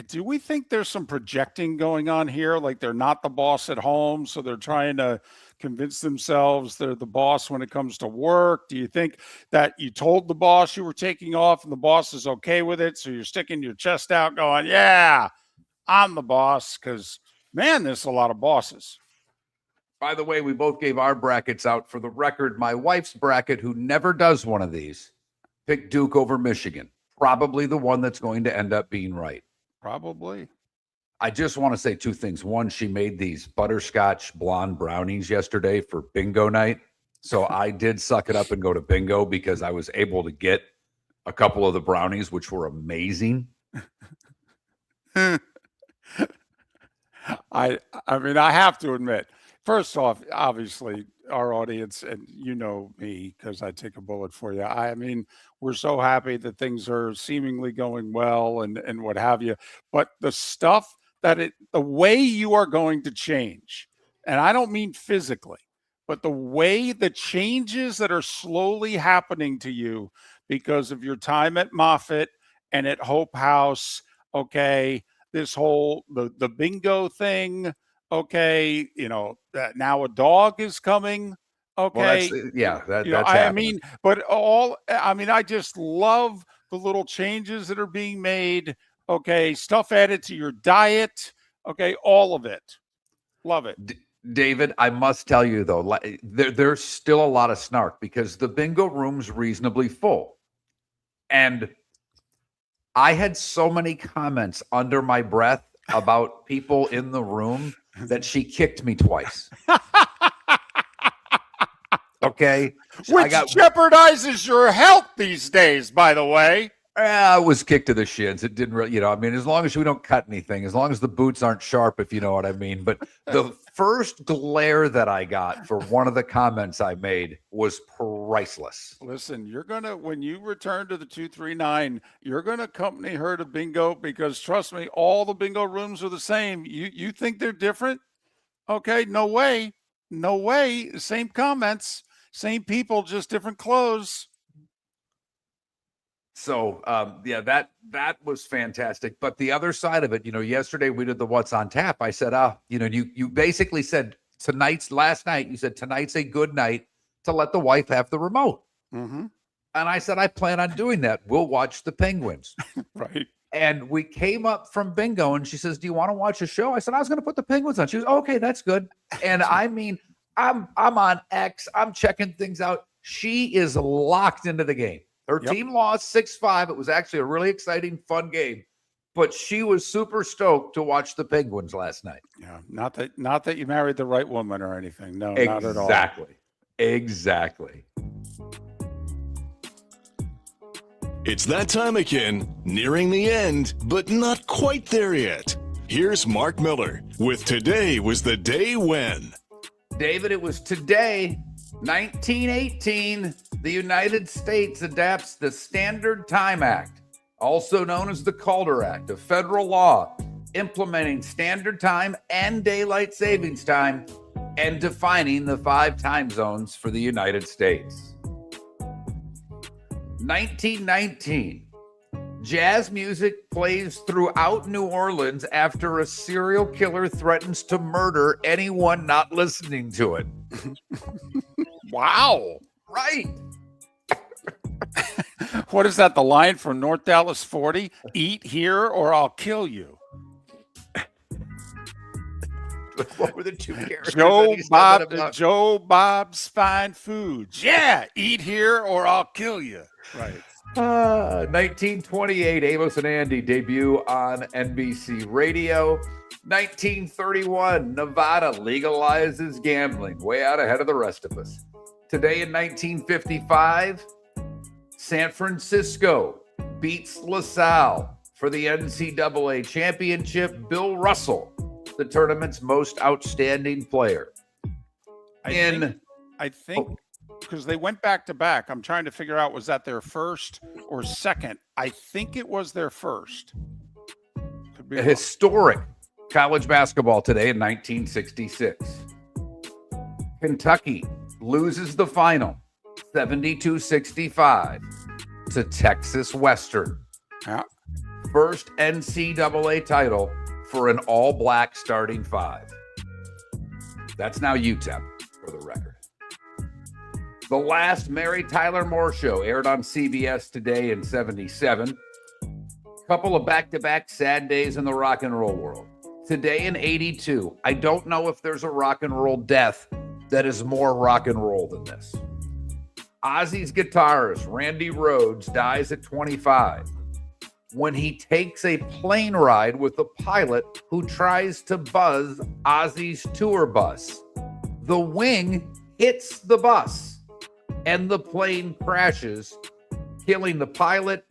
Do we think there's some projecting going on here? Like they're not the boss at home, so they're trying to convince themselves they're the boss when it comes to work? Do you think that you told the boss you were taking off and the boss is okay with it, so you're sticking your chest out going, yeah, I'm the boss? Because, man, there's a lot of bosses. By the way, we both gave our brackets out. For the record, my wife's bracket, who never does one of these, picked Duke over Michigan. Probably the one that's going to end up being right. Probably. I just want to say 2 things. One, she made these butterscotch blonde brownies yesterday for bingo night. So I did suck it up and go to bingo because I was able to get a couple of the brownies, which were amazing. I mean, I have to admit, first off, obviously, our audience, and you know me because I take a bullet for you. I mean, we're so happy that things are seemingly going well and what have you. But the stuff that the way you are going to change, and I don't mean physically, but the way the changes that are slowly happening to you because of your time at Moffitt and at Hope House, okay, this whole the bingo thing, okay, now a dog is coming, okay. Well, that's I happening. mean, I just love the little changes that are being made, okay, stuff added to your diet, okay, all of it. Love it. David, I must tell you though, there's still a lot of snark because the bingo room's reasonably full. And I had so many comments under my breath about people in the room that she kicked me twice. Okay. Which jeopardizes your health these days, by the way. I was kicked to the shins. It didn't really, as long as we don't cut anything, as long as the boots aren't sharp, if you know what I mean. But the first glare that I got for one of the comments I made was priceless. Listen, when you return to the 239, you're going to accompany her to bingo because trust me, all the bingo rooms are the same. You think they're different? Okay, no way. No way. Same comments, same people, just different clothes. So, that was fantastic. But the other side of it, yesterday we did the What's on Tap. I said, you basically said last night, you said tonight's a good night to let the wife have the remote. Mm-hmm. And I said, I plan on doing that. We'll watch the Penguins. Right. And we came up from bingo and she says, do you want to watch a show? I said, I was going to put the Penguins on. She was, okay, that's good. And I mean, I'm on X. I'm checking things out. She is locked into the game. Her team lost 6-5. It was actually a really exciting, fun game, but she was super stoked to watch the Penguins last night. Yeah, not that you married the right woman or anything. No, not at all. Exactly. It's that time again, nearing the end, but not quite there yet. Here's Mark Miller with Today Was the Day When. David, it was today, 1918, the United States adapts the Standard Time Act, also known as the Calder Act, a federal law implementing standard time and daylight savings time and defining the 5 time zones for the United States. 1919, jazz music plays throughout New Orleans after a serial killer threatens to murder anyone not listening to it. Wow. Right. What is that? The line from North Dallas 40? Eat here or I'll kill you. What were the two characters? Joe Bob's Fine Foods. Yeah, eat here or I'll kill you. Right. 1928, Amos and Andy debut on NBC Radio. 1931, Nevada legalizes gambling, way out ahead of the rest of us. Today in 1955, San Francisco beats LaSalle for the NCAA championship. Bill Russell, the tournament's most outstanding player. I think because they went back to back. I'm trying to figure out, was that their first or second? I think it was their first. Could be wrong. Historic college basketball today in 1966. Kentucky loses the final 72-65 to Texas Western. Yeah. First NCAA title for an all-black starting 5. That's now UTEP, for the record. The last Mary Tyler Moore show aired on CBS today in 77. Couple of back-to-back sad days in the rock and roll world. Today in 82, I don't know if there's a rock and roll death that is more rock and roll than this. Ozzy's guitarist, Randy Rhoads, dies at 25 when he takes a plane ride with a pilot who tries to buzz Ozzy's tour bus. The wing hits the bus and the plane crashes, killing the pilot,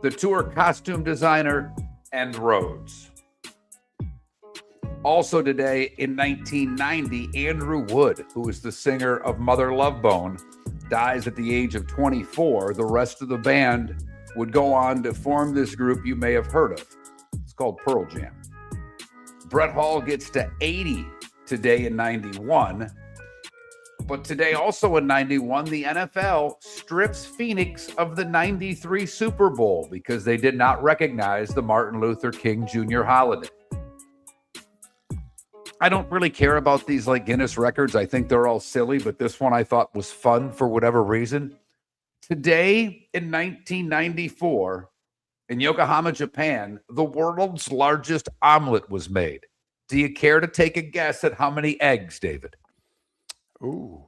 the tour costume designer, and Rhoads. Also today in 1990, Andrew Wood, who is the singer of Mother Love Bone, dies at the age of 24. The rest of the band would go on to form this group you may have heard of. It's called Pearl Jam. Brett Hall gets to 80 today in 91. But today, also in 91, the NFL strips Phoenix of the 93 Super Bowl because they did not recognize the Martin Luther King Jr. holiday. I don't really care about these like Guinness records. I think they're all silly, but this one I thought was fun for whatever reason. Today in 1994, in Yokohama, Japan, the world's largest omelet was made. Do you care to take a guess at how many eggs, David? Ooh.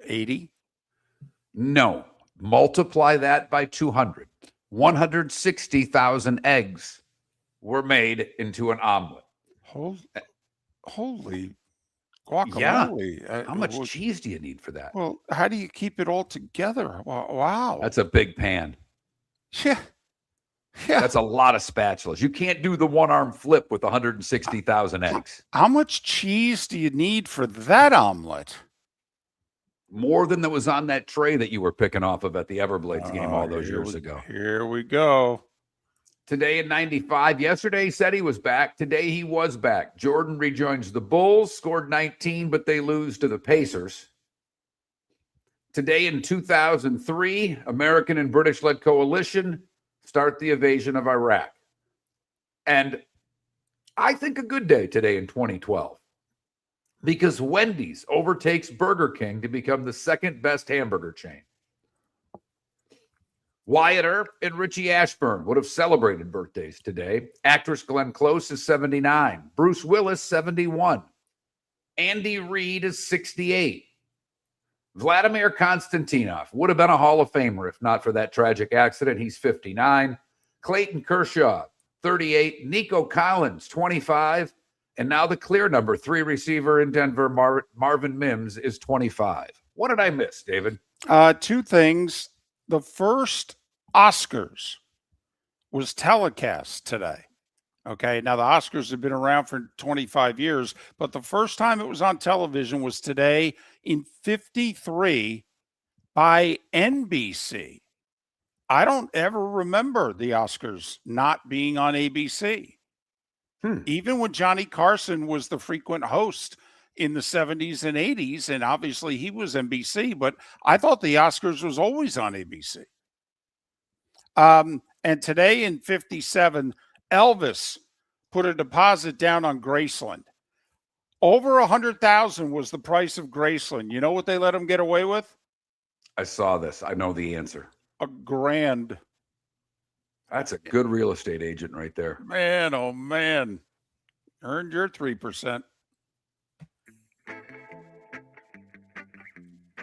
80? No. Multiply that by 200. 160,000 eggs were made into an omelet. Holy guacamole. Yeah. How much cheese do you need for that? Well, how do you keep it all together? Wow. That's a big pan. Yeah. That's a lot of spatulas. You can't do the one-arm flip with 160,000 eggs. How much cheese do you need for that omelet? More than that was on that tray that you were picking off of at the Everblades game all those years ago. Here we go. Today in 95, yesterday he said he was back. Today he was back. Jordan rejoins the Bulls, scored 19, but they lose to the Pacers. Today in 2003, American and British-led coalition start the invasion of Iraq. And I think a good day today in 2012 because Wendy's overtakes Burger King to become the second best hamburger chain. Wyatt Earp and Richie Ashburn would have celebrated birthdays today. Actress Glenn Close is 79. Bruce Willis, 71. Andy Reid is 68. Vladimir Konstantinov would have been a Hall of Famer if not for that tragic accident. He's 59. Clayton Kershaw, 38. Nico Collins, 25. And now the clear number 3 receiver in Denver, Marvin Mims, is 25. What did I miss, David? Two things. The first Oscars was telecast today. Okay. Now the Oscars have been around for 25 years, but the first time it was on television was today in 53 by NBC. I don't ever remember the Oscars not being on ABC. Even when Johnny Carson was the frequent host in the 70s and 80s, and obviously he was NBC, but I thought the Oscars was always on ABC. And today in 57, Elvis put a deposit down on Graceland. Over $100,000 was the price of Graceland. You know what they let him get away with? I saw this. I know the answer. $1,000. That's a good real estate agent right there. Man, oh man. Earned your 3%.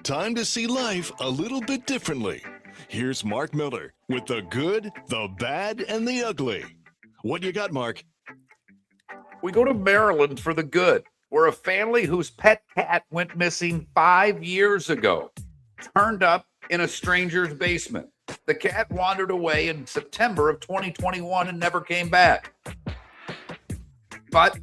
Time to see life a little bit differently. Here's Mark Miller with the good, the bad, and the ugly. What you got, Mark? We go to Maryland for the good, where a family whose pet cat went missing 5 years ago turned up in a stranger's basement. The cat wandered away in September of 2021 and never came back. But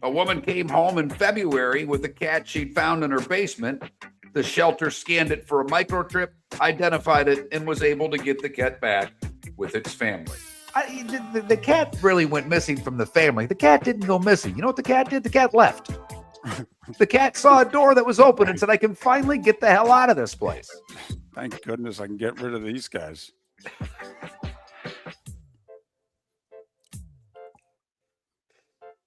a woman came home in February with a cat she'd found in her basement. The shelter scanned it for a microchip, identified it, and was able to get the cat back with its family. The cat really went missing from the family. The cat didn't go missing. You know what the cat did? The cat left. The cat saw a door that was open and said, I can finally get the hell out of this place. Thank goodness I can get rid of these guys.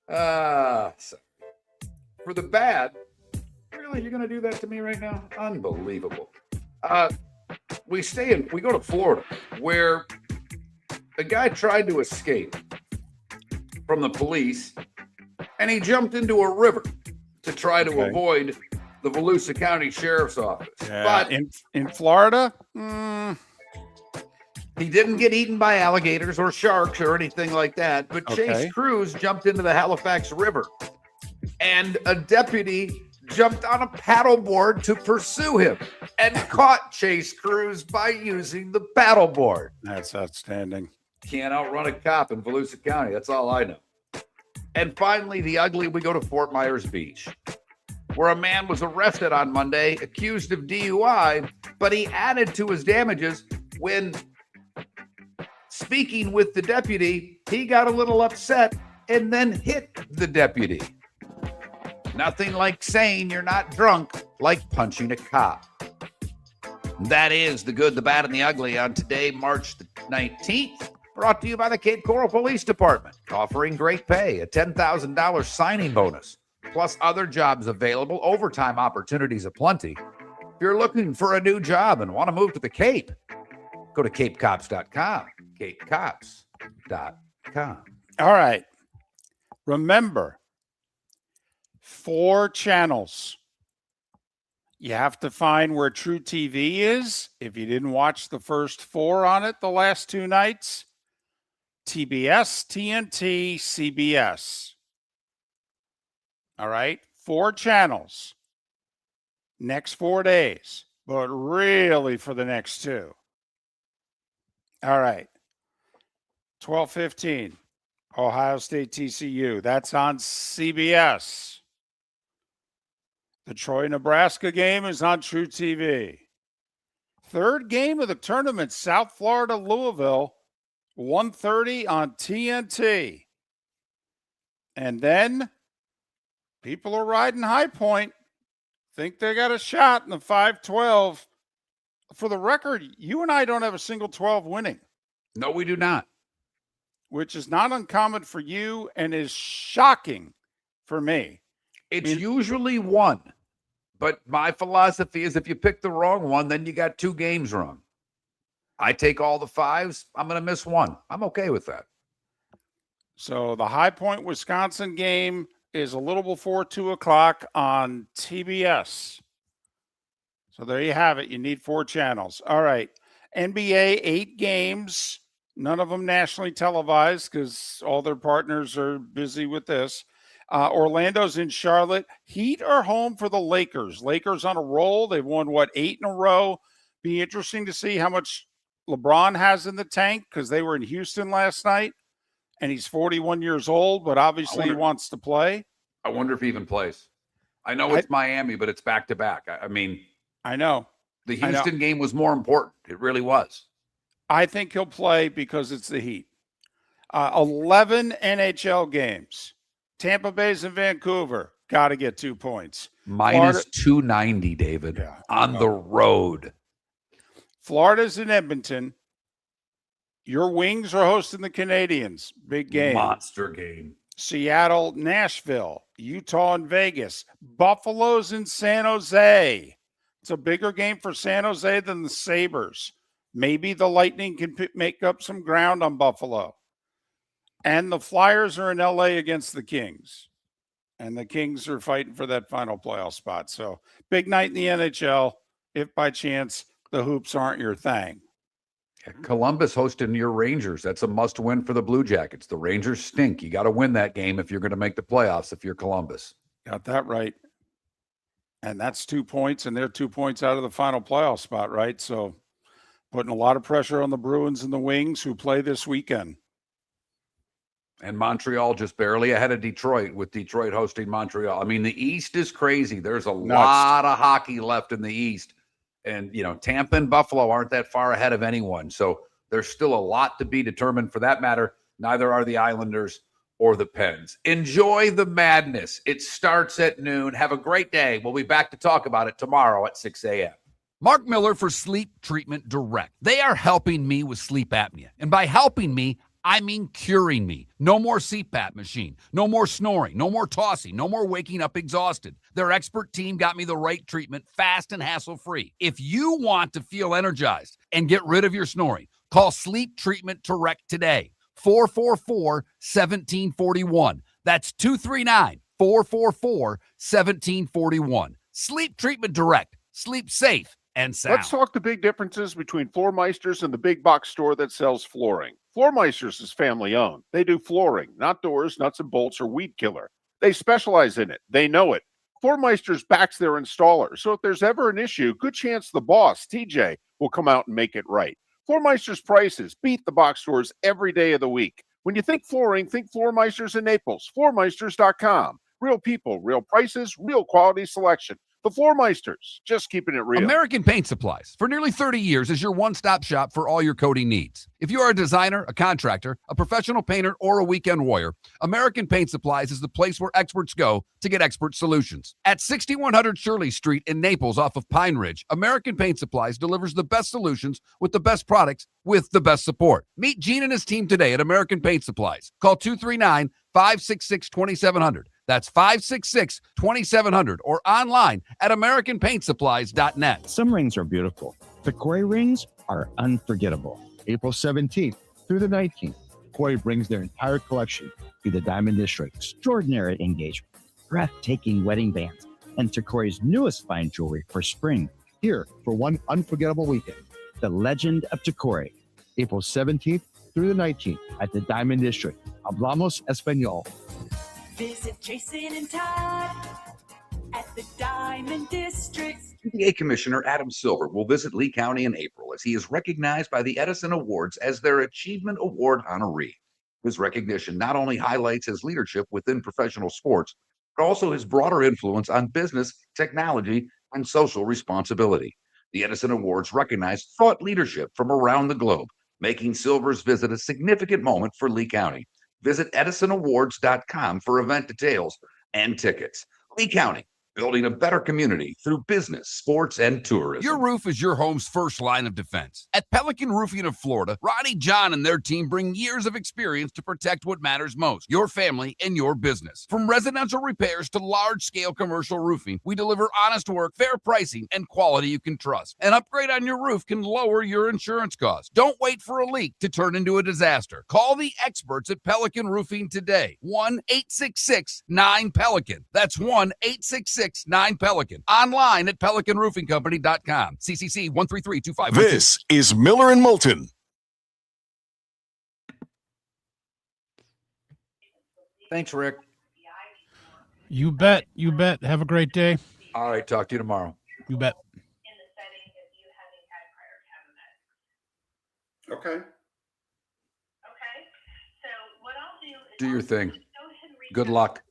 So for the bad, really, you're going to do that to me right now? Unbelievable. We go to Florida, where a guy tried to escape from the police, and he jumped into a river to try to avoid the Volusia County Sheriff's Office. Yeah, but in Florida, he didn't get eaten by alligators or sharks or anything like that. But Chase Cruz jumped into the Halifax River, and a deputy jumped on a paddleboard to pursue him and caught Chase Cruz by using the paddleboard. That's outstanding. Can't outrun a cop in Volusia County. That's all I know. And finally, the ugly, we go to Fort Myers Beach, where a man was arrested on Monday, accused of DUI, but he added to his damages when speaking with the deputy, he got a little upset and then hit the deputy. Nothing like saying you're not drunk like punching a cop. That is the good, the bad, and the ugly on today, March the 19th. Brought to you by the Cape Coral Police Department, offering great pay, a $10,000 signing bonus, plus other jobs available, overtime opportunities aplenty. If you're looking for a new job and want to move to the Cape, go to capecops.com, capecops.com. All right. Remember, 4 channels. You have to find where True TV is. If you didn't watch the first 4 on it the last 2 nights, TBS, TNT, CBS. All right. 4 channels. Next 4 days, but really for the next 2. All right. 12:15. Ohio State TCU. That's on CBS. The Troy-Nebraska game is on True TV. Third game of the tournament, South Florida, Louisville, 1:30 on TNT. And then people are riding High Point. Think they got a shot in the 5-12. For the record, you and I don't have a single 12 winning. No, we do not. Which is not uncommon for you and is shocking for me. It's usually 1. But my philosophy is if you pick the wrong one, then you got 2 games wrong. I take all the 5s. I'm going to miss 1. I'm okay with that. So the High Point, Wisconsin game is a little before 2 o'clock on TBS. So there you have it. You need 4 channels. All right. NBA, 8 games. None of them nationally televised because all their partners are busy with this. Orlando's in Charlotte. Heat are home for the Lakers. Lakers on a roll. They've won, 8 in a row. Be interesting to see how much LeBron has in the tank because they were in Houston last night, and he's 41 years old, but obviously he wants to play. I wonder if he even plays. I know it's Miami, but it's back-to-back. I mean, I know. The Houston game was more important. It really was. I think he'll play because it's the Heat. 11 NHL games. Tampa Bay's in Vancouver. Got to get 2 points. Minus 290, David, on the road. Florida's in Edmonton. Your Wings are hosting the Canadians. Big game. Monster game. Seattle, Nashville, Utah, and Vegas. Buffalo's in San Jose. It's a bigger game for San Jose than the Sabres. Maybe the Lightning can make up some ground on Buffalo. And the Flyers are in LA against the Kings. And the Kings are fighting for that final playoff spot. So big night in the NHL if by chance the hoops aren't your thing. Columbus hosting your Rangers. That's a must win for the Blue Jackets. The Rangers stink. You got to win that game if you're going to make the playoffs if you're Columbus. Got that right. And that's 2 points, and they're 2 points out of the final playoff spot, right? So putting a lot of pressure on the Bruins and the Wings who play this weekend. And Montreal just barely ahead of Detroit with Detroit hosting Montreal. I mean, the East is crazy. There's a lot of hockey left in the East. And, Tampa and Buffalo aren't that far ahead of anyone. So there's still a lot to be determined for that matter. Neither are the Islanders or the Pens. Enjoy the madness. It starts at noon. Have a great day. We'll be back to talk about it tomorrow at 6 a.m. Mark Miller for Sleep Treatment Direct. They are helping me with sleep apnea. And by helping me, I mean curing me. No more CPAP machine. No more snoring. No more tossing. No more waking up exhausted. Their expert team got me the right treatment, fast and hassle-free. If you want to feel energized and get rid of your snoring, call Sleep Treatment Direct today. 444-1741. That's 239-444-1741. Sleep Treatment Direct. Sleep safe and sound. Let's talk the big differences between Floor Meisters and the big box store that sells flooring. Floor Meisters is family owned. They do flooring, not doors, nuts and bolts, or weed killer. They specialize in it. They know it. Floor Meisters backs their installer. So if there's ever an issue, good chance the boss, TJ, will come out and make it right. Floor Meisters prices beat the box stores every day of the week. When you think flooring, think Floor Meisters in Naples. FloorMeisters.com. Real people, real prices, real quality selection. The Floor Meisters, just keeping it real. American Paint Supplies, for nearly 30 years, is your one-stop shop for all your coating needs. If you are a designer, a contractor, a professional painter, or a weekend warrior, American Paint Supplies is the place where experts go to get expert solutions. At 6100 Shirley Street in Naples off of Pine Ridge, American Paint Supplies delivers the best solutions with the best products with the best support. Meet Gene and his team today at American Paint Supplies. Call 239-566-2700. That's 566-2700 or online at AmericanPaintSupplies.net. Some rings are beautiful. The Koi rings are unforgettable. April 17th through the 19th, Koi brings their entire collection to the Diamond District. Extraordinary engagement, breathtaking wedding bands, and Koi's newest fine jewelry for spring. Here for one unforgettable weekend. The Legend of Takori, April 17th through the 19th at the Diamond District. Hablamos Español. Visit Jason and Todd at the Diamond District. NCAA Commissioner Adam Silver will visit Lee County in April as he is recognized by the Edison Awards as their Achievement Award honoree. His recognition not only highlights his leadership within professional sports, but also his broader influence on business, technology, and social responsibility. The Edison Awards recognize thought leadership from around the globe, making Silver's visit a significant moment for Lee County. Visit EdisonAwards.com for event details and tickets. Lee County, building a better community through business, sports, and tourism. Your roof is your home's first line of defense. At Pelican Roofing of Florida, Ronnie John and their team bring years of experience to protect what matters most, your family and your business. From residential repairs to large-scale commercial roofing, we deliver honest work, fair pricing, and quality you can trust. An upgrade on your roof can lower your insurance costs. Don't wait for a leak to turn into a disaster. Call the experts at Pelican Roofing today. 1-866-9-PELICAN. That's 1-866-9-PELICAN. Online at PelicanRoofingCompany.com. CCC 1332512. This is Miller and Moulton. Thanks, Rick. You bet. You bet. Have a great day. All right, talk to you tomorrow. You bet. Okay. Do your thing. Good luck.